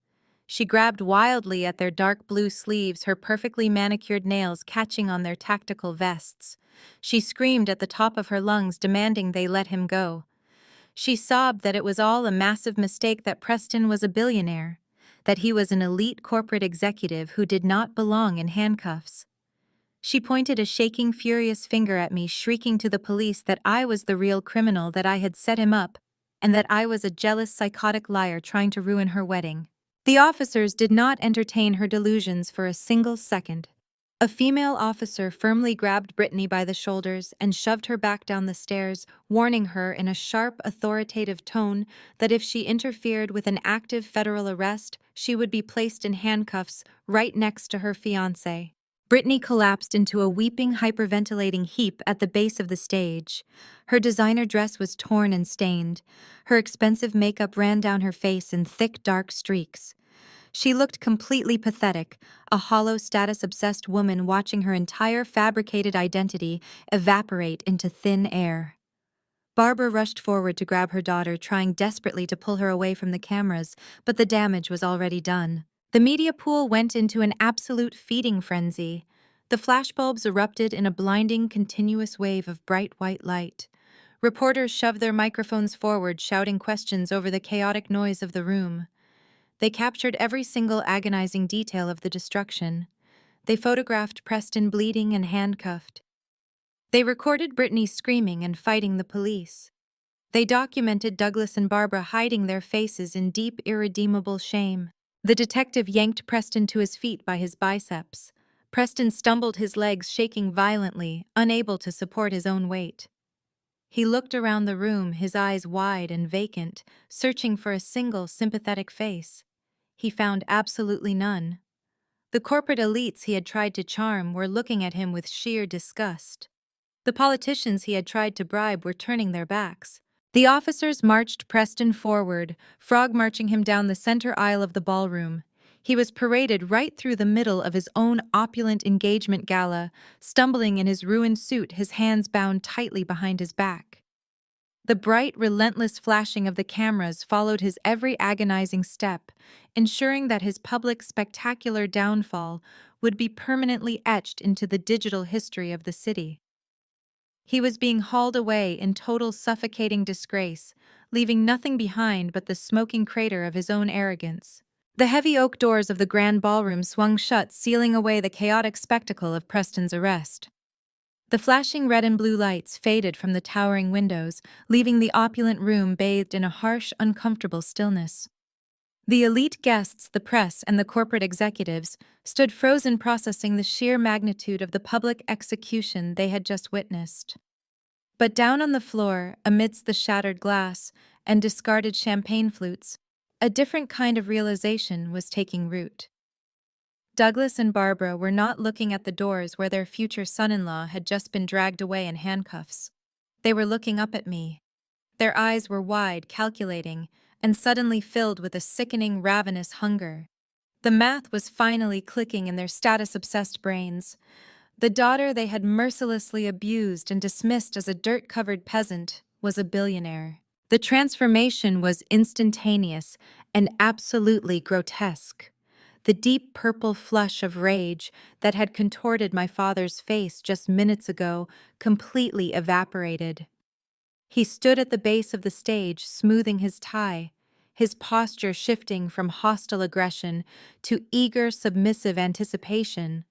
She grabbed wildly at their dark blue sleeves, her perfectly manicured nails catching on their tactical vests. She screamed at the top of her lungs, demanding they let him go. She sobbed that it was all a massive mistake, that Preston was a billionaire, that he was an elite corporate executive who did not belong in handcuffs. She pointed a shaking, furious finger at me, shrieking to the police that I was the real criminal, that I had set him up, and that I was a jealous, psychotic liar trying to ruin her wedding. The officers did not entertain her delusions for a single second. A female officer firmly grabbed Brittany by the shoulders and shoved her back down the stairs, warning her in a sharp, authoritative tone that if she interfered with an active federal arrest, she would be placed in handcuffs right next to her fiancé. Brittany collapsed into a weeping, hyperventilating heap at the base of the stage. Her designer dress was torn and stained. Her expensive makeup ran down her face in thick, dark streaks. She looked completely pathetic, a hollow, status-obsessed woman watching her entire fabricated identity evaporate into thin air. Barbara rushed forward to grab her daughter, trying desperately to pull her away from the cameras, but the damage was already done. The media pool went into an absolute feeding frenzy. The flashbulbs erupted in a blinding, continuous wave of bright white light. Reporters shoved their microphones forward, shouting questions over the chaotic noise of the room. They captured every single agonizing detail of the destruction. They photographed Preston bleeding and handcuffed. They recorded Brittany screaming and fighting the police. They documented Douglas and Barbara hiding their faces in deep, irredeemable shame. The detective yanked Preston to his feet by his biceps. Preston stumbled, his legs shaking violently, unable to support his own weight. He looked around the room, his eyes wide and vacant, searching for a single sympathetic face. He found absolutely none. The corporate elites he had tried to charm were looking at him with sheer disgust. The politicians he had tried to bribe were turning their backs. The officers marched Preston forward, frog marching him down the center aisle of the ballroom. He was paraded right through the middle of his own opulent engagement gala, stumbling in his ruined suit, his hands bound tightly behind his back. The bright, relentless flashing of the cameras followed his every agonizing step, ensuring that his public spectacular downfall would be permanently etched into the digital history of the city. He was being hauled away in total suffocating disgrace, leaving nothing behind but the smoking crater of his own arrogance. The heavy oak doors of the grand ballroom swung shut, sealing away the chaotic spectacle of Preston's arrest. The flashing red and blue lights faded from the towering windows, leaving the opulent room bathed in a harsh, uncomfortable stillness. The elite guests, the press, and the corporate executives stood frozen, processing the sheer magnitude of the public execution they had just witnessed. But down on the floor, amidst the shattered glass and discarded champagne flutes, a different kind of realization was taking root. Douglas and Barbara were not looking at the doors where their future son-in-law had just been dragged away in handcuffs. They were looking up at me. Their eyes were wide, calculating, and suddenly filled with a sickening, ravenous hunger. The math was finally clicking in their status-obsessed brains. The daughter they had mercilessly abused and dismissed as a dirt-covered peasant was a billionaire. The transformation was instantaneous and absolutely grotesque. The deep purple flush of rage that had contorted my father's face just minutes ago completely evaporated. He stood at the base of the stage, smoothing his tie, his posture shifting from hostile aggression to eager, submissive anticipation.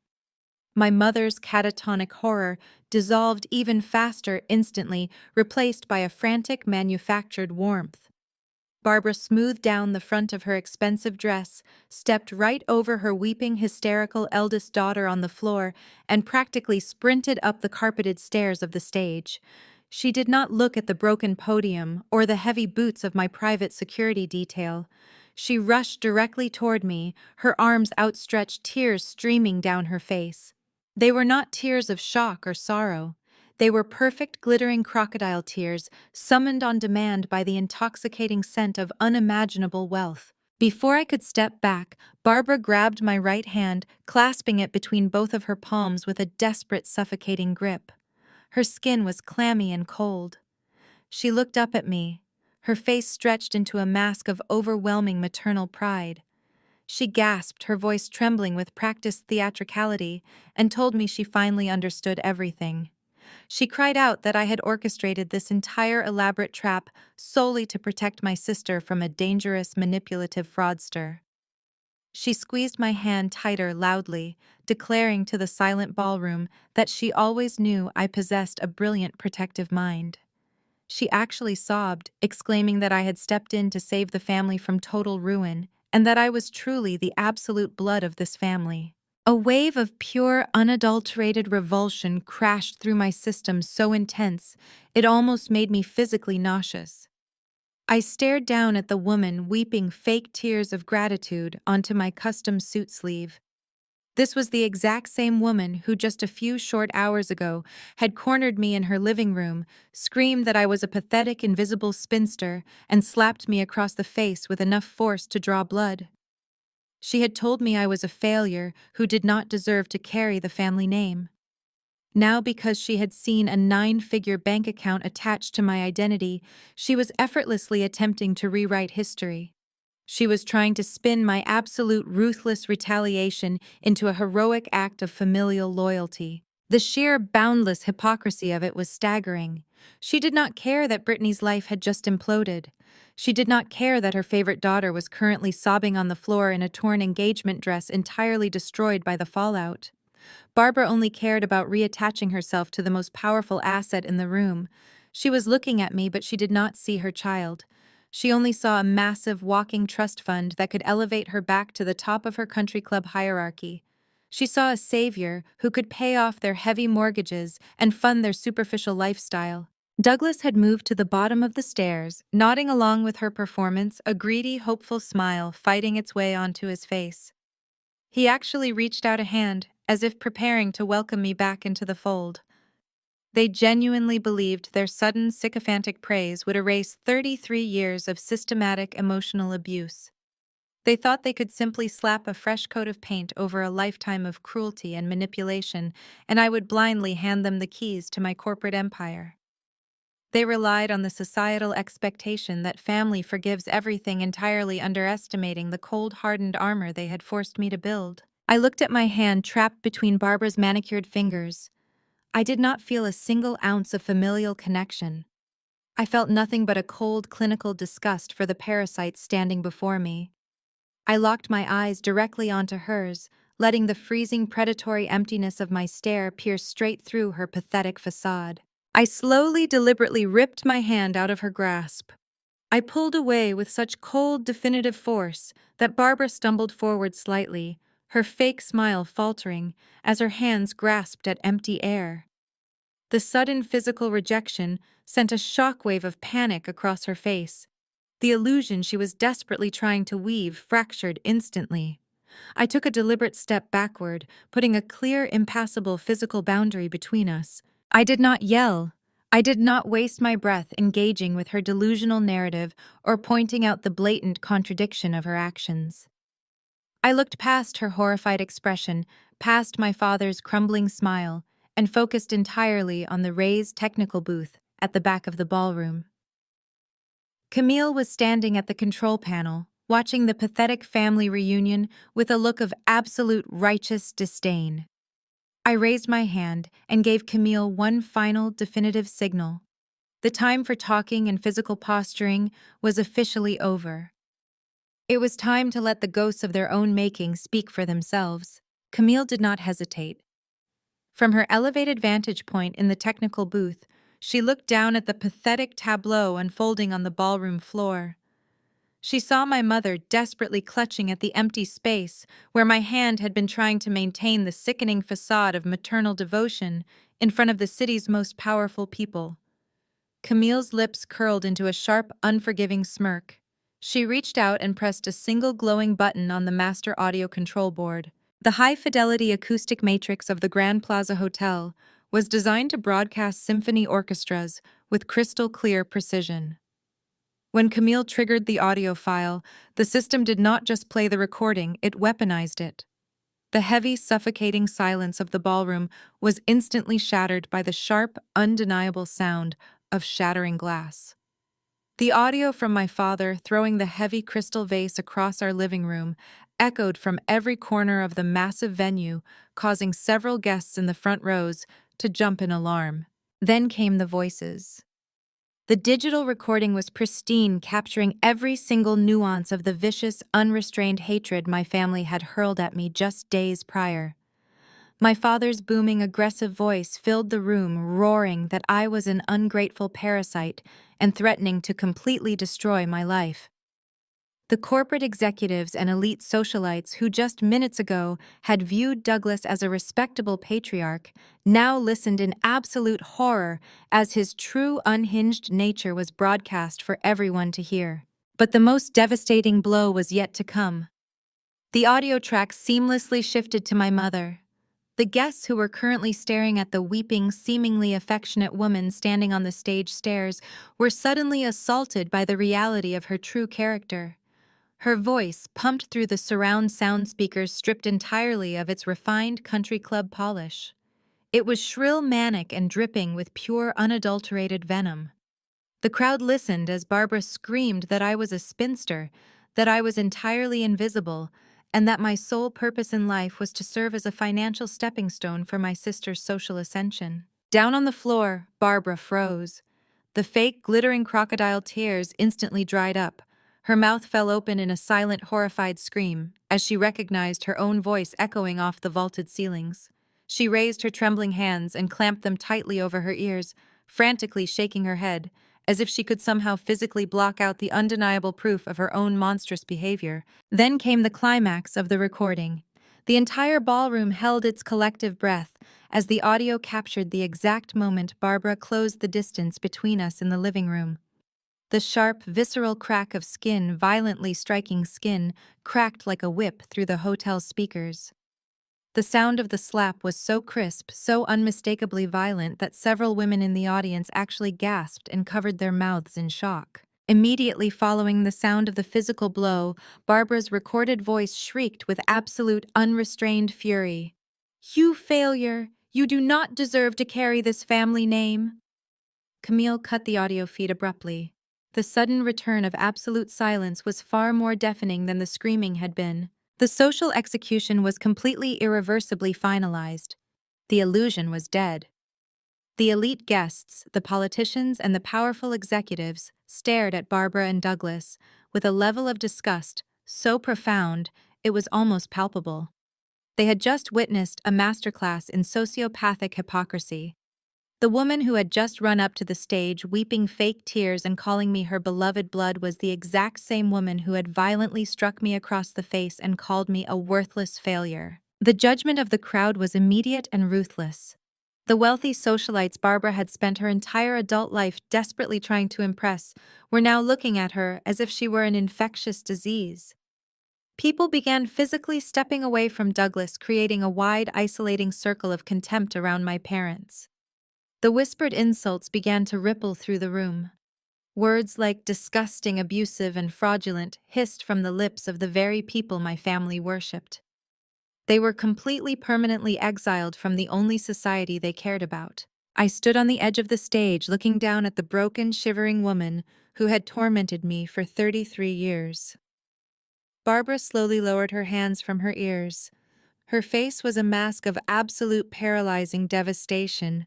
My mother's catatonic horror dissolved even faster instantly, replaced by a frantic, manufactured warmth. Barbara smoothed down the front of her expensive dress, stepped right over her weeping, hysterical eldest daughter on the floor, and practically sprinted up the carpeted stairs of the stage. She did not look at the broken podium or the heavy boots of my private security detail. She rushed directly toward me, her arms outstretched, tears streaming down her face. They were not tears of shock or sorrow. They were perfect, glittering crocodile tears, summoned on demand by the intoxicating scent of unimaginable wealth. Before I could step back, Barbara grabbed my right hand, clasping it between both of her palms with a desperate, suffocating grip. Her skin was clammy and cold. She looked up at me, her face stretched into a mask of overwhelming maternal pride. She gasped, her voice trembling with practiced theatricality, and told me she finally understood everything. She cried out that I had orchestrated this entire elaborate trap solely to protect my sister from a dangerous, manipulative fraudster. She squeezed my hand tighter loudly, declaring to the silent ballroom that she always knew I possessed a brilliant protective mind. She actually sobbed, exclaiming that I had stepped in to save the family from total ruin, and that I was truly the absolute blood of this family. A wave of pure, unadulterated revulsion crashed through my system so intense it almost made me physically nauseous. I stared down at the woman weeping fake tears of gratitude onto my custom suit sleeve. This was the exact same woman who just a few short hours ago had cornered me in her living room, screamed that I was a pathetic invisible spinster, and slapped me across the face with enough force to draw blood. She had told me I was a failure who did not deserve to carry the family name. Now, because she had seen a 9-figure bank account attached to my identity, she was effortlessly attempting to rewrite history. She was trying to spin my absolute ruthless retaliation into a heroic act of familial loyalty. The sheer boundless hypocrisy of it was staggering. She did not care that Brittany's life had just imploded. She did not care that her favorite daughter was currently sobbing on the floor in a torn engagement dress entirely destroyed by the fallout. Barbara only cared about reattaching herself to the most powerful asset in the room. She was looking at me, but she did not see her child. She only saw a massive walking trust fund that could elevate her back to the top of her country club hierarchy. She saw a savior who could pay off their heavy mortgages and fund their superficial lifestyle. Douglas had moved to the bottom of the stairs, nodding along with her performance, a greedy, hopeful smile fighting its way onto his face. He actually reached out a hand, as if preparing to welcome me back into the fold. They genuinely believed their sudden sycophantic praise would erase 33 years of systematic emotional abuse. They thought they could simply slap a fresh coat of paint over a lifetime of cruelty and manipulation, and I would blindly hand them the keys to my corporate empire. They relied on the societal expectation that family forgives everything, entirely underestimating the cold-hardened armor they had forced me to build. I looked at my hand trapped between Barbara's manicured fingers. I did not feel a single ounce of familial connection. I felt nothing but a cold, clinical disgust for the parasite standing before me. I locked my eyes directly onto hers, letting the freezing, predatory emptiness of my stare pierce straight through her pathetic facade. I slowly, deliberately ripped my hand out of her grasp. I pulled away with such cold, definitive force that Barbara stumbled forward slightly, her fake smile faltering as her hands grasped at empty air. The sudden physical rejection sent a shockwave of panic across her face. The illusion she was desperately trying to weave fractured instantly. I took a deliberate step backward, putting a clear, impassable physical boundary between us. I did not yell. I did not waste my breath engaging with her delusional narrative or pointing out the blatant contradiction of her actions. I looked past her horrified expression, past my father's crumbling smile, and focused entirely on the raised technical booth at the back of the ballroom. Camille was standing at the control panel, watching the pathetic family reunion with a look of absolute righteous disdain. I raised my hand and gave Camille one final, definitive signal. The time for talking and physical posturing was officially over. It was time to let the ghosts of their own making speak for themselves. Camille did not hesitate. From her elevated vantage point in the technical booth, she looked down at the pathetic tableau unfolding on the ballroom floor. She saw my mother desperately clutching at the empty space where my hand had been trying to maintain the sickening facade of maternal devotion in front of the city's most powerful people. Camille's lips curled into a sharp, unforgiving smirk. She reached out and pressed a single glowing button on the master audio control board. The high-fidelity acoustic matrix of the Grand Plaza Hotel was designed to broadcast symphony orchestras with crystal-clear precision. When Camille triggered the audio file, the system did not just play the recording, it weaponized it. The heavy, suffocating silence of the ballroom was instantly shattered by the sharp, undeniable sound of shattering glass. The audio from my father throwing the heavy crystal vase across our living room echoed from every corner of the massive venue, causing several guests in the front rows to jump in alarm. Then came the voices. The digital recording was pristine, capturing every single nuance of the vicious, unrestrained hatred my family had hurled at me just days prior. My father's booming, aggressive voice filled the room, roaring that I was an ungrateful parasite and threatening to completely destroy my life. The corporate executives and elite socialites who just minutes ago had viewed Douglas as a respectable patriarch now listened in absolute horror as his true unhinged nature was broadcast for everyone to hear. But the most devastating blow was yet to come. The audio track seamlessly shifted to my mother. The guests who were currently staring at the weeping, seemingly affectionate woman standing on the stage stairs were suddenly assaulted by the reality of her true character. Her voice, pumped through the surround sound speakers stripped entirely of its refined country club polish. It was shrill, manic, and dripping with pure, unadulterated venom. The crowd listened as Barbara screamed that I was a spinster, that I was entirely invisible, and that my sole purpose in life was to serve as a financial stepping stone for my sister's social ascension. Down on the floor, Barbara froze. The fake, glittering crocodile tears instantly dried up. Her mouth fell open in a silent, horrified scream as she recognized her own voice echoing off the vaulted ceilings. She raised her trembling hands and clamped them tightly over her ears, frantically shaking her head, as if she could somehow physically block out the undeniable proof of her own monstrous behavior. Then came the climax of the recording. The entire ballroom held its collective breath as the audio captured the exact moment Barbara closed the distance between us in the living room. The sharp, visceral crack of skin violently striking skin cracked like a whip through the hotel's speakers. The sound of the slap was so crisp, so unmistakably violent that several women in the audience actually gasped and covered their mouths in shock. Immediately following the sound of the physical blow, Barbara's recorded voice shrieked with absolute, unrestrained fury. "You failure! You do not deserve to carry this family name!" Camille cut the audio feed abruptly. The sudden return of absolute silence was far more deafening than the screaming had been. The social execution was completely irreversibly finalized. The illusion was dead. The elite guests, the politicians, and the powerful executives stared at Barbara and Douglas with a level of disgust so profound it was almost palpable. They had just witnessed a masterclass in sociopathic hypocrisy. The woman who had just run up to the stage weeping fake tears and calling me her beloved blood was the exact same woman who had violently struck me across the face and called me a worthless failure. The judgment of the crowd was immediate and ruthless. The wealthy socialites Barbara had spent her entire adult life desperately trying to impress were now looking at her as if she were an infectious disease. People began physically stepping away from Douglas, creating a wide, isolating circle of contempt around my parents. The whispered insults began to ripple through the room. Words like disgusting, abusive, and fraudulent hissed from the lips of the very people my family worshipped. They were completely permanently exiled from the only society they cared about. I stood on the edge of the stage looking down at the broken, shivering woman who had tormented me for 33 years. Barbara slowly lowered her hands from her ears. Her face was a mask of absolute paralyzing devastation.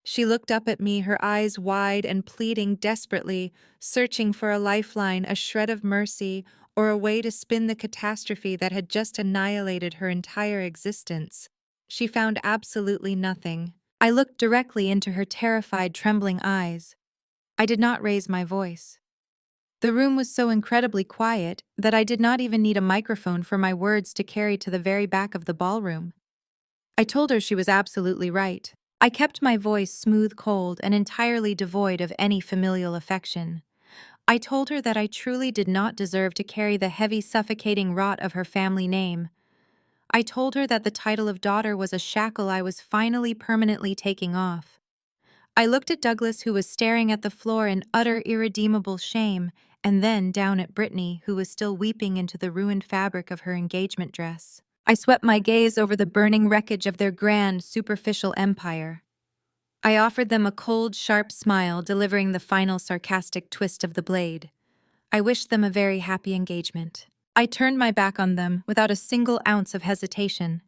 She looked up at me, her eyes wide and pleading desperately, searching for a lifeline, a shred of mercy, or a way to spin the catastrophe that had just annihilated her entire existence. She found absolutely nothing. I looked directly into her terrified, trembling eyes. I did not raise my voice. The room was so incredibly quiet that I did not even need a microphone for my words to carry to the very back of the ballroom. I told her she was absolutely right. I kept my voice smooth, cold, and entirely devoid of any familial affection. I told her that I truly did not deserve to carry the heavy, suffocating rot of her family name. I told her that the title of daughter was a shackle I was finally permanently taking off. I looked at Douglas, who was staring at the floor in utter, irredeemable shame, and then down at Brittany, who was still weeping into the ruined fabric of her engagement dress. I swept my gaze over the burning wreckage of their grand, superficial empire. I offered them a cold, sharp smile, delivering the final sarcastic twist of the blade. I wished them a very happy engagement. I turned my back on them without a single ounce of hesitation.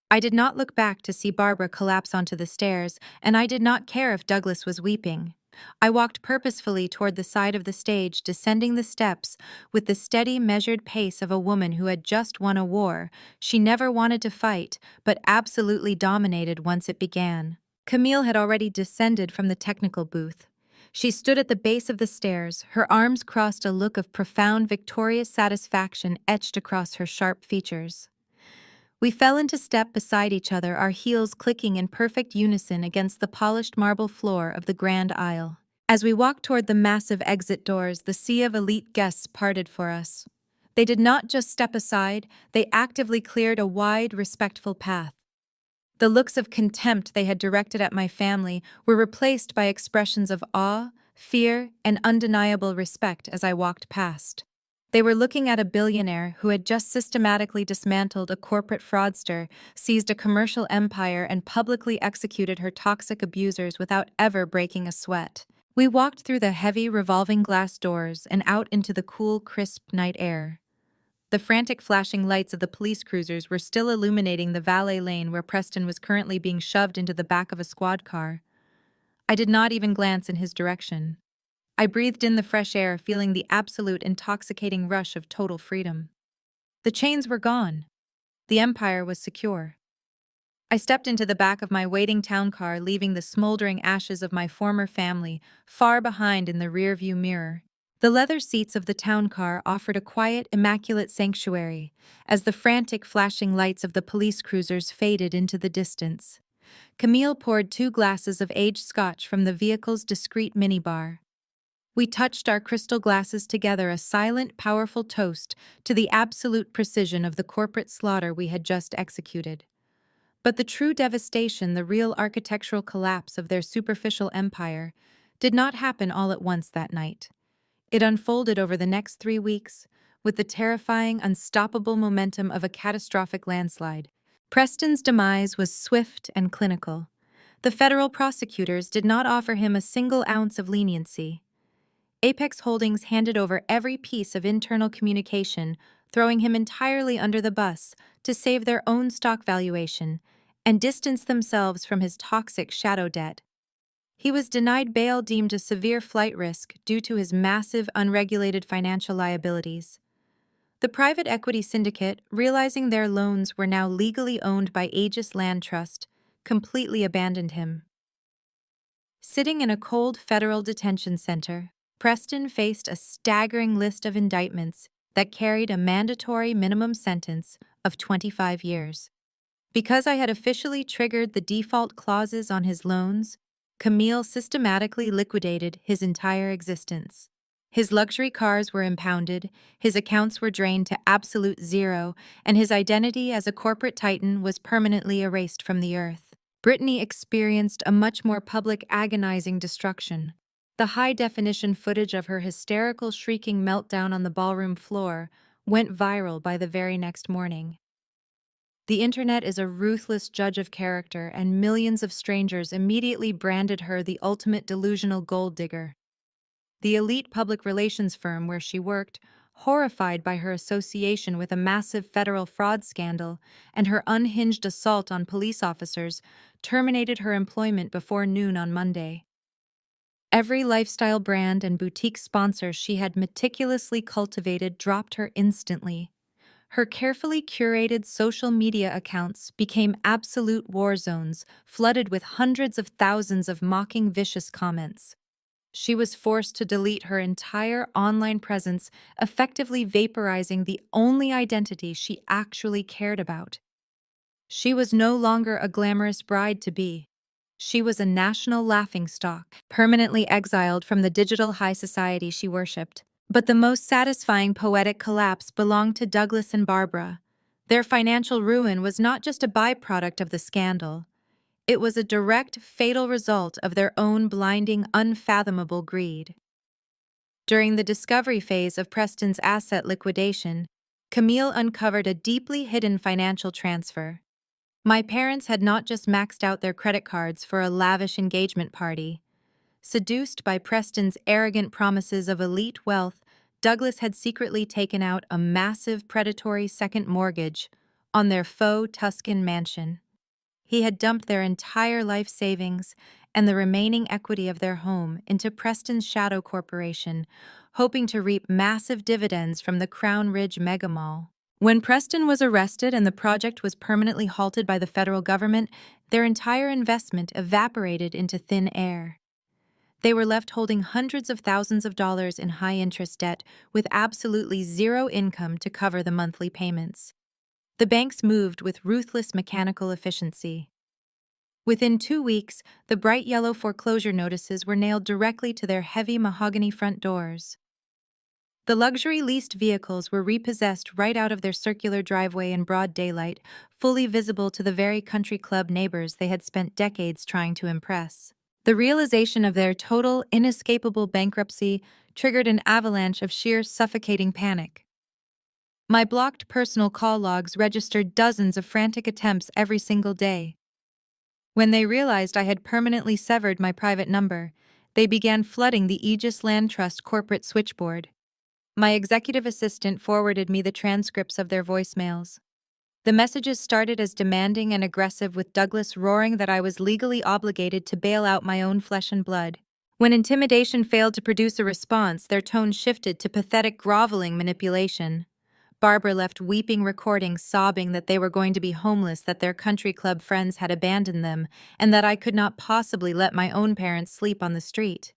I did not look back to see Barbara collapse onto the stairs, and I did not care if Douglas was weeping. I walked purposefully toward the side of the stage, descending the steps with the steady, measured pace of a woman who had just won a war she never wanted to fight, but absolutely dominated once it began. Camille had already descended from the technical booth. She stood at the base of the stairs, her arms crossed, a look of profound, victorious satisfaction etched across her sharp features. We fell into step beside each other, our heels clicking in perfect unison against the polished marble floor of the grand aisle. As we walked toward the massive exit doors, the sea of elite guests parted for us. They did not just step aside, they actively cleared a wide, respectful path. The looks of contempt they had directed at my family were replaced by expressions of awe, fear, and undeniable respect as I walked past. They were looking at a billionaire who had just systematically dismantled a corporate fraudster, seized a commercial empire, and publicly executed her toxic abusers without ever breaking a sweat. We walked through the heavy, revolving glass doors and out into the cool, crisp night air. The frantic flashing lights of the police cruisers were still illuminating the valet lane where Preston was currently being shoved into the back of a squad car. I did not even glance in his direction. I breathed in the fresh air, feeling the absolute intoxicating rush of total freedom. The chains were gone. The empire was secure. I stepped into the back of my waiting town car, leaving the smoldering ashes of my former family far behind in the rearview mirror. The leather seats of the town car offered a quiet, immaculate sanctuary as the frantic flashing lights of the police cruisers faded into the distance. Camille poured 2 glasses of aged scotch from the vehicle's discreet minibar. We touched our crystal glasses together, a silent, powerful toast to the absolute precision of the corporate slaughter we had just executed. But the true devastation, the real architectural collapse of their superficial empire, did not happen all at once that night. It unfolded over the next 3 weeks, with the terrifying, unstoppable momentum of a catastrophic landslide. Preston's demise was swift and clinical. The federal prosecutors did not offer him a single ounce of leniency. Apex Holdings handed over every piece of internal communication, throwing him entirely under the bus to save their own stock valuation and distance themselves from his toxic shadow debt. He was denied bail, deemed a severe flight risk due to his massive, unregulated financial liabilities. The private equity syndicate, realizing their loans were now legally owned by Aegis Land Trust, completely abandoned him. Sitting in a cold federal detention center, Preston faced a staggering list of indictments that carried a mandatory minimum sentence of 25 years. Because I had officially triggered the default clauses on his loans, Camille systematically liquidated his entire existence. His luxury cars were impounded, his accounts were drained to absolute zero, and his identity as a corporate titan was permanently erased from the earth. Brittany experienced a much more public, agonizing destruction. The high-definition footage of her hysterical, shrieking meltdown on the ballroom floor went viral by the very next morning. The internet is a ruthless judge of character, and millions of strangers immediately branded her the ultimate delusional gold digger. The elite public relations firm where she worked, horrified by her association with a massive federal fraud scandal and her unhinged assault on police officers, terminated her employment before noon on Monday. Every lifestyle brand and boutique sponsor she had meticulously cultivated dropped her instantly. Her carefully curated social media accounts became absolute war zones, flooded with hundreds of thousands of mocking, vicious comments. She was forced to delete her entire online presence, effectively vaporizing the only identity she actually cared about. She was no longer a glamorous bride-to-be. She was a national laughingstock, permanently exiled from the digital high society she worshipped. But the most satisfying poetic collapse belonged to Douglas and Barbara. Their financial ruin was not just a byproduct of the scandal. It was a direct, fatal result of their own blinding, unfathomable greed. During the discovery phase of Preston's asset liquidation, Camille uncovered a deeply hidden financial transfer. My parents had not just maxed out their credit cards for a lavish engagement party. Seduced by Preston's arrogant promises of elite wealth, Douglas had secretly taken out a massive predatory second mortgage on their faux Tuscan mansion. He had dumped their entire life savings and the remaining equity of their home into Preston's Shadow Corporation, hoping to reap massive dividends from the Crown Ridge mega mall. When Preston was arrested and the project was permanently halted by the federal government, their entire investment evaporated into thin air. They were left holding hundreds of thousands of dollars in high-interest debt with absolutely zero income to cover the monthly payments. The banks moved with ruthless mechanical efficiency. Within 2 weeks, the bright yellow foreclosure notices were nailed directly to their heavy mahogany front doors. The luxury leased vehicles were repossessed right out of their circular driveway in broad daylight, fully visible to the very country club neighbors they had spent decades trying to impress. The realization of their total, inescapable bankruptcy triggered an avalanche of sheer suffocating panic. My blocked personal call logs registered dozens of frantic attempts every single day. When they realized I had permanently severed my private number, they began flooding the Aegis Land Trust corporate switchboard. My executive assistant forwarded me the transcripts of their voicemails. The messages started as demanding and aggressive, with Douglas roaring that I was legally obligated to bail out my own flesh and blood. When intimidation failed to produce a response, their tone shifted to pathetic groveling manipulation. Barbara left weeping recordings sobbing that they were going to be homeless, that their country club friends had abandoned them, and that I could not possibly let my own parents sleep on the street.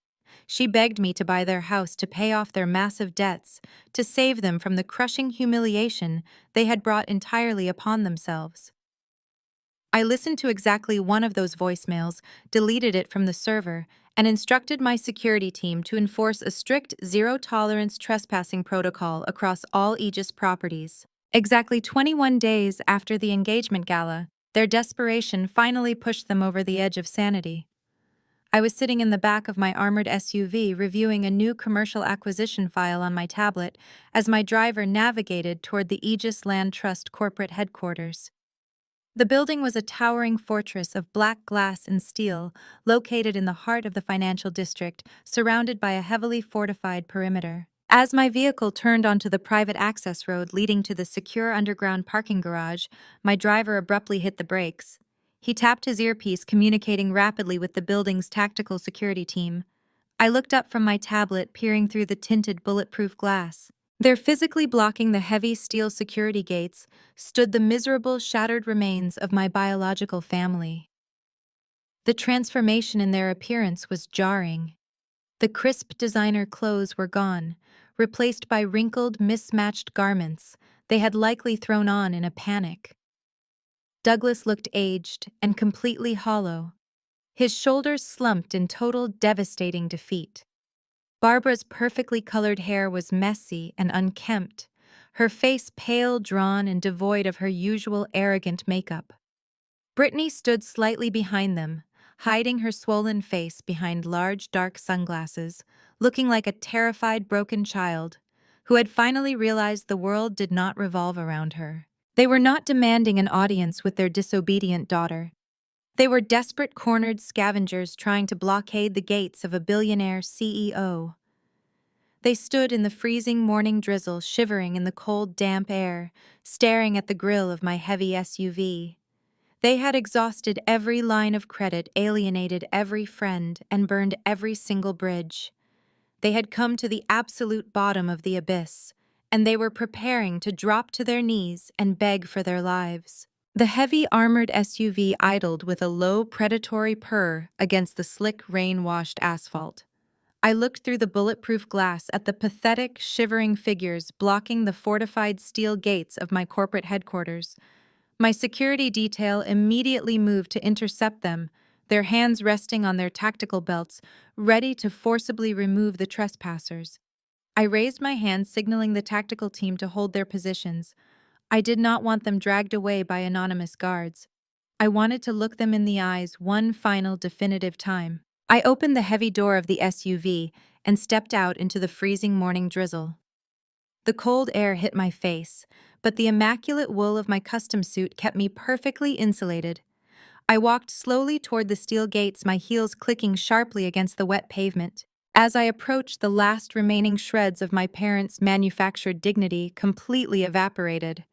She begged me to buy their house to pay off their massive debts, to save them from the crushing humiliation they had brought entirely upon themselves. I listened to exactly one of those voicemails, deleted it from the server, and instructed my security team to enforce a strict zero-tolerance trespassing protocol across all Aegis properties. Exactly 21 days after the engagement gala, their desperation finally pushed them over the edge of sanity. I was sitting in the back of my armored SUV reviewing a new commercial acquisition file on my tablet as my driver navigated toward the Aegis Land Trust corporate headquarters. The building was a towering fortress of black glass and steel, located in the heart of the financial district, surrounded by a heavily fortified perimeter. As my vehicle turned onto the private access road leading to the secure underground parking garage, my driver abruptly hit the brakes. He tapped his earpiece, communicating rapidly with the building's tactical security team. I looked up from my tablet, peering through the tinted bulletproof glass. There, physically blocking the heavy steel security gates, stood the miserable, shattered remains of my biological family. The transformation in their appearance was jarring. The crisp designer clothes were gone, replaced by wrinkled, mismatched garments they had likely thrown on in a panic. Douglas looked aged and completely hollow. His shoulders slumped in total, devastating defeat. Barbara's perfectly colored hair was messy and unkempt, her face pale, drawn, and devoid of her usual arrogant makeup. Brittany stood slightly behind them, hiding her swollen face behind large, dark sunglasses, looking like a terrified, broken child who had finally realized the world did not revolve around her. They were not demanding an audience with their disobedient daughter. They were desperate, cornered scavengers trying to blockade the gates of a billionaire CEO. They stood in the freezing morning drizzle, shivering in the cold, damp air, staring at the grille of my heavy SUV. They had exhausted every line of credit, alienated every friend, and burned every single bridge. They had come to the absolute bottom of the abyss, and they were preparing to drop to their knees and beg for their lives. The heavy armored SUV idled with a low, predatory purr against the slick, rain-washed asphalt. I looked through the bulletproof glass at the pathetic, shivering figures blocking the fortified steel gates of my corporate headquarters. My security detail immediately moved to intercept them, their hands resting on their tactical belts, ready to forcibly remove the trespassers. I raised my hand, signaling the tactical team to hold their positions. I did not want them dragged away by anonymous guards. I wanted to look them in the eyes one final, definitive time. I opened the heavy door of the SUV and stepped out into the freezing morning drizzle. The cold air hit my face, but the immaculate wool of my custom suit kept me perfectly insulated. I walked slowly toward the steel gates, my heels clicking sharply against the wet pavement. As I approached, the last remaining shreds of my parents' manufactured dignity completely evaporated.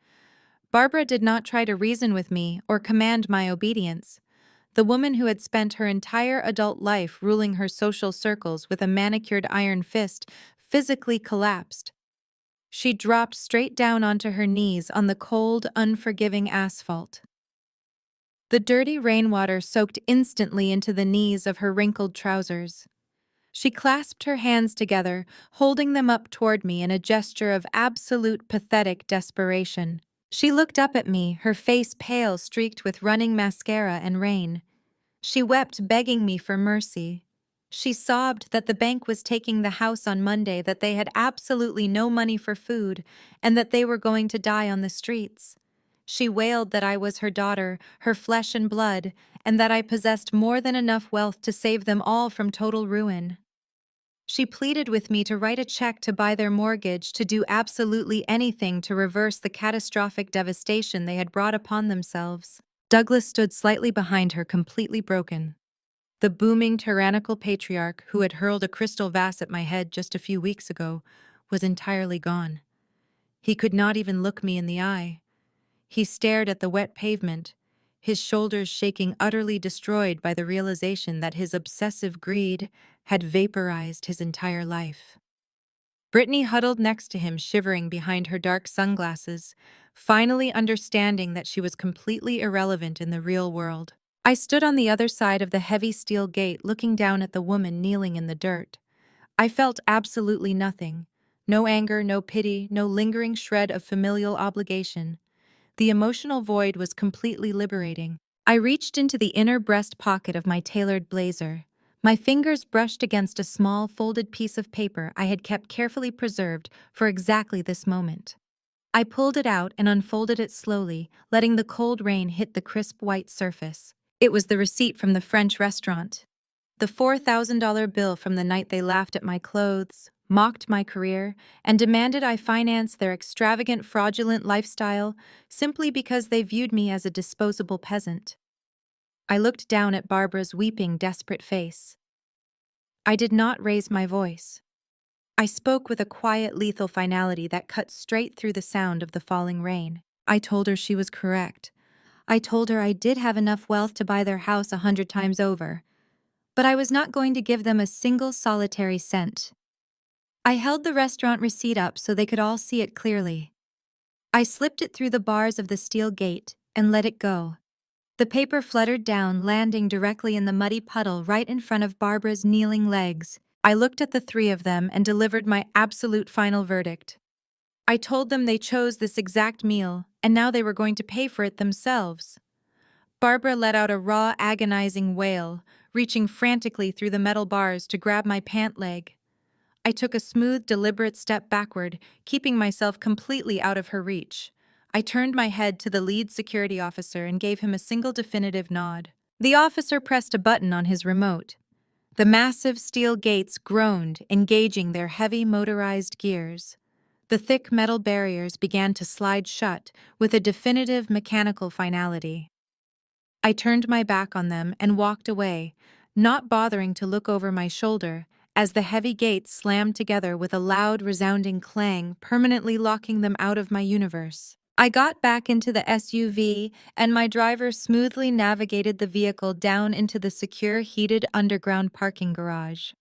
Barbara did not try to reason with me or command my obedience. The woman who had spent her entire adult life ruling her social circles with a manicured iron fist physically collapsed. She dropped straight down onto her knees on the cold, unforgiving asphalt. The dirty rainwater soaked instantly into the knees of her wrinkled trousers. She clasped her hands together, holding them up toward me in a gesture of absolute pathetic desperation. She looked up at me, her face pale, streaked with running mascara and rain. She wept, begging me for mercy. She sobbed that the bank was taking the house on Monday, that they had absolutely no money for food, and that they were going to die on the streets. She wailed that I was her daughter, her flesh and blood, and that I possessed more than enough wealth to save them all from total ruin. She pleaded with me to write a check to buy their mortgage, to do absolutely anything to reverse the catastrophic devastation they had brought upon themselves. Douglas stood slightly behind her, completely broken. The booming, tyrannical patriarch who had hurled a crystal vase at my head just a few weeks ago was entirely gone. He could not even look me in the eye. He stared at the wet pavement, his shoulders shaking, utterly destroyed by the realization that his obsessive greed had vaporized his entire life. Brittany huddled next to him, shivering behind her dark sunglasses, finally understanding that she was completely irrelevant in the real world. I stood on the other side of the heavy steel gate, looking down at the woman kneeling in the dirt. I felt absolutely nothing. No anger, no pity, no lingering shred of familial obligation. The emotional void was completely liberating. I reached into the inner breast pocket of my tailored blazer. My fingers brushed against a small, folded piece of paper I had kept carefully preserved for exactly this moment. I pulled it out and unfolded it slowly, letting the cold rain hit the crisp white surface. It was the receipt from the French restaurant. The $4,000 bill from the night they laughed at my clothes, mocked my career, and demanded I finance their extravagant, fraudulent lifestyle simply because they viewed me as a disposable peasant. I looked down at Barbara's weeping, desperate face. I did not raise my voice. I spoke with a quiet, lethal finality that cut straight through the sound of the falling rain. I told her she was correct. I told her I did have enough wealth to buy their house 100 times over, but I was not going to give them a single solitary cent. I held the restaurant receipt up so they could all see it clearly. I slipped it through the bars of the steel gate and let it go. The paper fluttered down, landing directly in the muddy puddle right in front of Barbara's kneeling legs. I looked at the three of them and delivered my absolute final verdict. I told them they chose this exact meal, and now they were going to pay for it themselves. Barbara let out a raw, agonizing wail, reaching frantically through the metal bars to grab my pant leg. I took a smooth, deliberate step backward, keeping myself completely out of her reach. I turned my head to the lead security officer and gave him a single definitive nod. The officer pressed a button on his remote. The massive steel gates groaned, engaging their heavy motorized gears. The thick metal barriers began to slide shut with a definitive mechanical finality. I turned my back on them and walked away, not bothering to look over my shoulder, as the heavy gates slammed together with a loud, resounding clang, permanently locking them out of my universe. I got back into the SUV, and my driver smoothly navigated the vehicle down into the secure, heated underground parking garage.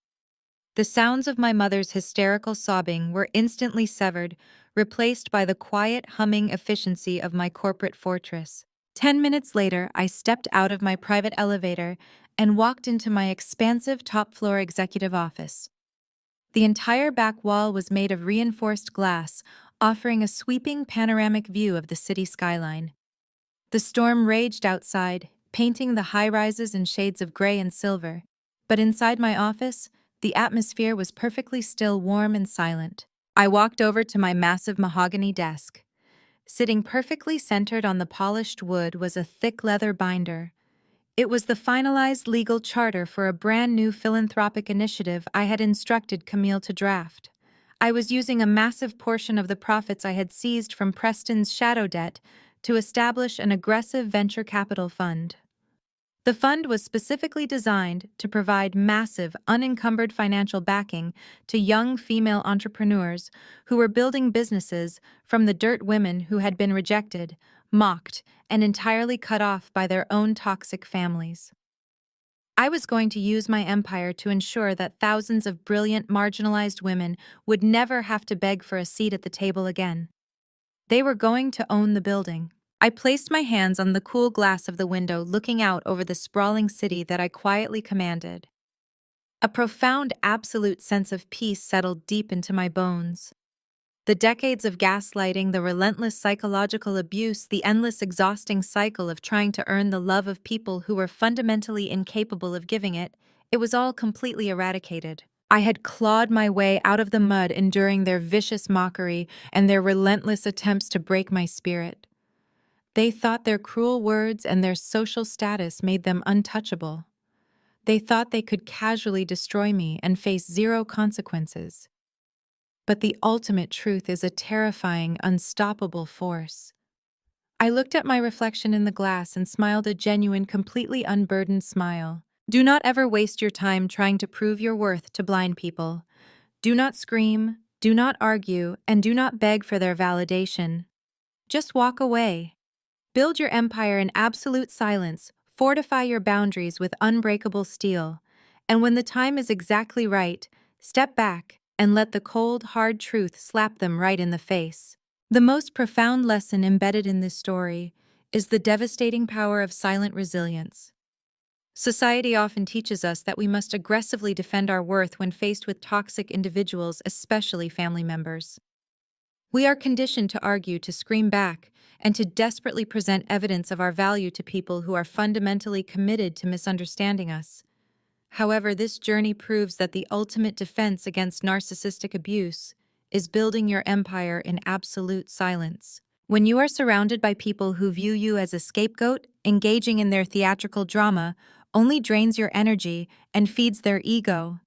The sounds of my mother's hysterical sobbing were instantly severed, replaced by the quiet, humming efficiency of my corporate fortress. 10 minutes later, I stepped out of my private elevator and walked into my expansive top-floor executive office. The entire back wall was made of reinforced glass, offering a sweeping panoramic view of the city skyline. The storm raged outside, painting the high-rises in shades of gray and silver, but inside my office, the atmosphere was perfectly still, warm and silent. I walked over to my massive mahogany desk. Sitting perfectly centered on the polished wood was a thick leather binder. It was the finalized legal charter for a brand new philanthropic initiative I had instructed Camille to draft. I was using a massive portion of the profits I had seized from Preston's shadow debt to establish an aggressive venture capital fund. The fund was specifically designed to provide massive, unencumbered financial backing to young female entrepreneurs who were building businesses from the dirt women who had been rejected, mocked, and entirely cut off by their own toxic families. I was going to use my empire to ensure that thousands of brilliant, marginalized women would never have to beg for a seat at the table again. They were going to own the building. I placed my hands on the cool glass of the window, looking out over the sprawling city that I quietly commanded. A profound, absolute sense of peace settled deep into my bones. The decades of gaslighting, the relentless psychological abuse, the endless exhausting cycle of trying to earn the love of people who were fundamentally incapable of giving it was all completely eradicated. I had clawed my way out of the mud enduring their vicious mockery and their relentless attempts to break my spirit. They thought their cruel words and their social status made them untouchable. They thought they could casually destroy me and face zero consequences. But the ultimate truth is a terrifying, unstoppable force. I looked at my reflection in the glass and smiled a genuine, completely unburdened smile. Do not ever waste your time trying to prove your worth to blind people. Do not scream, do not argue, and do not beg for their validation. Just walk away. Build your empire in absolute silence, fortify your boundaries with unbreakable steel, and when the time is exactly right, step back and let the cold, hard truth slap them right in the face. The most profound lesson embedded in this story is the devastating power of silent resilience. Society often teaches us that we must aggressively defend our worth when faced with toxic individuals, especially family members. We are conditioned to argue, to scream back, and to desperately present evidence of our value to people who are fundamentally committed to misunderstanding us. However, this journey proves that the ultimate defense against narcissistic abuse is building your empire in absolute silence. When you are surrounded by people who view you as a scapegoat, engaging in their theatrical drama only drains your energy and feeds their ego.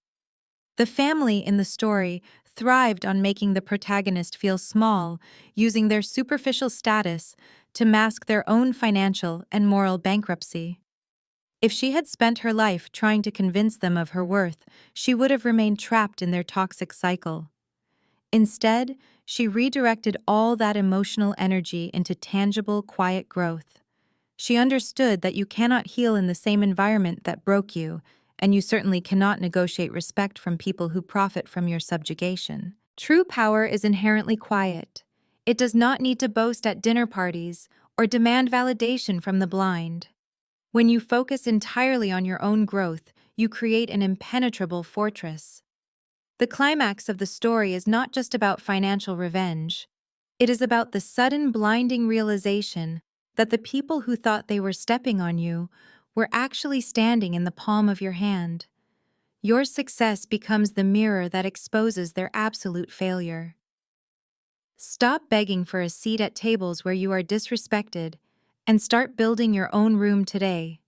The family in the story thrived on making the protagonist feel small, using their superficial status to mask their own financial and moral bankruptcy. If she had spent her life trying to convince them of her worth, she would have remained trapped in their toxic cycle. Instead, she redirected all that emotional energy into tangible, quiet growth. She understood that you cannot heal in the same environment that broke you, and you certainly cannot negotiate respect from people who profit from your subjugation. True power is inherently quiet. It does not need to boast at dinner parties or demand validation from the blind. When you focus entirely on your own growth, you create an impenetrable fortress. The climax of the story is not just about financial revenge. It is about the sudden blinding realization that the people who thought they were stepping on you were actually standing in the palm of your hand. Your success becomes the mirror that exposes their absolute failure. Stop begging for a seat at tables where you are disrespected and start building your own room today.